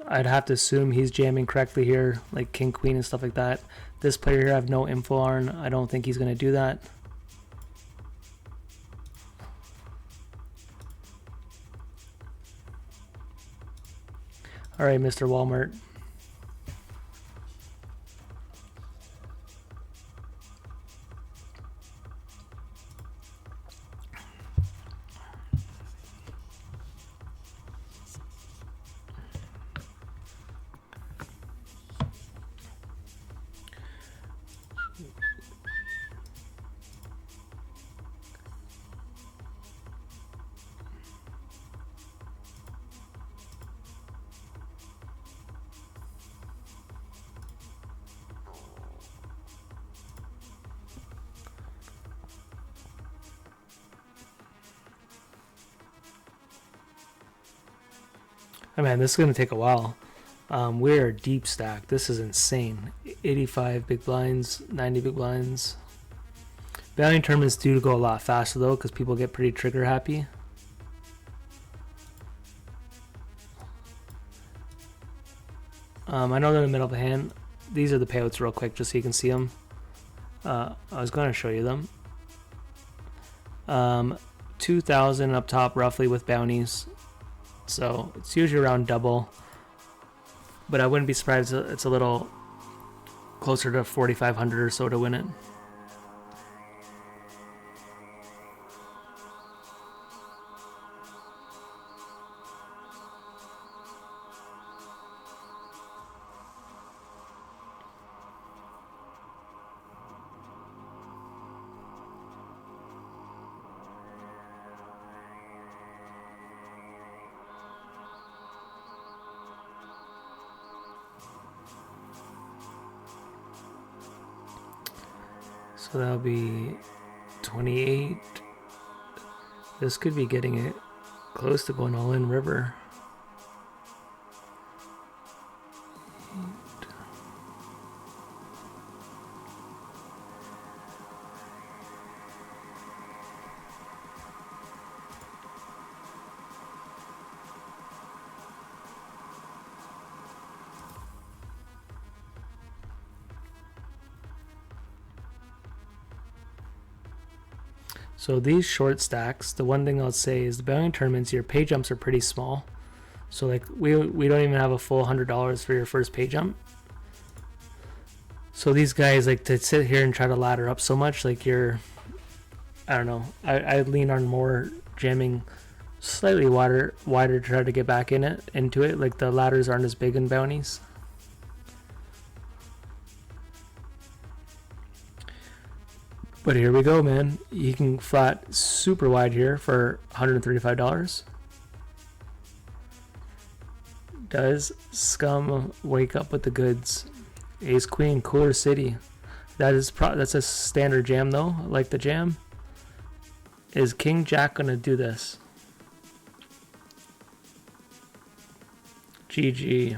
I'd have to assume he's jamming correctly here, like king, queen, and stuff like that. This player here I have no info on. I don't think he's going to do that. All right, Mr. Walmart. Oh man, this is going to take a while. We're deep stacked. This is insane. 85 big blinds, 90 big blinds. Bounty tournaments do go a lot faster though because people get pretty trigger happy. I know they're in the middle of the hand. These are the payouts real quick just so you can see them. I was going to show you them. 2,000 up top roughly with bounties. So it's usually around double, but I wouldn't be surprised if it's a little closer to 4,500 or so to win it. So that'll be 28. This could be getting it close to going all in river. So these short stacks, the one thing I'll say is the bounty tournaments, your pay jumps are pretty small. So like we don't even have a full $100 for your first pay jump. So these guys like to sit here and try to ladder up so much, like I don't know. I lean on more jamming slightly wider to try to get back into it. Like the ladders aren't as big in bounties. But here we go, man. You can flat super wide here for $135. Does Scum wake up with the goods? Ace Queen, Cooler City. That's a standard jam though. I like the jam. Is King Jack gonna do this? GG.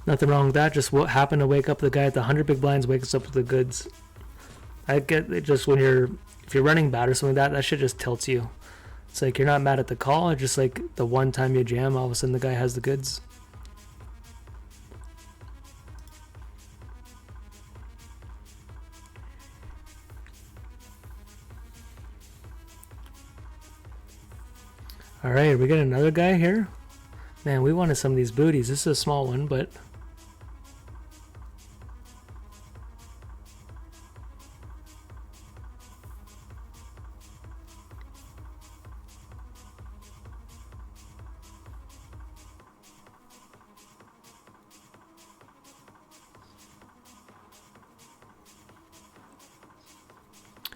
Nothing wrong with that. Just what happened to wake up the guy at the 100 big blinds wakes up with the goods. I get it. Just if you're running bad or something like that, that shit just tilts you. It's like you're not mad at the call. It's just like the one time you jam, all of a sudden the guy has the goods. All right, we got another guy here. Man, we wanted some of these booties. This is a small one, but...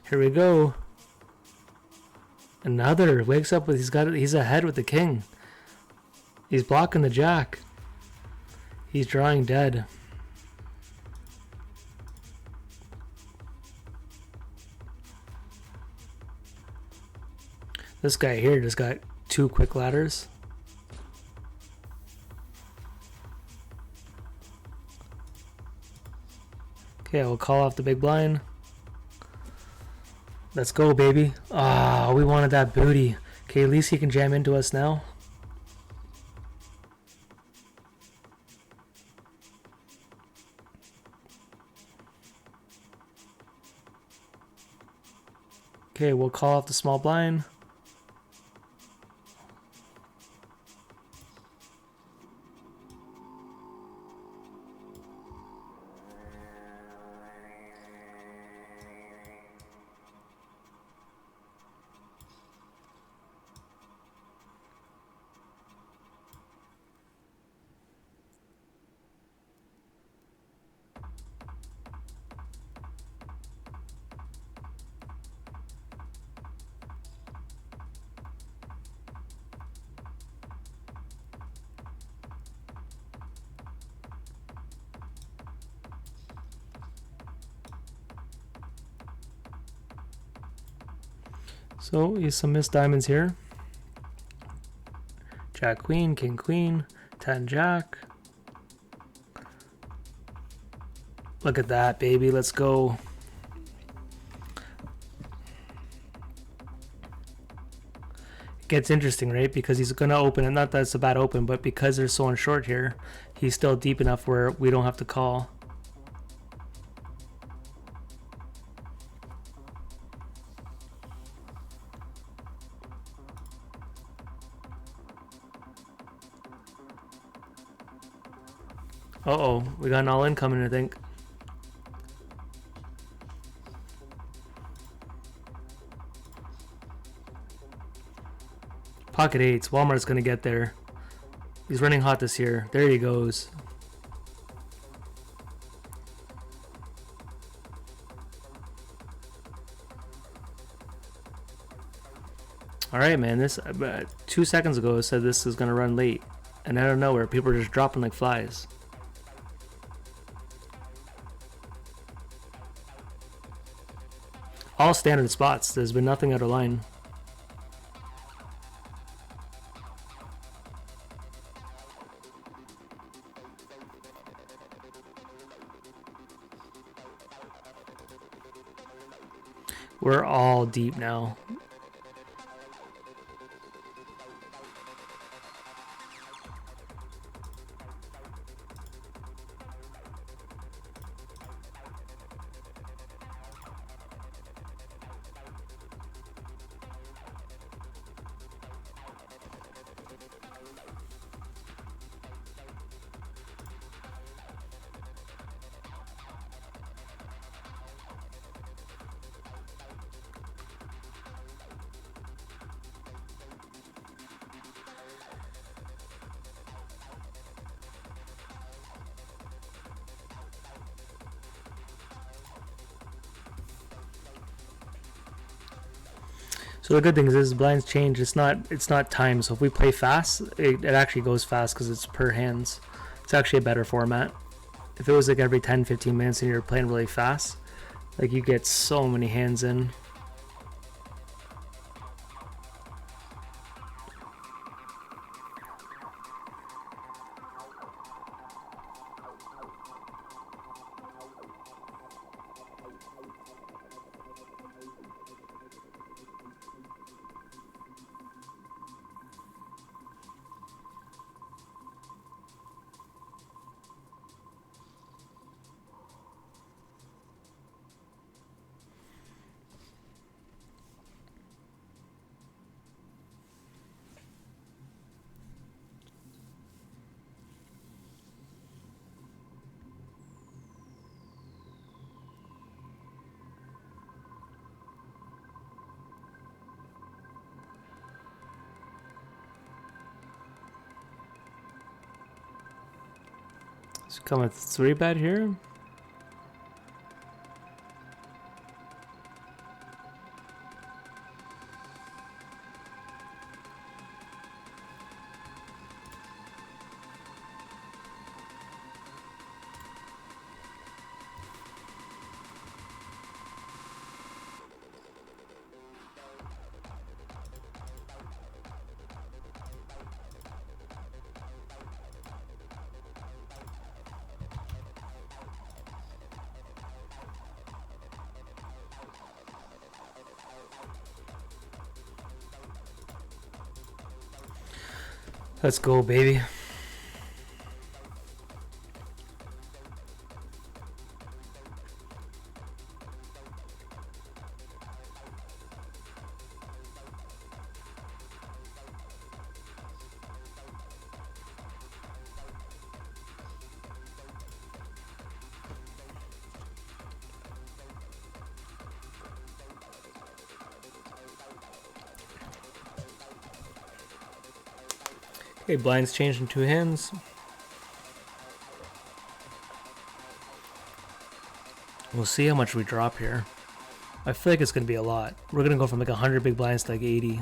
Here we go. Another. Wakes up with he's ahead with the king. He's blocking the jack. He's drawing dead. This guy here just got 2 quick ladders. Okay, we'll call off the big blind. Let's go, baby. Ah, we wanted that booty. Okay, at least he can jam into us now. Okay, we'll call off the small blind. So, here's some missed diamonds here. Jack queen, king queen, 10 jack. Look at that, baby. Let's go. It gets interesting, right? Because he's going to open it. Not that it's a bad open, but because there's so short here, he's still deep enough where we don't have to call. Uh-oh, we got an all-in coming, I think. Pocket eights. Walmart's going to get there. He's running hot this year. There he goes. All right, man. This 2 seconds ago it said this is going to run late. And out of nowhere, people are just dropping like flies. All standard spots. There's been nothing out of line. We're all deep now. So the good thing is blinds change. It's not time. So if we play fast, it actually goes fast because it's per hands. It's actually a better format. If it was like every 10-15 minutes and you're playing really fast, like you get so many hands in. Let's come with 3-bet here. Let's go, baby. Okay, blinds changed in 2 hands. We'll see how much we drop here. I feel like it's going to be a lot. We're going to go from like 100 big blinds to like 80.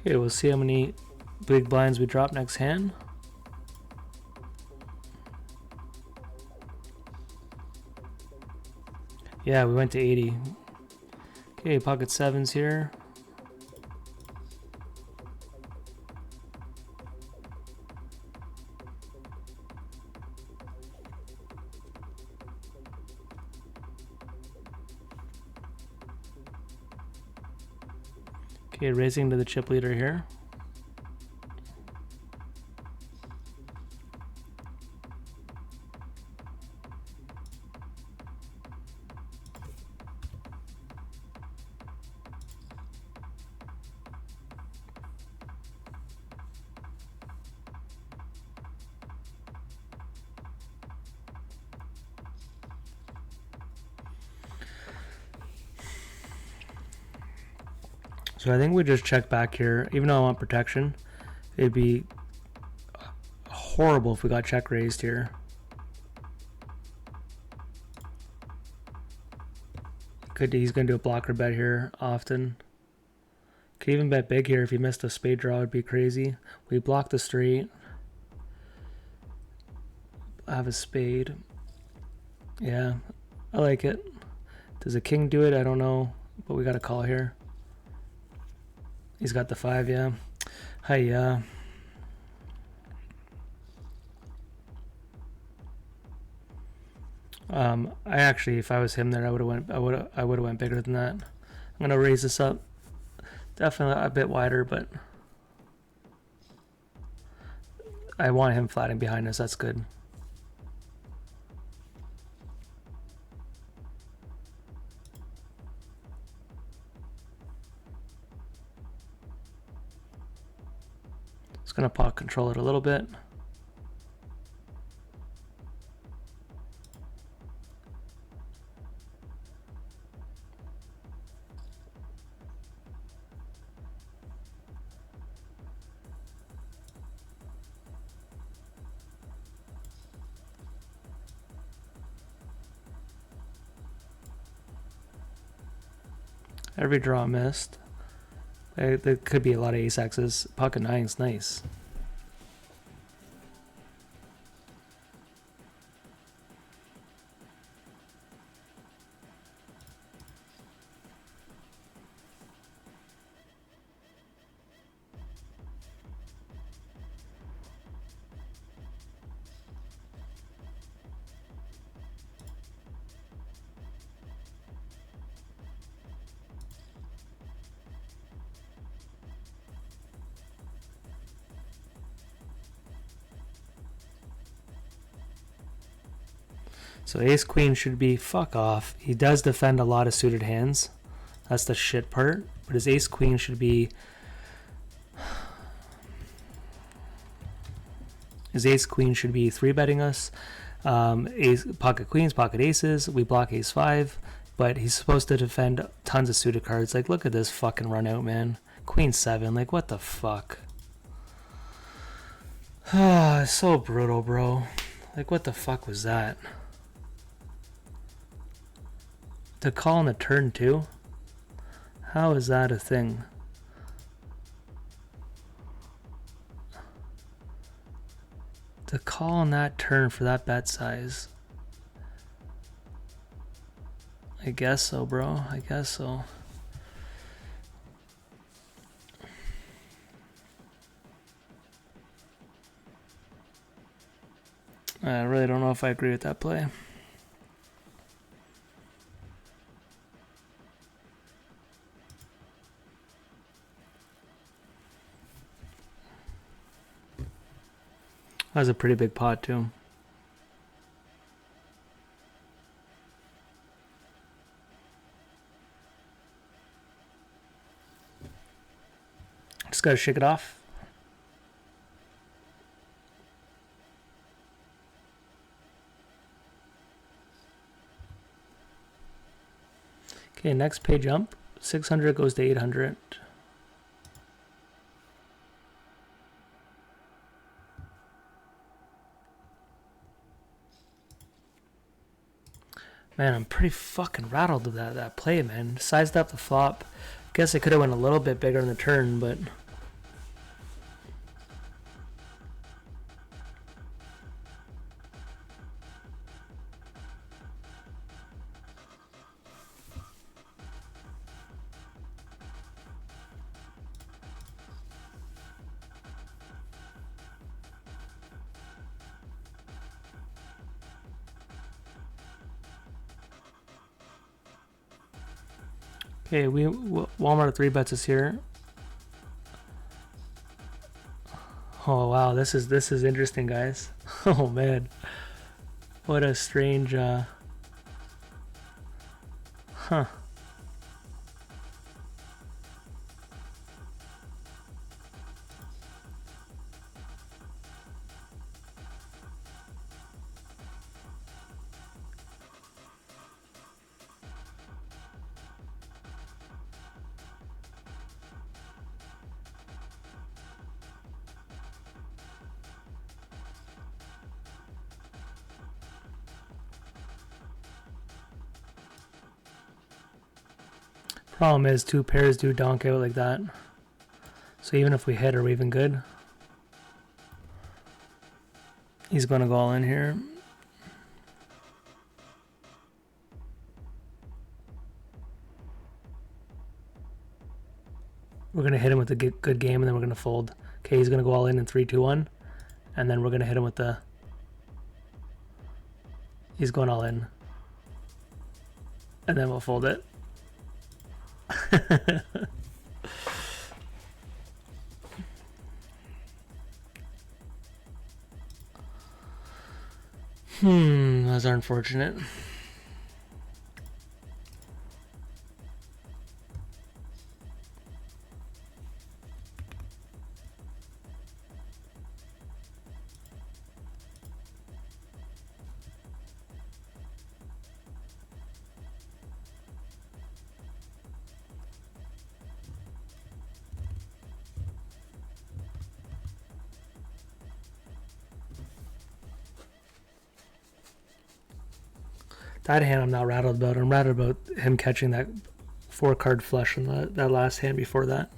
Okay, we'll see how many big blinds we drop next hand. Yeah, we went to 80. Okay, pocket 7s here. Okay, raising to the chip leader here. So I think we just check back here. Even though I want protection, it'd be horrible if we got check raised here. He's gonna do a blocker bet here often. Could even bet big here if he missed a spade draw. Would be crazy. We block the straight. I have a spade. Yeah, I like it. Does a king do it? I don't know, but we got a call here. He's got the 5, yeah. Hi, I actually, if I was him there, I would have went bigger than that. I'm gonna raise this up, definitely a bit wider, but I want him flatting behind us. That's good. Just gonna pot control it a little bit. Every draw missed. There could be a lot of ace X's. Pocket nine's nice. So ace queen should be fuck off. He does defend a lot of suited hands. That's the shit part. But his ace queen should be... His ace queen should be 3-betting us. Ace, pocket queens, pocket aces. We block ace 5. But he's supposed to defend tons of suited cards. Like, look at this fucking run out, man. Queen 7. Like, what the fuck? Ah, so brutal, bro. Like, what the fuck was that? To call on the turn too? How is that a thing? To call on that turn for that bet size? I guess so, bro. I guess so. I really don't know if I agree with that play. That was a pretty big pot too. Just gotta shake it off. Okay, next pay jump. 600 goes to 800. Man, I'm pretty fucking rattled with that play, man. Sized up the flop. Guess I could have went a little bit bigger in the turn, but... Okay, Walmart 3-bets is here. Oh wow, this is interesting, guys. Oh man, what a strange. Huh. Problem is, two pairs do donk out like that. So even if we hit, are we even good? He's going to go all in here. We're going to hit him with a good game, and then we're going to fold. Okay, he's going to go all in 3, 2, 1. And then we're going to hit him with the... He's going all in. And then we'll fold it. Those are unfortunate. That hand I'm not rattled about. I'm rattled about him catching that 4 card flush in that last hand before that.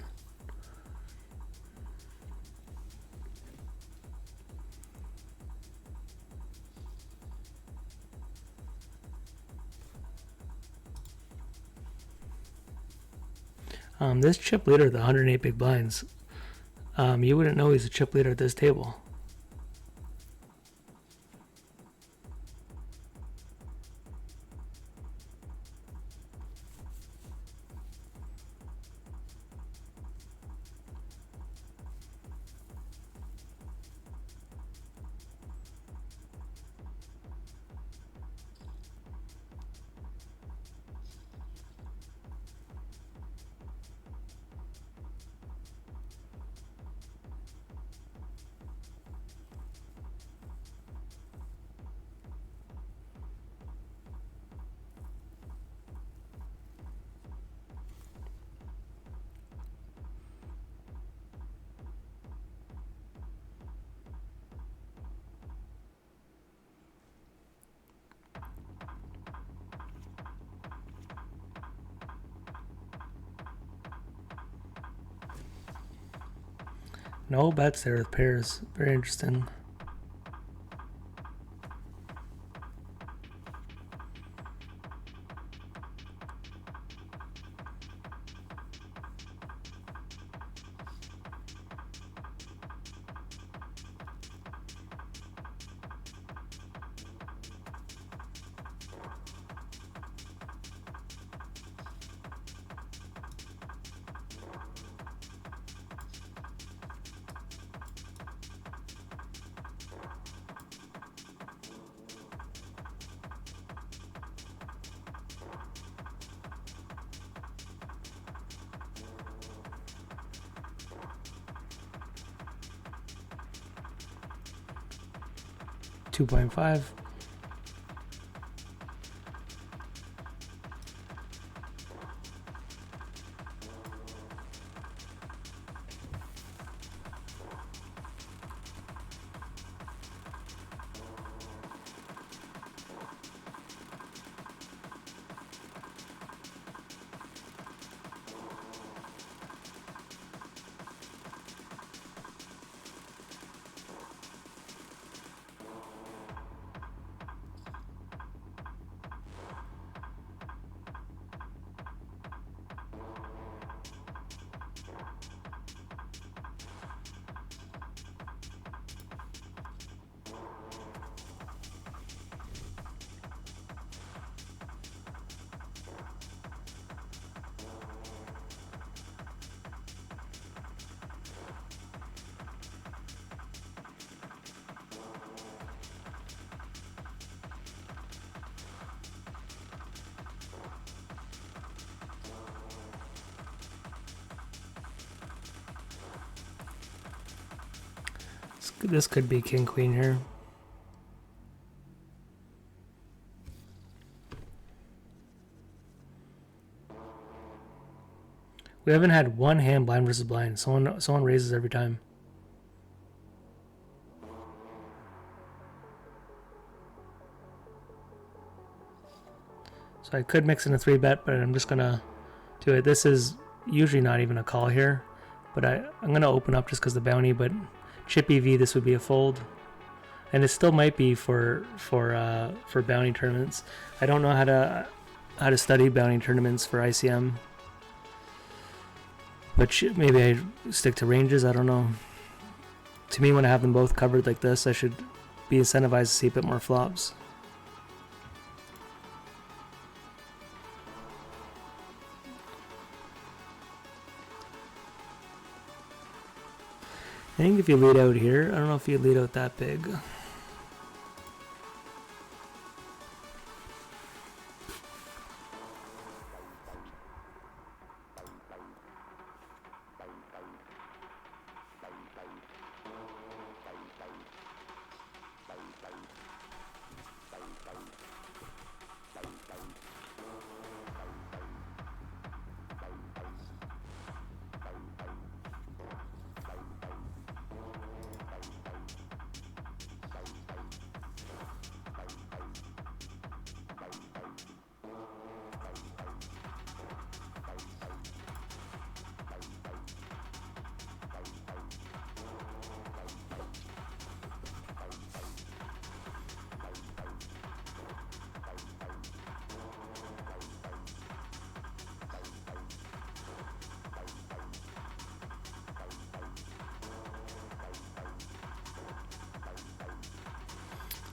This chip leader, the 108 big blinds, you wouldn't know he's a chip leader at this table. No bets there with pairs. Very interesting. $2.5. This could be king queen here. We haven't had one hand blind versus blind. Someone raises every time. So I could mix in a 3-bet, but I'm just gonna do it. This is usually not even a call here, but I'm gonna open up just because the bounty. But chip EV, this would be a fold, and it still might be for bounty tournaments. I don't know how to study bounty tournaments for ICM, but maybe I stick to ranges. I don't know. To me, when I have them both covered like this, I should be incentivized to see a bit more flops. I think if you lead out here, I don't know if you lead out that big.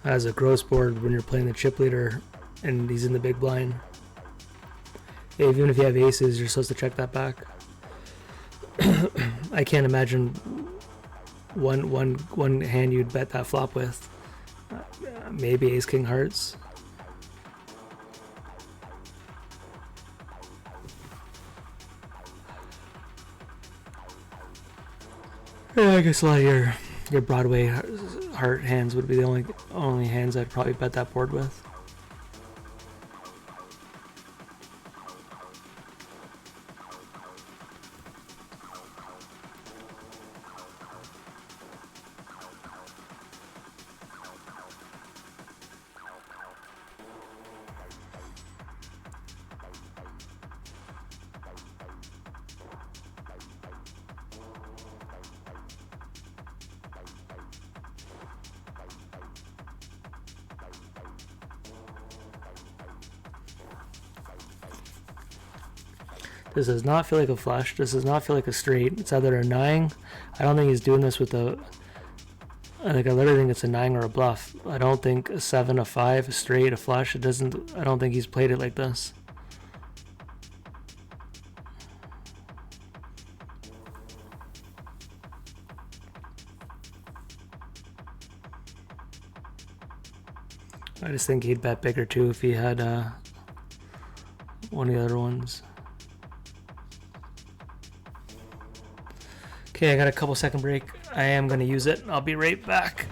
as a gross board when you're playing the chip leader and he's in the big blind. Even if you have aces, you're supposed to check that back. I can't imagine one hand you'd bet that flop with. Maybe ace king hearts. Yeah, I guess a lot of your Broadway heart hands would be the only hands I'd probably bet that board with. This does not feel like a flush. This does not feel like a straight. It's either a 9. I don't think he's doing this with a... I literally think it's a 9 or a bluff. I don't think a 7, a 5, a straight, a flush. It doesn't... I don't think he's played it like this. I just think he'd bet bigger too if he had one of the other ones. Okay, I got a couple second break. I am going to use it. I'll be right back.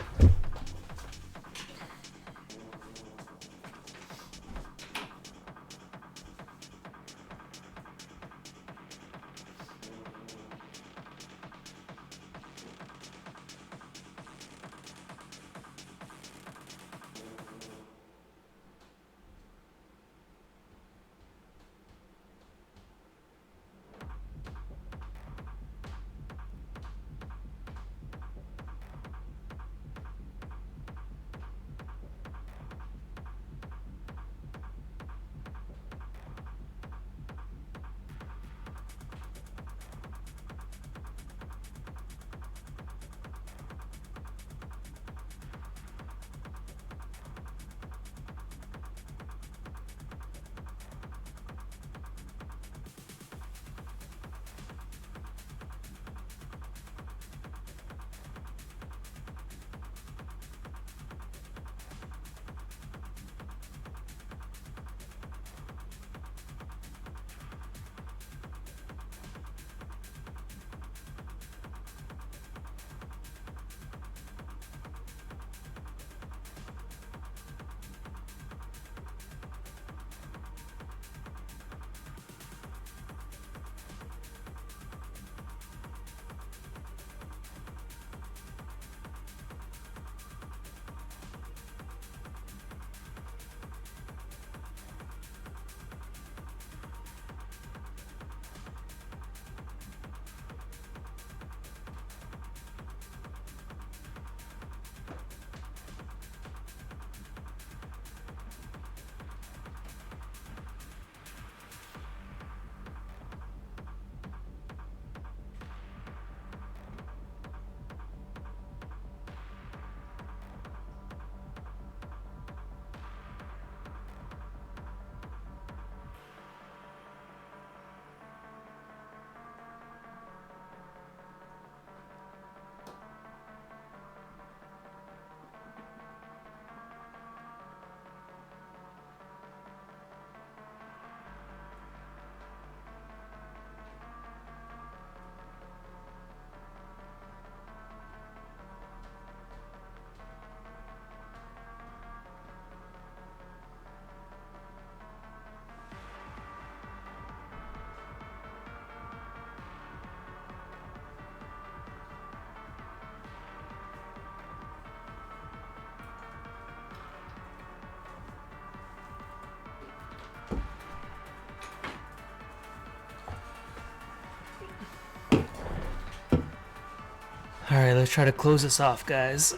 All right, let's try to close this off, guys.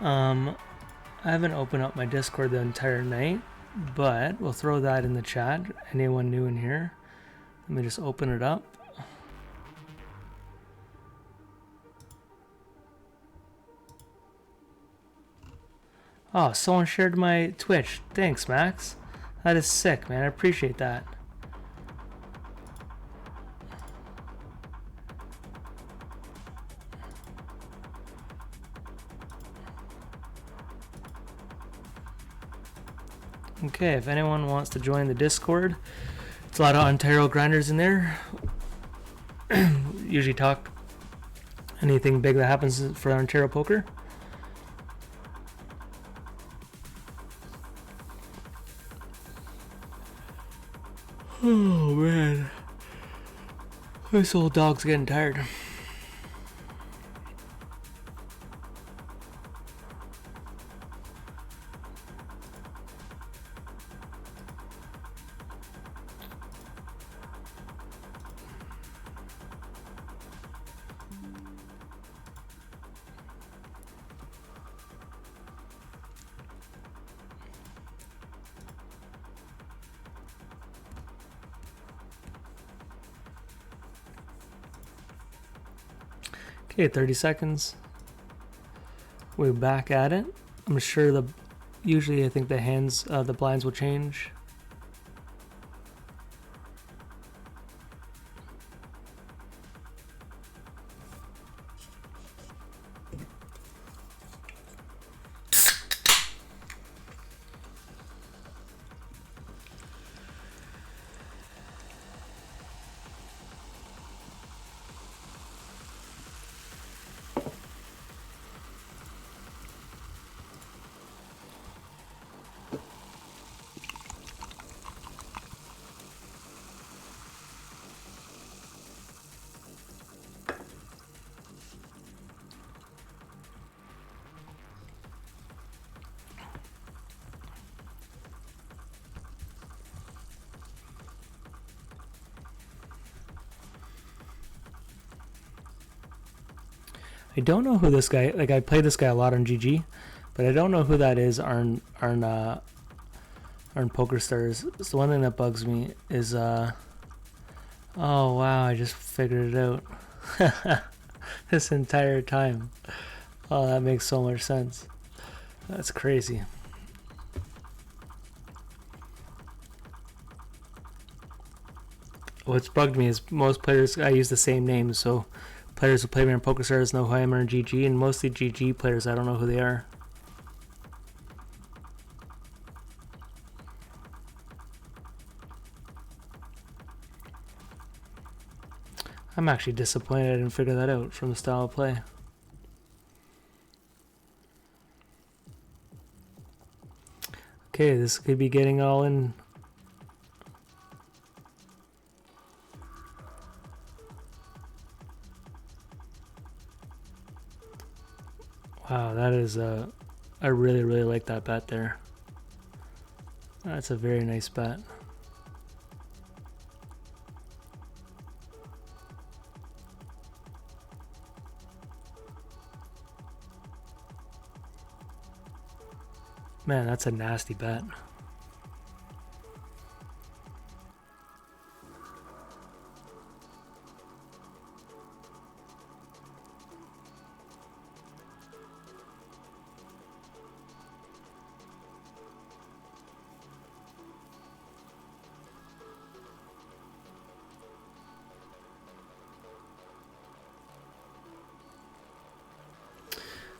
I haven't opened up my Discord the entire night, but we'll throw that in the chat. Anyone new in here? Let me just open it up. Oh, someone shared my Twitch. Thanks, Max. That is sick, man. I appreciate that. Okay, if anyone wants to join the Discord, it's a lot of Ontario grinders in there. Usually talk anything big that happens for Ontario poker. Oh man, this old dog's getting tired. Okay, 30 seconds. We're back at it. I'm sure usually I think the hands, the blinds will change. I don't know who this guy, like I play this guy a lot on GG, but I don't know who that is on Pokerstars. It's the one thing that bugs me is, oh wow, I just figured it out. This entire time. Oh, that makes so much sense. That's crazy. What's bugged me is most players, I use the same name, so players who play me on Pokerstars know who I am on GG, and mostly GG players, I don't know who they are. I'm actually disappointed I didn't figure that out from the style of play. Okay, this could be getting all in. Wow, that is I really like that bet there. That's a very nice bet. Man, that's a nasty bet.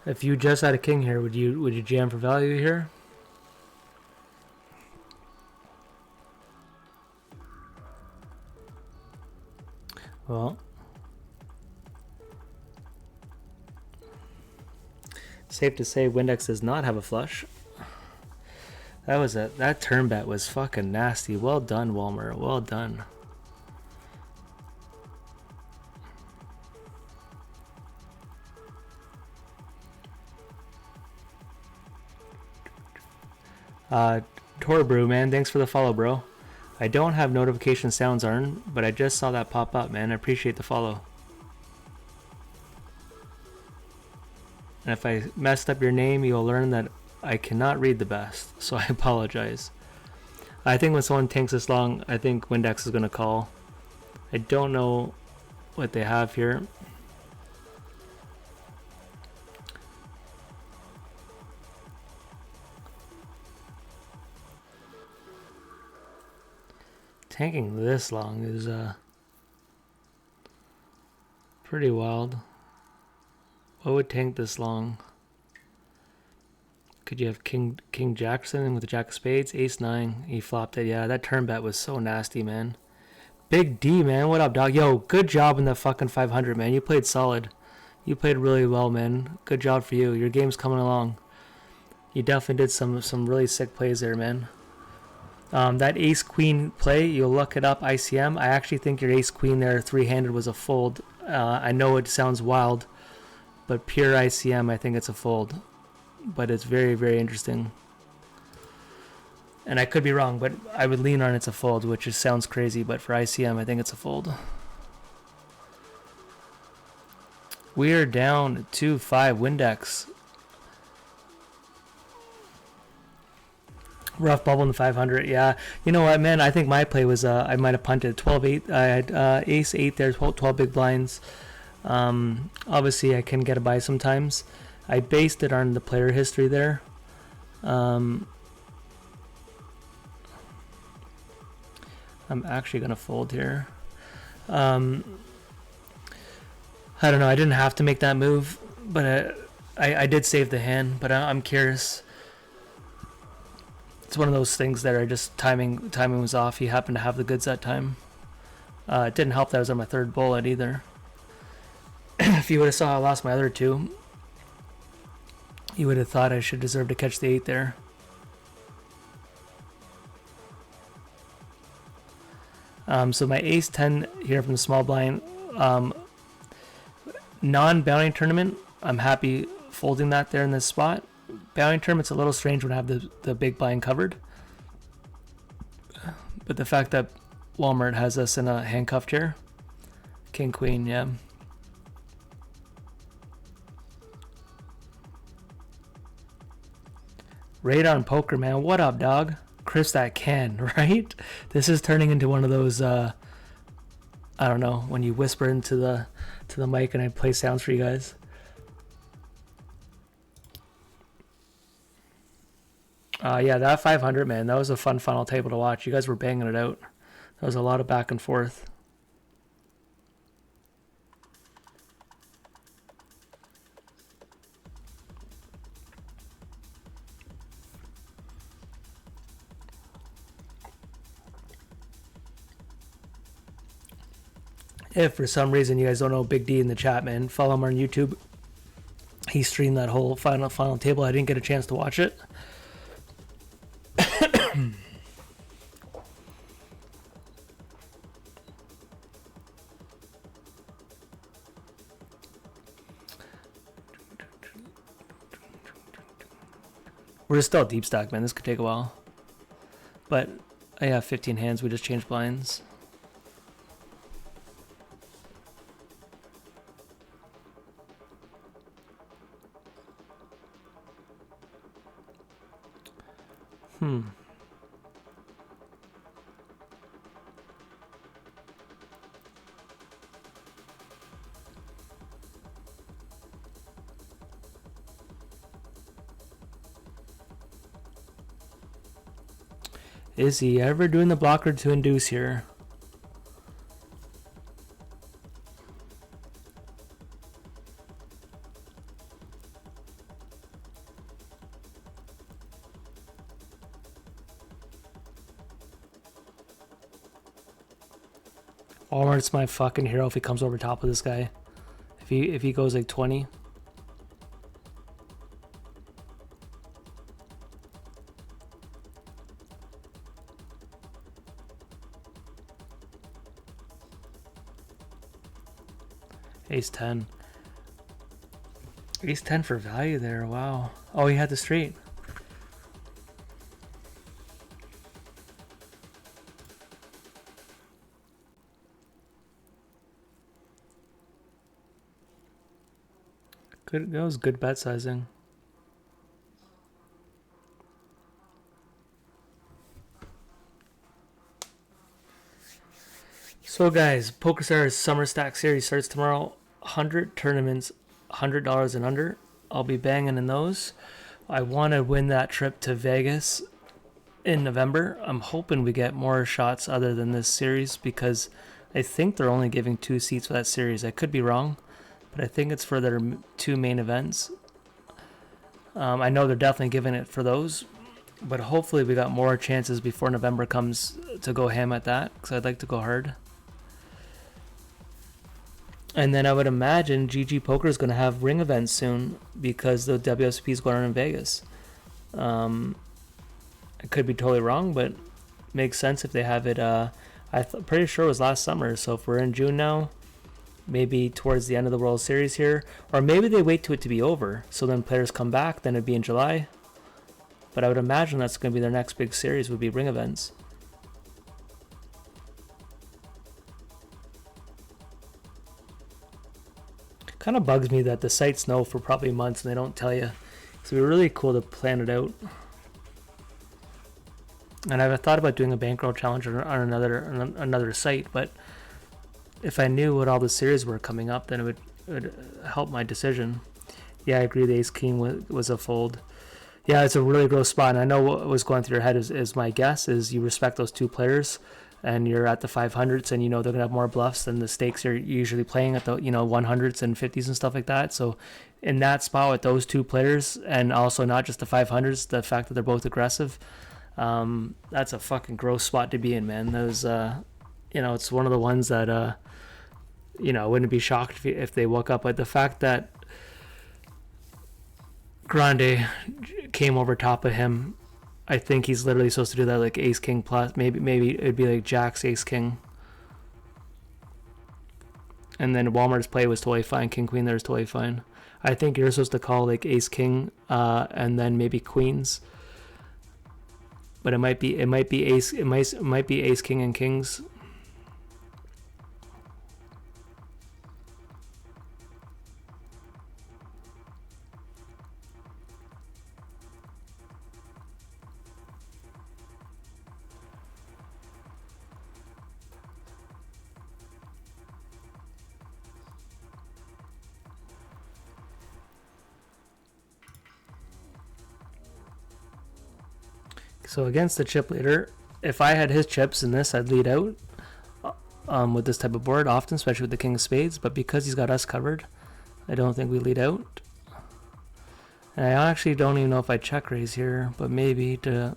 If you just had a king here, would you jam for value here? Well, safe to say Windex does not have a flush. That turn bet was fucking nasty. Well done, Walmer. Well done. Torbrew, man, thanks for the follow, bro. I don't have notification sounds on, but I just saw that pop up, man. I appreciate the follow. And if I messed up your name, you'll learn that I cannot read the best, so I apologize. I think when someone tanks this long, I think Windex is going to call. I don't know what they have here. Tanking this long is pretty wild. What would tank this long? Could you have King Jackson with the Jack of Spades? Ace 9. He flopped it. Yeah, that turn bet was so nasty, man. Big D, man. What up, dog? Yo, good job in the fucking 500, man. You played solid. You played really well, man. Good job for you. Your game's coming along. You definitely did some really sick plays there, man. That ace-queen play, you'll look it up, ICM. I actually think your ace-queen there, three-handed, was a fold. I know it sounds wild, but pure ICM, I think it's a fold. But it's very, very interesting. And I could be wrong, but I would lean on it's a fold, which just sounds crazy. But for ICM, I think it's a fold. We are down 2-5 Windex. Rough bubble in the 500, yeah. You know what, man? I think my play was, I might have punted 12-8. I had ace-8 there, 12 big blinds. Obviously, I can get a buy sometimes. I based it on the player history there. I'm actually going to fold here. I don't know. I didn't have to make that move, but I did save the hand, but I'm curious. It's one of those things that are just timing was off. He happened to have the goods that time. It didn't help that I was on my third bullet either. If you would have saw I lost my other two, you would have thought I should deserve to catch the 8 there. So my ace 10 here from the small blind, non-bounty tournament, I'm happy folding that there in this spot. Bounty tournament's a little strange when I have the big blind covered. But the fact that Walmart has us in a handcuffed here, king, queen, yeah. Radar and poker, man. What up, dog? Chris that can, right? This is turning into one of those, I don't know, when you whisper into the mic and I play sounds for you guys. Yeah, that 500, man, that was a fun final table to watch. You guys were banging it out. There was a lot of back and forth. If for some reason you guys don't know Big D in the chat, man, follow him on YouTube. He streamed that whole final table. I didn't get a chance to watch it. We're still deep stack, man. This could take a while. But I have 15 hands. We just changed blinds. Is he ever doing the blocker to induce here? Walmart's my fucking hero if he comes over top of this guy. If he goes like 20. Ace 10. Ace 10 for value there. Wow. Oh, he had the straight. Good. That was good bet sizing. So guys, Pokerstars Summer Stack Series starts tomorrow. 100 tournaments, $100 and under. I'll be banging in those. I want to win that trip to Vegas. in November. I'm hoping we get more shots other than this series because I think they're only giving 2 seats for that series. I could be wrong, but I think it's for their 2 main events. I know they're definitely giving it for those, but hopefully we got more chances before November comes to go ham at that because I'd like to go hard. And then I would imagine GG Poker is going to have ring events soon because the WSOP is going on in Vegas. I could be totally wrong, but makes sense if they have it. Pretty sure it was last summer. So if we're in June now, maybe towards the end of the World Series here, or maybe they wait to it to be over. So then players come back, then it'd be in July. But I would imagine that's going to be their next big series would be ring events. Kind of bugs me that the sites know for probably months and they don't tell you. So it'd be really cool to plan it out. And I've thought about doing a bankroll challenge on another site, but if I knew what all the series were coming up, then it would help my decision. Yeah, I agree. The Ace King was a fold. Yeah, it's a really gross spot. And I know what was going through your head is my guess is you respect those 2 players. And you're at the 500s and you know they're going to have more bluffs than the stakes you're usually playing at the 100s and 50s and stuff like that. So in that spot with those 2 players and also not just the 500s, the fact that they're both aggressive, that's a fucking gross spot to be in, man. Those, it's one of the ones that, I wouldn't be shocked if they woke up. But the fact that Grande came over top of him, I think he's literally supposed to do that like Ace King plus. Maybe it'd be like Jack's Ace King. And then Walmart's play was totally fine. King Queen there is totally fine. I think you're supposed to call like Ace King and then maybe Queens. But it might be Ace King and Kings. So against the chip leader, if I had his chips in this, I'd lead out with this type of board often, especially with the King of Spades. But because he's got us covered, I don't think we lead out. And I actually don't even know if I check raise here, but maybe to...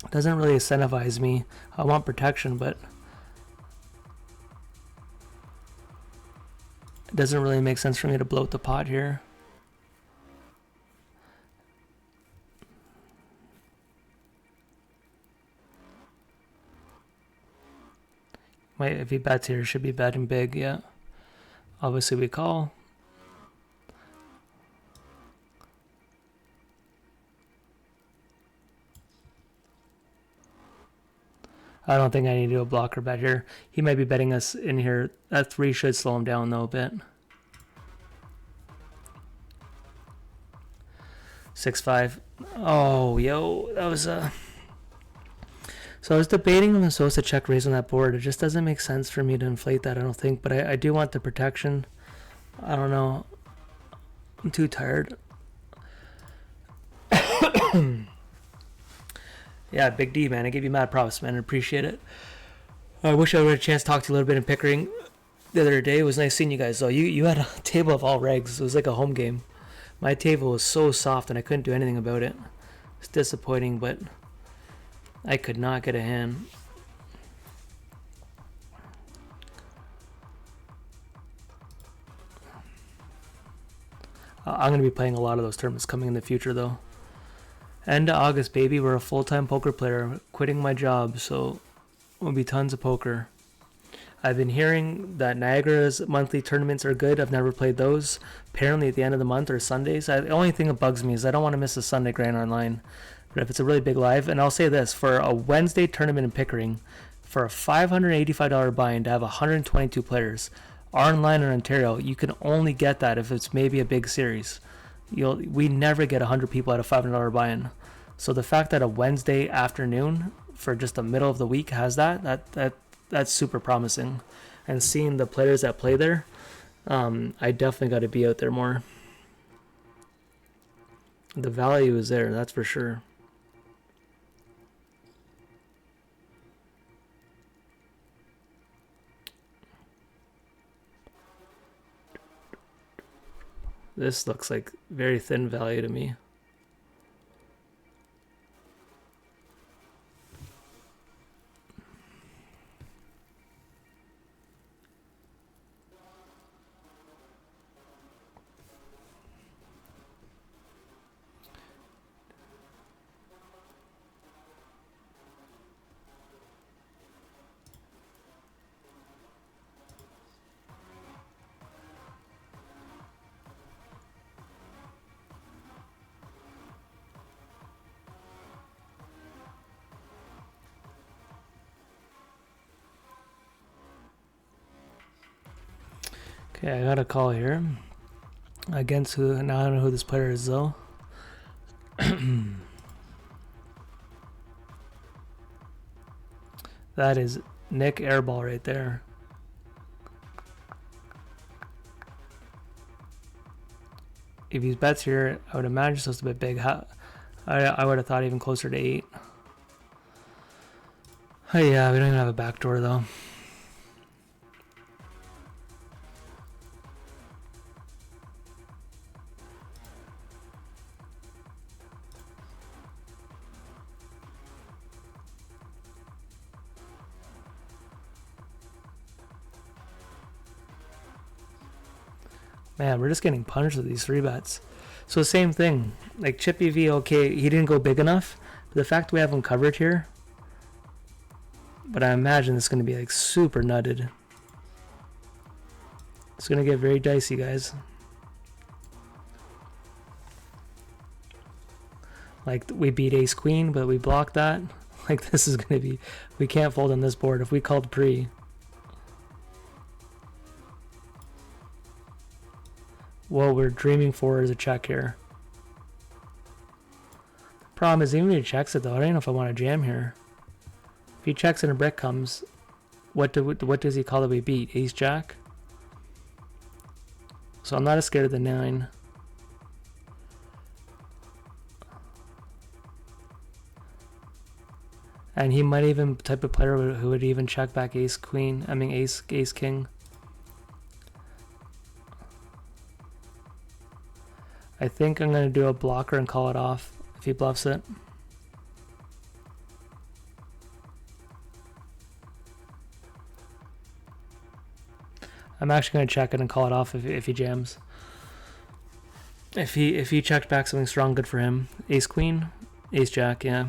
It doesn't really incentivize me. I want protection, but it doesn't really make sense for me to bloat the pot here. If he bets here, should be betting big, yeah. Obviously we call. I don't think I need to do a blocker bet here. He might be betting us in here. That 3 should slow him down though a bit. 6-5. Oh, yo, that was a... So I was debating if I'm supposed to check raise on that board. It just doesn't make sense for me to inflate that, I don't think. But I do want the protection. I don't know. I'm too tired. Yeah, Big D, man. I gave you mad props, man. I appreciate it. I wish I would have a chance to talk to you a little bit in Pickering the other day. It was nice seeing you guys, though. You had a table of all regs. It was like a home game. My table was so soft, and I couldn't do anything about it. It's disappointing, but... I could not get a hand. I'm going to be playing a lot of those tournaments coming in the future, though. End of August, baby. We're a full-time poker player. Quitting my job, so will be tons of poker. I've been hearing that Niagara's monthly tournaments are good. I've never played those. Apparently at the end of the month or Sundays. The only thing that bugs me is I don't want to miss a Sunday Grand Online. But if it's a really big live, and I'll say this, for a Wednesday tournament in Pickering, for a $585 buy-in to have 122 players, online in Ontario, you can only get that if it's maybe a big series. We never get 100 people at a $500 buy-in. So the fact that a Wednesday afternoon for just the middle of the week has that's super promising. And seeing the players that play there, I definitely got to be out there more. The value is there, that's for sure. This looks like very thin value to me. Okay, I got a call here. Against who? Now I don't know who this player is though. That is Nick Airball right there. If he bets here, I would imagine it's supposed to be big. I would have thought even closer to 8. Oh yeah, we don't even have a backdoor though. Man, we're just getting punished with these 3-bets. So same thing, like Chippy V, okay, he didn't go big enough. But the fact we have him covered here, but I imagine it's going to be like super nutted. It's going to get very dicey, guys. Like we beat ace queen, but we blocked that. Like this is going to be, we can't fold on this board. If we called pre, what we're dreaming for is a check here. Problem is, even if he checks it though, I don't know if I want to jam here. If he checks and a brick comes, what does he call that we beat? Ace jack? So I'm not as scared of the 9. And he might even type of player who would even check back ace queen. I mean ace king. I think I'm going to do a blocker and call it off if he bluffs it. I'm actually going to check it and call it off if he jams. If he checked back something strong, good for him. Ace queen, ace jack, yeah.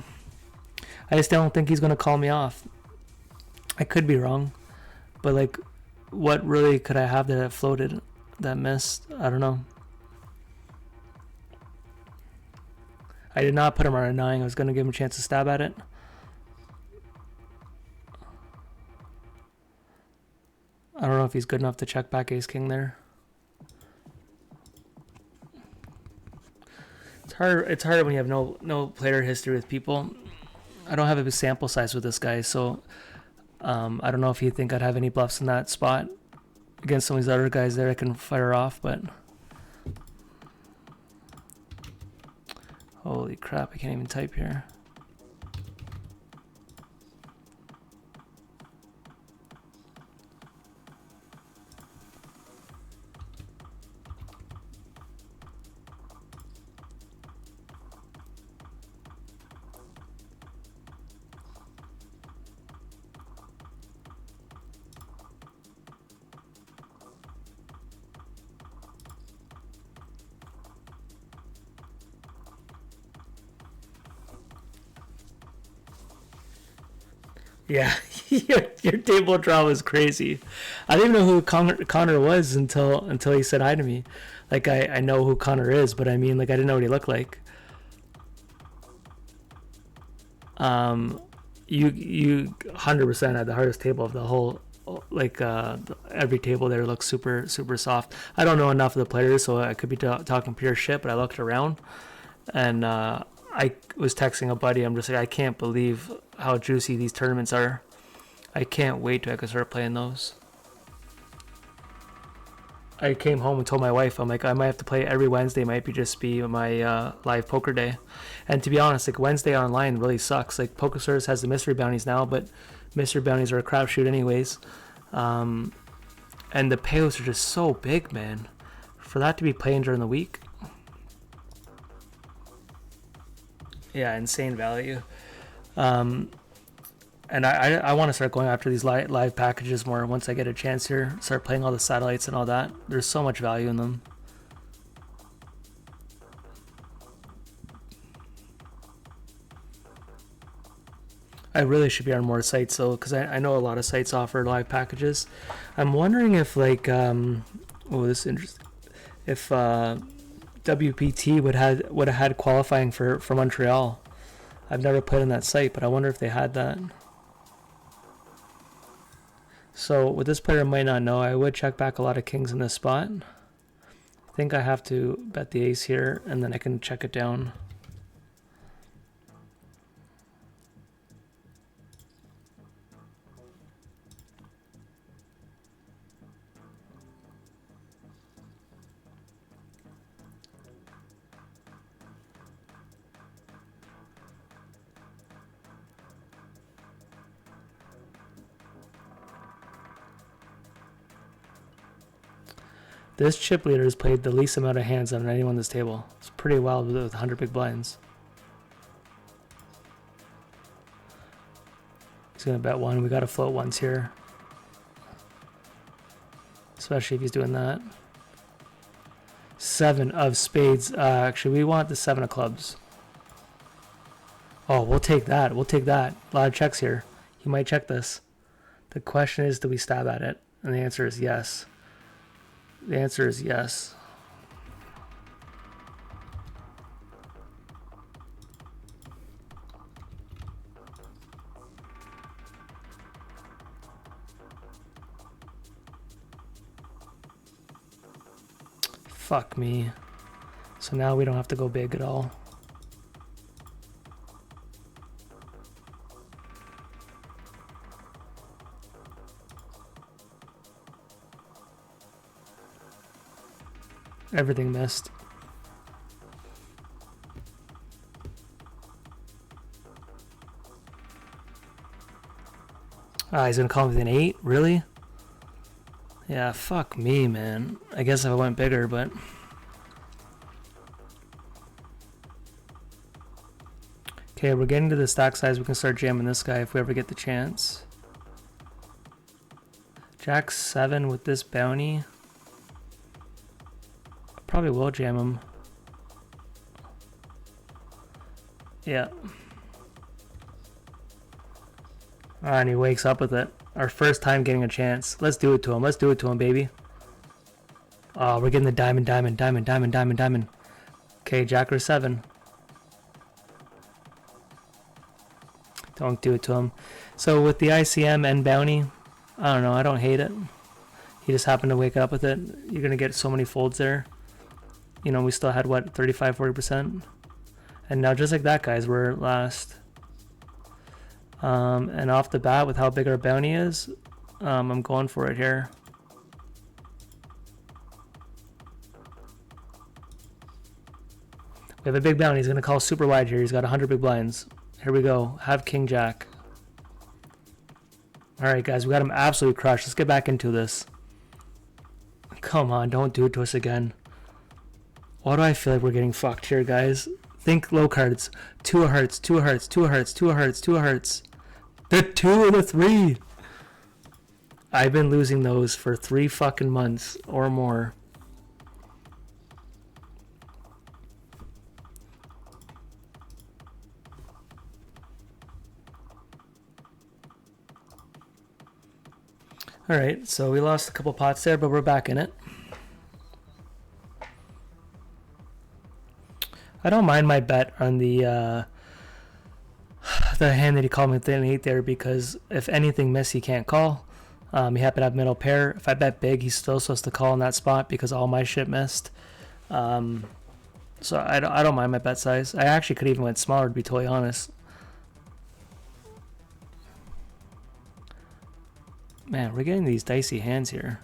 I just don't think he's going to call me off. I could be wrong, but like, what really could I have that floated, that missed? I don't know. I did not put him on a 9. I was going to give him a chance to stab at it. I don't know if he's good enough to check back ace king there. It's hard when you have no player history with people. I don't have a big sample size with this guy, so I don't know if you think I'd have any bluffs in that spot against some of these other guys there I can fire off, but holy crap, I can't even type here. Yeah, your table draw was crazy. I didn't even know who Connor was until he said hi to me. Like I know who Connor is, but I mean like I didn't know what he looked like. You 100% had the hardest table of the whole. Like every table there looks super soft. I don't know enough of the players, so I could be talking pure shit. But I looked around, and I was texting a buddy. I'm just like, I can't believe how juicy these tournaments are. I can't wait till I can start playing those. I came home and told my wife, I'm like, I might have to play every Wednesday. Might be my live poker day. And to be honest, like Wednesday online really sucks. Like Pokerstars has the mystery bounties now, but mystery bounties are a crapshoot anyways. And the payouts are just so big, man. For that to be playing during the week, yeah, insane value. And I want to start going after these live packages more once I get a chance here. Start playing all the satellites and all that. There's so much value in them. I really should be on more sites though, because I know a lot of sites offer live packages. I'm wondering if like oh, this is interesting. If WPT would have had qualifying for Montreal. I've never played on that site, but I wonder if they had that. So what this player might not know, I would check back a lot of kings in this spot. I think I have to bet the ace here, and then I can check it down. This chip leader has played the least amount of hands on anyone on this table. It's pretty wild with 100 big blinds. He's going to bet one. We got to float ones here. Especially if he's doing that. 7 of spades. Actually, we want the 7 of clubs. Oh, we'll take that. We'll take that. A lot of checks here. He might check this. The question is, do we stab at it? And the answer is yes. The answer is yes. Fuck me. So now we don't have to go big at all. Everything missed. He's gonna call me with an 8? Really? Yeah, fuck me, man. I guess if I went bigger, but... Okay, we're getting to the stack size. We can start jamming this guy if we ever get the chance. Jack 7 with this bounty. Probably will jam him. Yeah. And he wakes up with it. Our first time getting a chance. Let's do it to him. Let's do it to him, baby. Oh, we're getting the diamond, diamond, diamond, diamond, diamond, diamond. Okay, Jacker 7. Don't do it to him. So with the ICM and bounty, I don't know. I don't hate it. He just happened to wake up with it. You're going to get so many folds there. You know, we still had, what, 35, 40%? And now just like that, guys, we're last. And off the bat, with how big our bounty is, I'm going for it here. We have a big bounty. He's going to call super wide here. He's got 100 big blinds. Here we go. Have King Jack. All right, guys, we got him absolutely crushed. Let's get back into this. Come on, don't do it to us again. Why do I feel like we're getting fucked here, guys? Think low cards. 2 of hearts, 2 of hearts, 2 of hearts, 2 of hearts, 2 of hearts. The 2 and the 3. I've been losing those for 3 fucking months or more. All right, so we lost a couple pots there, but we're back in it. I don't mind my bet on the hand that he called me with an 8 there, because if anything missed, he can't call. He happened to have middle pair. If I bet big, he's still supposed to call in that spot because all my shit missed. So I don't mind my bet size. I actually could even went smaller, to be totally honest. Man, we're getting these dicey hands here.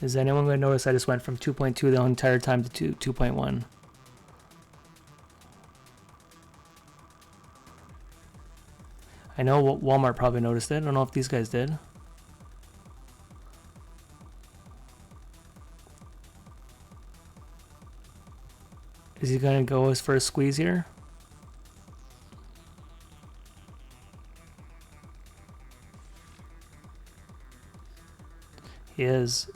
Is anyone going to notice I just went from 2.2 the entire time to 2.1? I know Walmart probably noticed it. I don't know if these guys did. Is he going to go his first squeeze here? He is.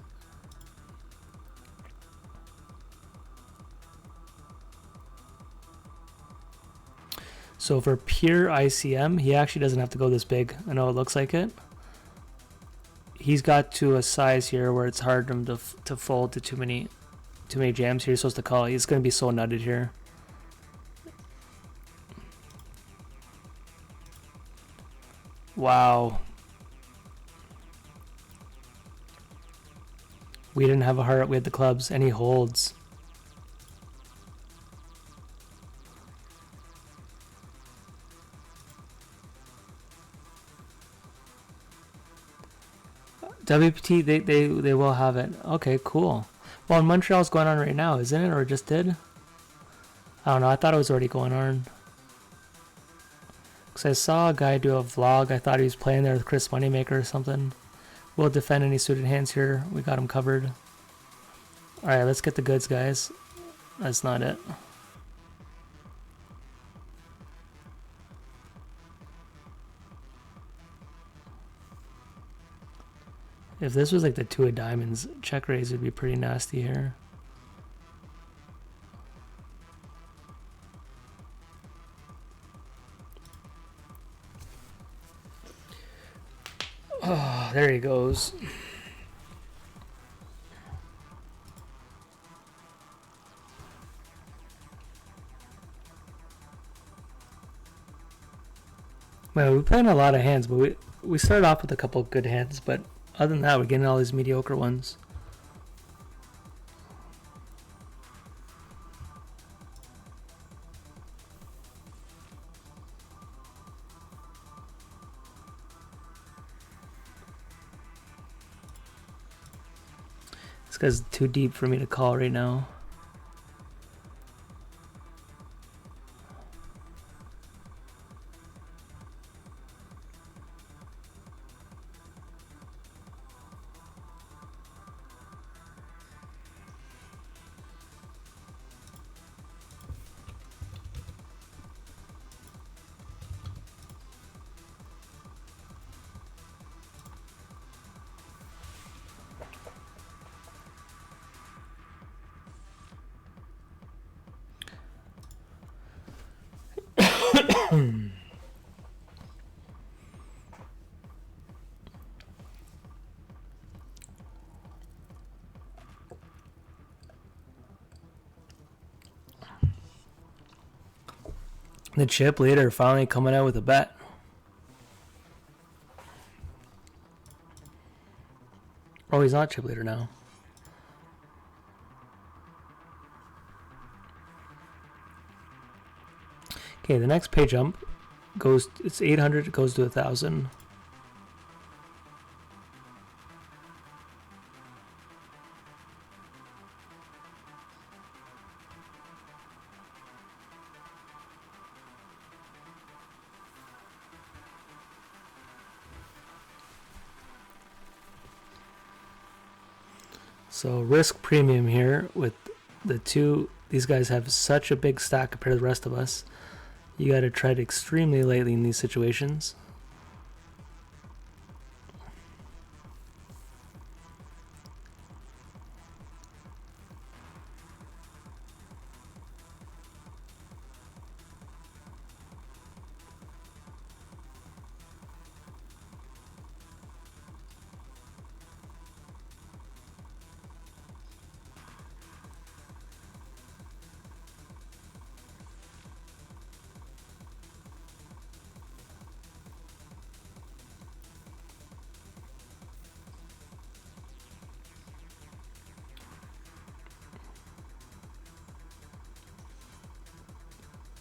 So for pure ICM, he actually doesn't have to go this big. I know it looks like it. He's got to a size here where it's hard for him to fold to too many jams here. He's supposed to call. He's going to be so nutted here. Wow. We didn't have a heart. We had the clubs, and he holds. WPT, they will have it. Okay, cool. Well, in Montreal's going on right now, isn't it? Or it just did? I don't know. I thought it was already going on. Because I saw a guy do a vlog. I thought he was playing there with Chris Moneymaker or something. We'll defend any suited hands here. We got him covered. Alright, let's get the goods, guys. That's not it. If this was like the 2 of diamonds, check raise would be pretty nasty here. Oh, there he goes. Well, we played in a lot of hands, but we started off with a couple of good hands, but other than that, we're getting all these mediocre ones. This guy's too deep for me to call right now. The chip leader finally coming out with a bet. Oh, he's not chip leader now. Okay, the next pay jump goes, it's 800, it goes to 1,000. So risk premium here with the two. These guys have such a big stack compared to the rest of us. You got to tread extremely lightly in these situations.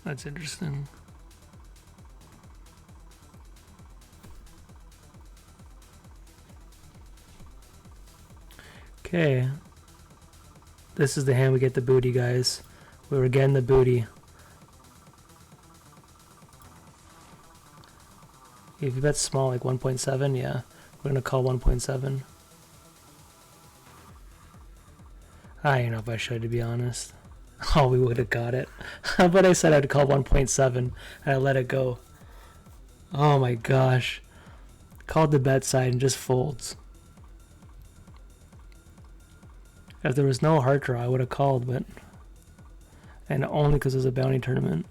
That's interesting. Okay, Okay. This is the hand we get the booty, guys. We were getting the booty. If you bet small, like 1.7, yeah. We're going to call 1.7. I don't know if I should, to be honest. Oh, we would have got it. But I said I'd call 1.7 and I let it go. Oh my gosh. Called the bet side and just folds. If there was no heart draw, I would have called, but... And only because it was a bounty tournament.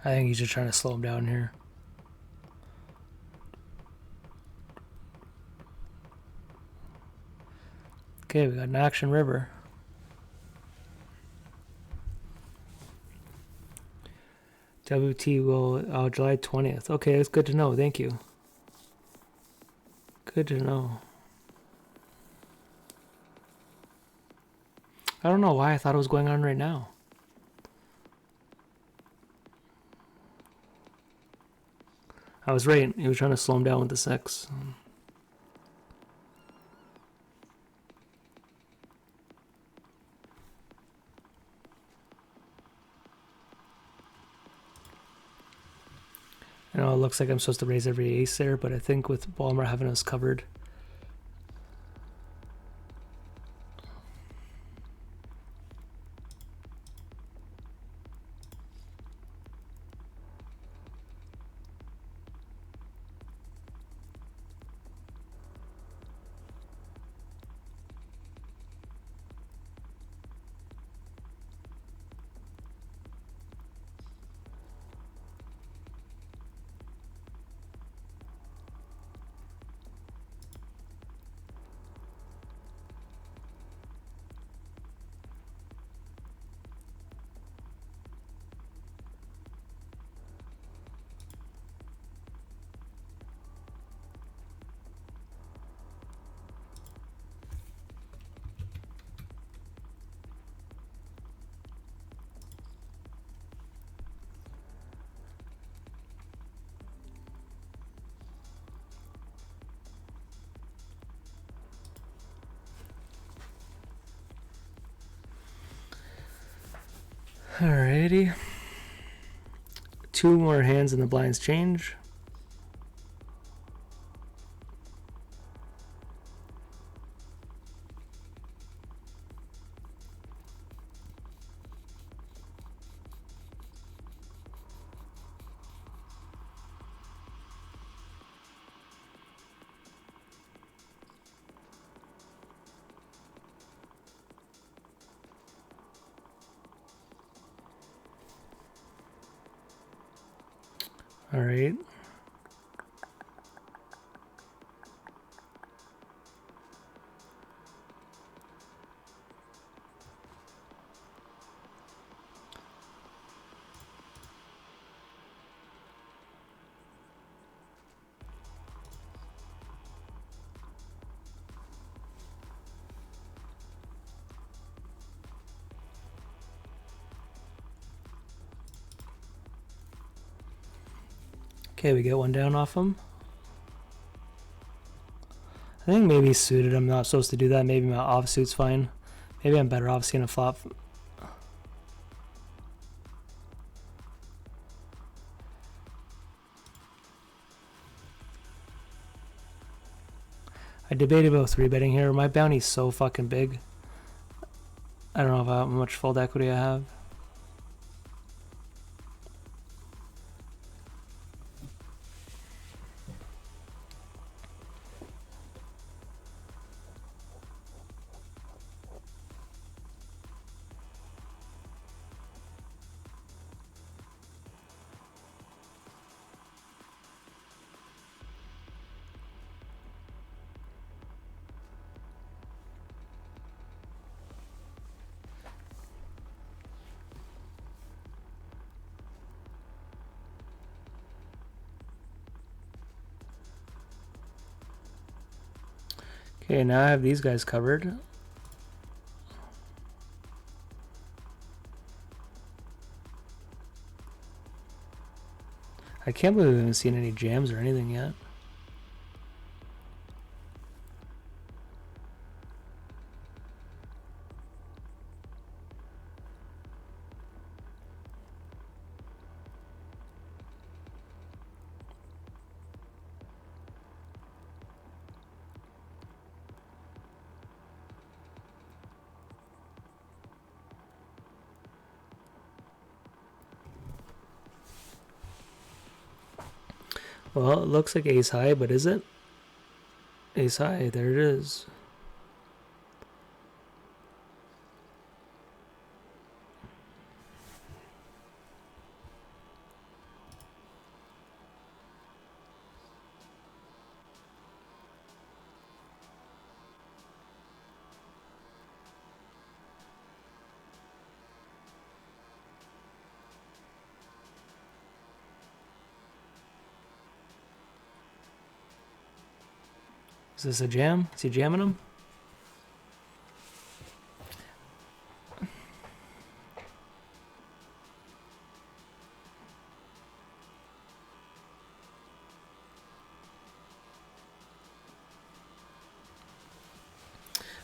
I think he's just trying to slow him down here. Okay, we got an action river. WT will July 20th. Okay, that's good to know. Thank you. Good to know. I don't know why I thought it was going on right now. I was right. He was trying to slow him down with the 6. I know it looks like I'm supposed to raise every ace there, but I think with Ballmer having us covered. Alrighty. 2 more hands and the blinds change. All right. Okay, we get one down off him. I think maybe he's suited. I'm not supposed to do that. Maybe my offsuit's fine. Maybe I'm better off seeing a flop. I debated about 3-betting here. My bounty's so fucking big. I don't know how much fold equity I have. Okay, now I have these guys covered. I can't believe we haven't seen any jams or anything yet. Well, it looks like ace high, but is it? Ace high, there it is. Is this a jam? Is he jamming him?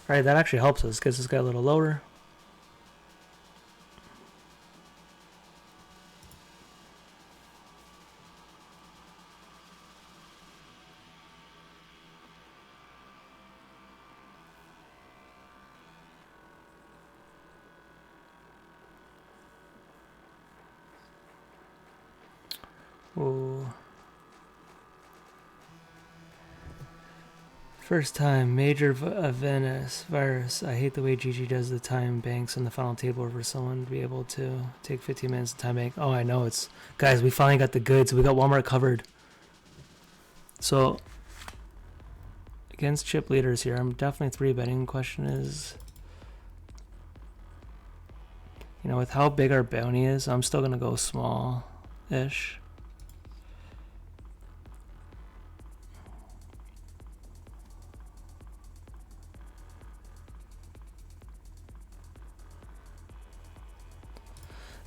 Alright, that actually helps us. Gets this guy a little lower. Whoa. First time, major Venice virus. I hate the way GG does the time banks on the final table over someone to be able to take 15 minutes to time bank. Oh, I know. It's guys, we finally got the goods. We got Walmart covered. So against chip leaders here, I'm definitely 3-betting. Question is, you know, with how big our bounty is, I'm still gonna go small-ish.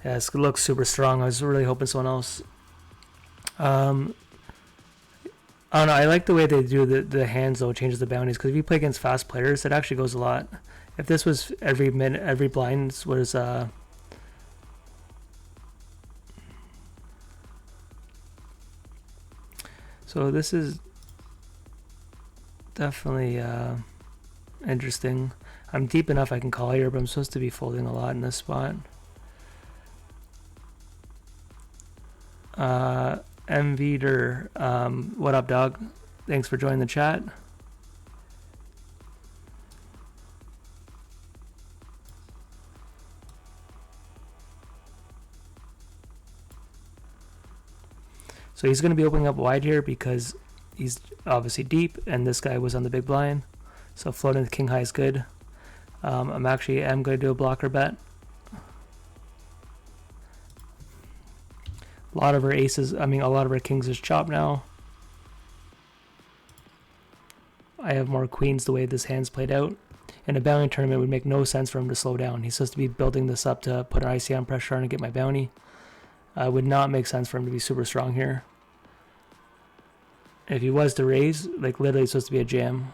Yeah, this looks super strong. I was really hoping someone else. I don't know. I like the way they do the hands though. Changes the bounties because if you play against fast players, it actually goes a lot. If this was every minute, every blind was so this is definitely interesting. I'm deep enough I can call here, but I'm supposed to be folding a lot in this spot. MVder, what up, dog? Thanks for joining the chat. So he's going to be opening up wide here because he's obviously deep, and this guy was on the big blind. So floating the king high is good. I'm going to do a blocker bet. A lot of our aces, a lot of our kings is chopped now. I have more queens the way this hand's played out. In a bounty tournament, it would make no sense for him to slow down. He's supposed to be building this up to put an ICM pressure on and get my bounty. It would not make sense for him to be super strong here. If he was to raise, like literally it's supposed to be a jam.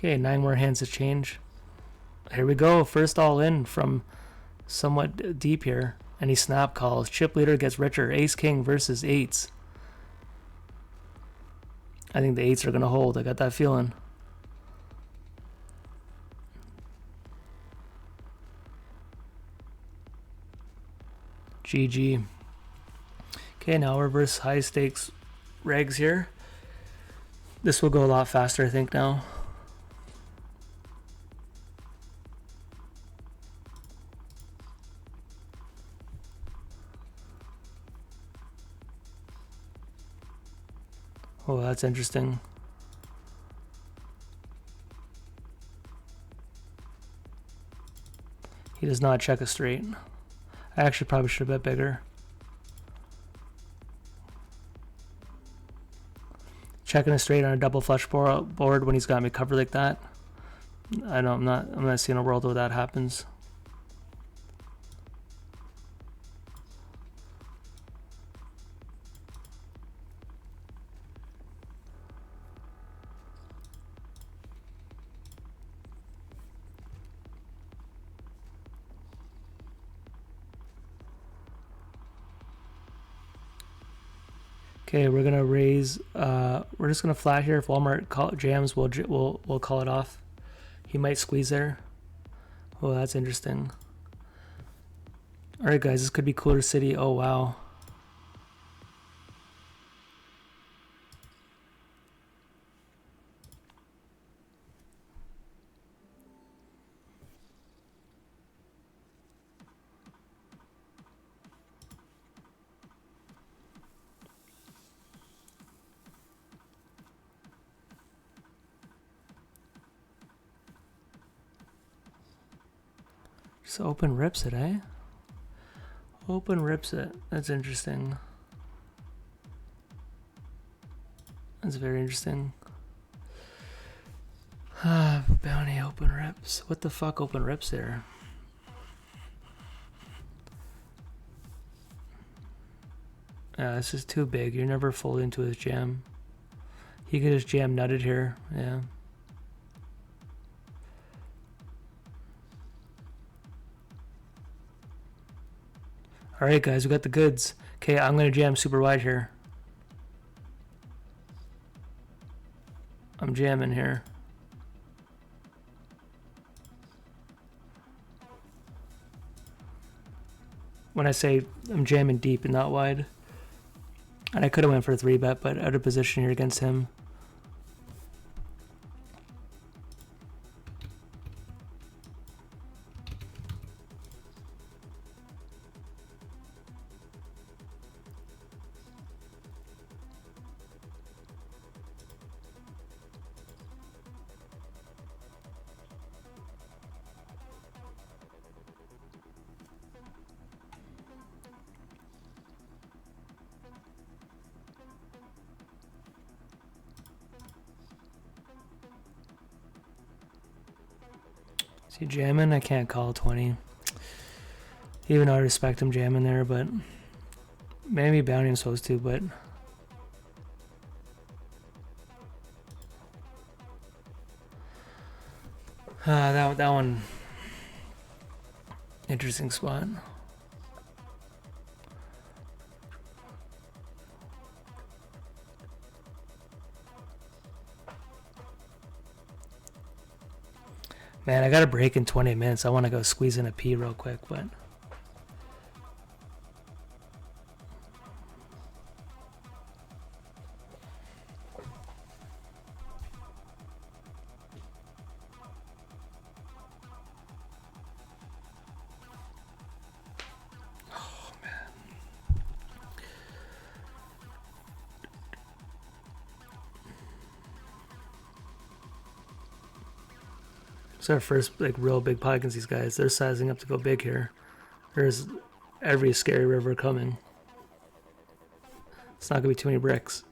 Okay, 9 more hands to change. Here we go. First all in from somewhat deep here. And he snap calls. Chip leader gets richer. Ace king versus eights. I think the eights are going to hold. I got that feeling. GG. Okay, now reverse high stakes regs here. This will go a lot faster, I think, now. Oh, that's interesting. He does not check a straight. I actually probably should have bet bigger. Checking a straight on a double flush board when he's got me covered like that. I know I'm not seeing a world where that happens. Okay, we're gonna raise. We're just gonna flat here. If Walmart jams, we'll call it off. He might squeeze there. Oh, that's interesting. All right, guys, this could be Cooler City. Oh wow. Just open rips it, eh? Open rips it. That's interesting. That's very interesting. Bounty open rips. What the fuck open rips there? Yeah, this is too big. You're never folding into his jam. He could just jam nutted here. Yeah. All right, guys, we got the goods. Okay, I'm gonna jam super wide here. I'm jamming here. When I say I'm jamming deep and not wide. And I could have went for a 3-bet, but out of position here against him. Is he jamming? I can't call 20. Even though I respect him jamming there, but maybe bounty I'm supposed to, but that one interesting spot. Man, I got a break in 20 minutes. I want to go squeeze in a pee real quick, but oh man. It's our first like real big pot against these guys. They're sizing up to go big here. There's every scary river coming. It's not gonna be too many bricks.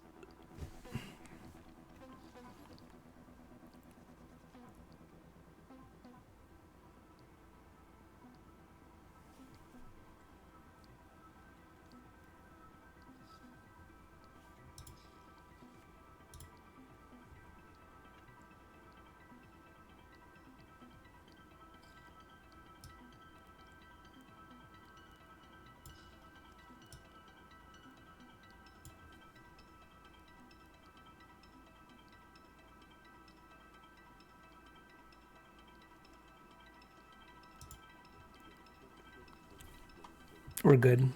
We're good.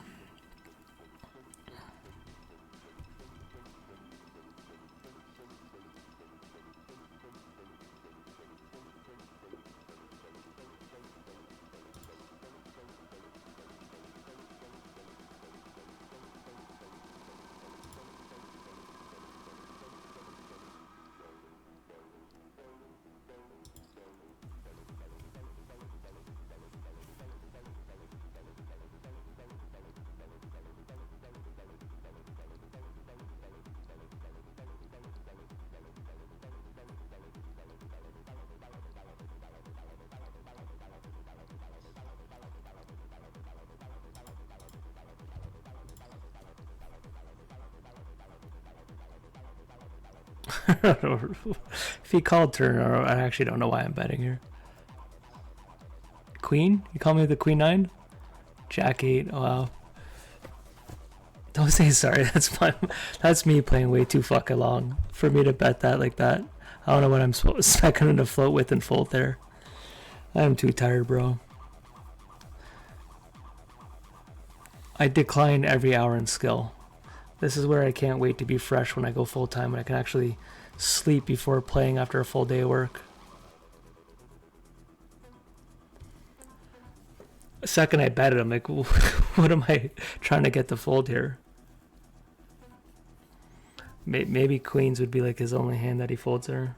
If he called turn, I actually don't know why I'm betting here. Queen? You call me the Queen 9? Jack 8. Oh, wow. Don't say sorry. That's me playing way too fucking long for me to bet that like that. I don't know what I'm expecting to float with and fold there. I'm too tired, bro. I decline every hour in skill. This is where I can't wait to be fresh when I go full time and I can actually sleep before playing after a full day of work. The second I bet it, I'm like, what am I trying to get to fold here? Maybe queens would be like his only hand that he folds there.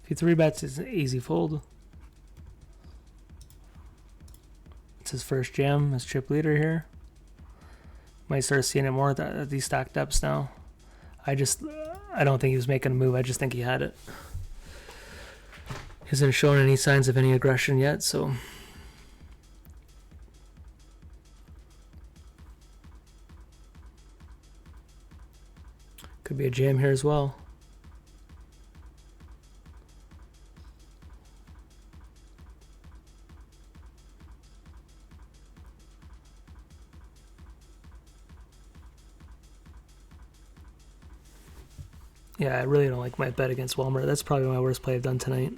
If he 3-bets, it's an easy fold. It's his first jam as chip leader here. Might start seeing it more at these stacked depths now. I don't think he was making a move. I just think he had it. He hasn't shown any signs of any aggression yet, so. Could be a jam here as well. Yeah, I really don't like my bet against Walmart. That's probably my worst play I've done tonight.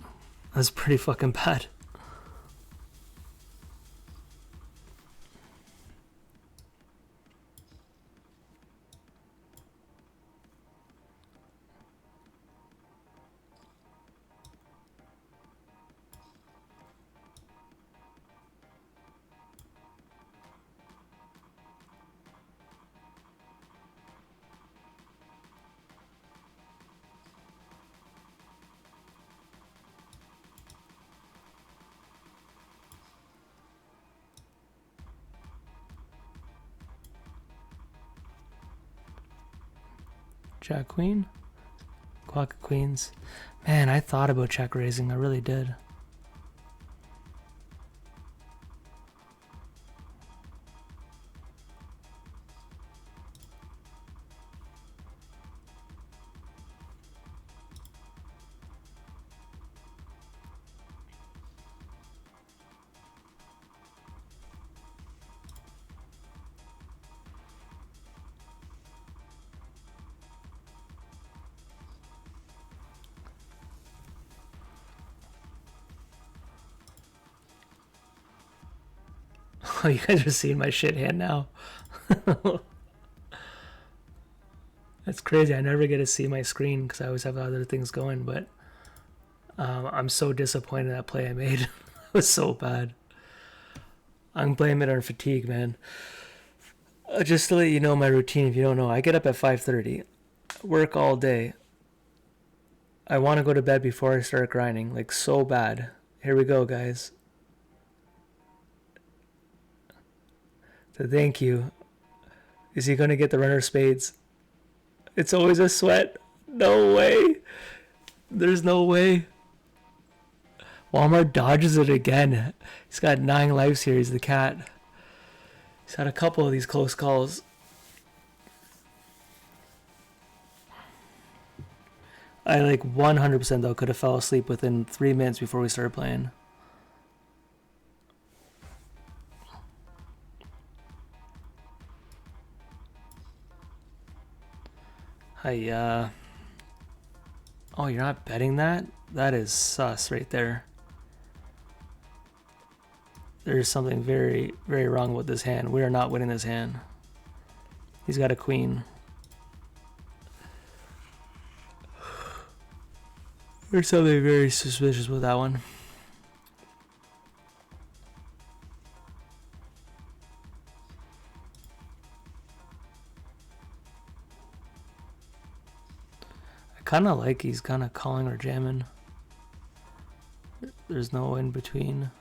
That's pretty fucking bad. Jack Queen. Clock of Queens. Man, I thought about check raising. I really did. Oh, you guys are seeing my shit hand now. That's crazy. I never get to see my screen because I always have other things going, but I'm so disappointed in that play I made. was so bad. I'm blaming it on fatigue, man. Just to let you know my routine, if you don't know, I get up at 5:30, work all day. I want to go to bed before I start grinding, like so bad. Here we go, guys. So thank you. Is he going to get the runner spades? It's always a sweat. No way. There's no way. Walmart dodges it again. He's got 9 lives here. He's the cat. He's had a couple of these close calls. I like 100% though could have fell asleep within 3 minutes before we started playing. Hi, oh, you're not betting that? That is sus right there. There's something very, very wrong with this hand. We are not winning this hand. He's got a queen. There's something very suspicious with that one. I kind of like he's kind of calling or jamming. There's no in between.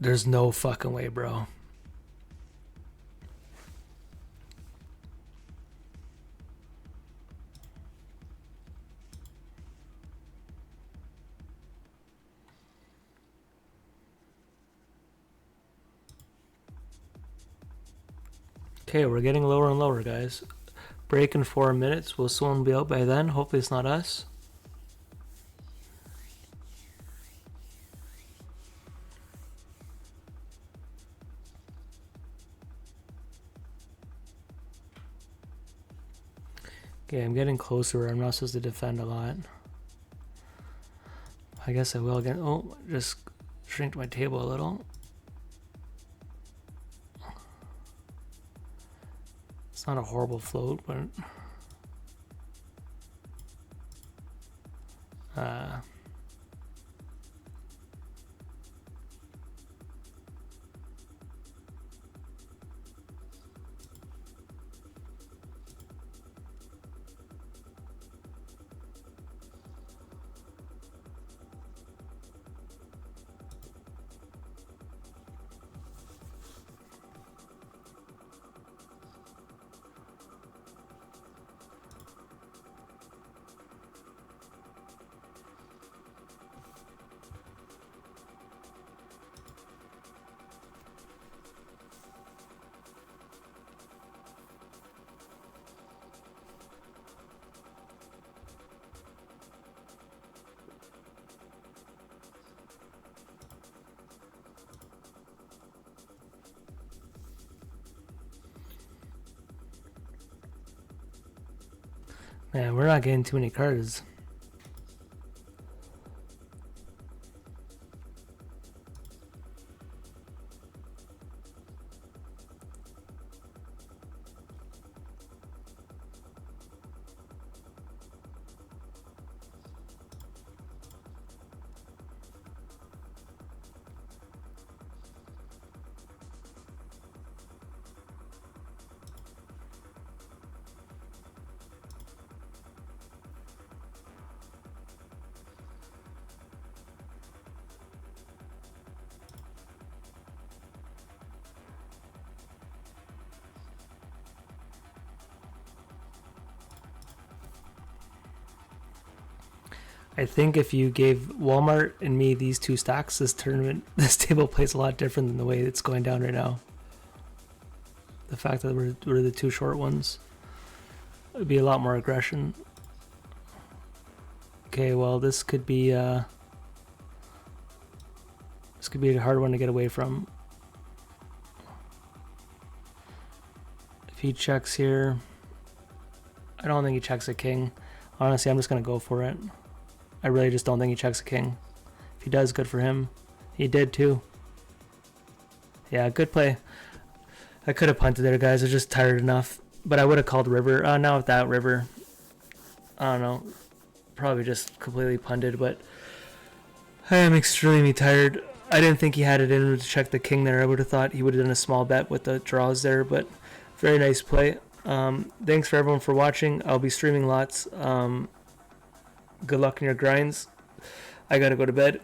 There's no fucking way, bro. Okay, we're getting lower and lower, guys. Break in 4 minutes. Will someone be out by then? Hopefully it's not us. Okay, I'm getting closer where I'm not supposed to defend a lot. I guess I will again. Oh, just shrink my table a little. It's not a horrible float, but man, we're not getting too many cards. I think if you gave Walmart and me these 2 stacks, this table plays a lot different than the way it's going down right now. The fact that we're the 2 short ones, it would be a lot more aggression. Okay, well this could be This could be a hard one to get away from. If he checks here, I don't think he checks a king. Honestly, I'm just going to go for it. I really just don't think he checks a king. If he does, good for him. He did too. Yeah, good play. I could have punted there, guys. I was just tired enough. But I would have called river. Now with that river, I don't know. Probably just completely punted, but I am extremely tired. I didn't think he had it in him to check the king there. I would have thought he would have done a small bet with the draws there, but very nice play. Thanks for everyone for watching. I'll be streaming lots. Good luck in your grinds. I gotta go to bed.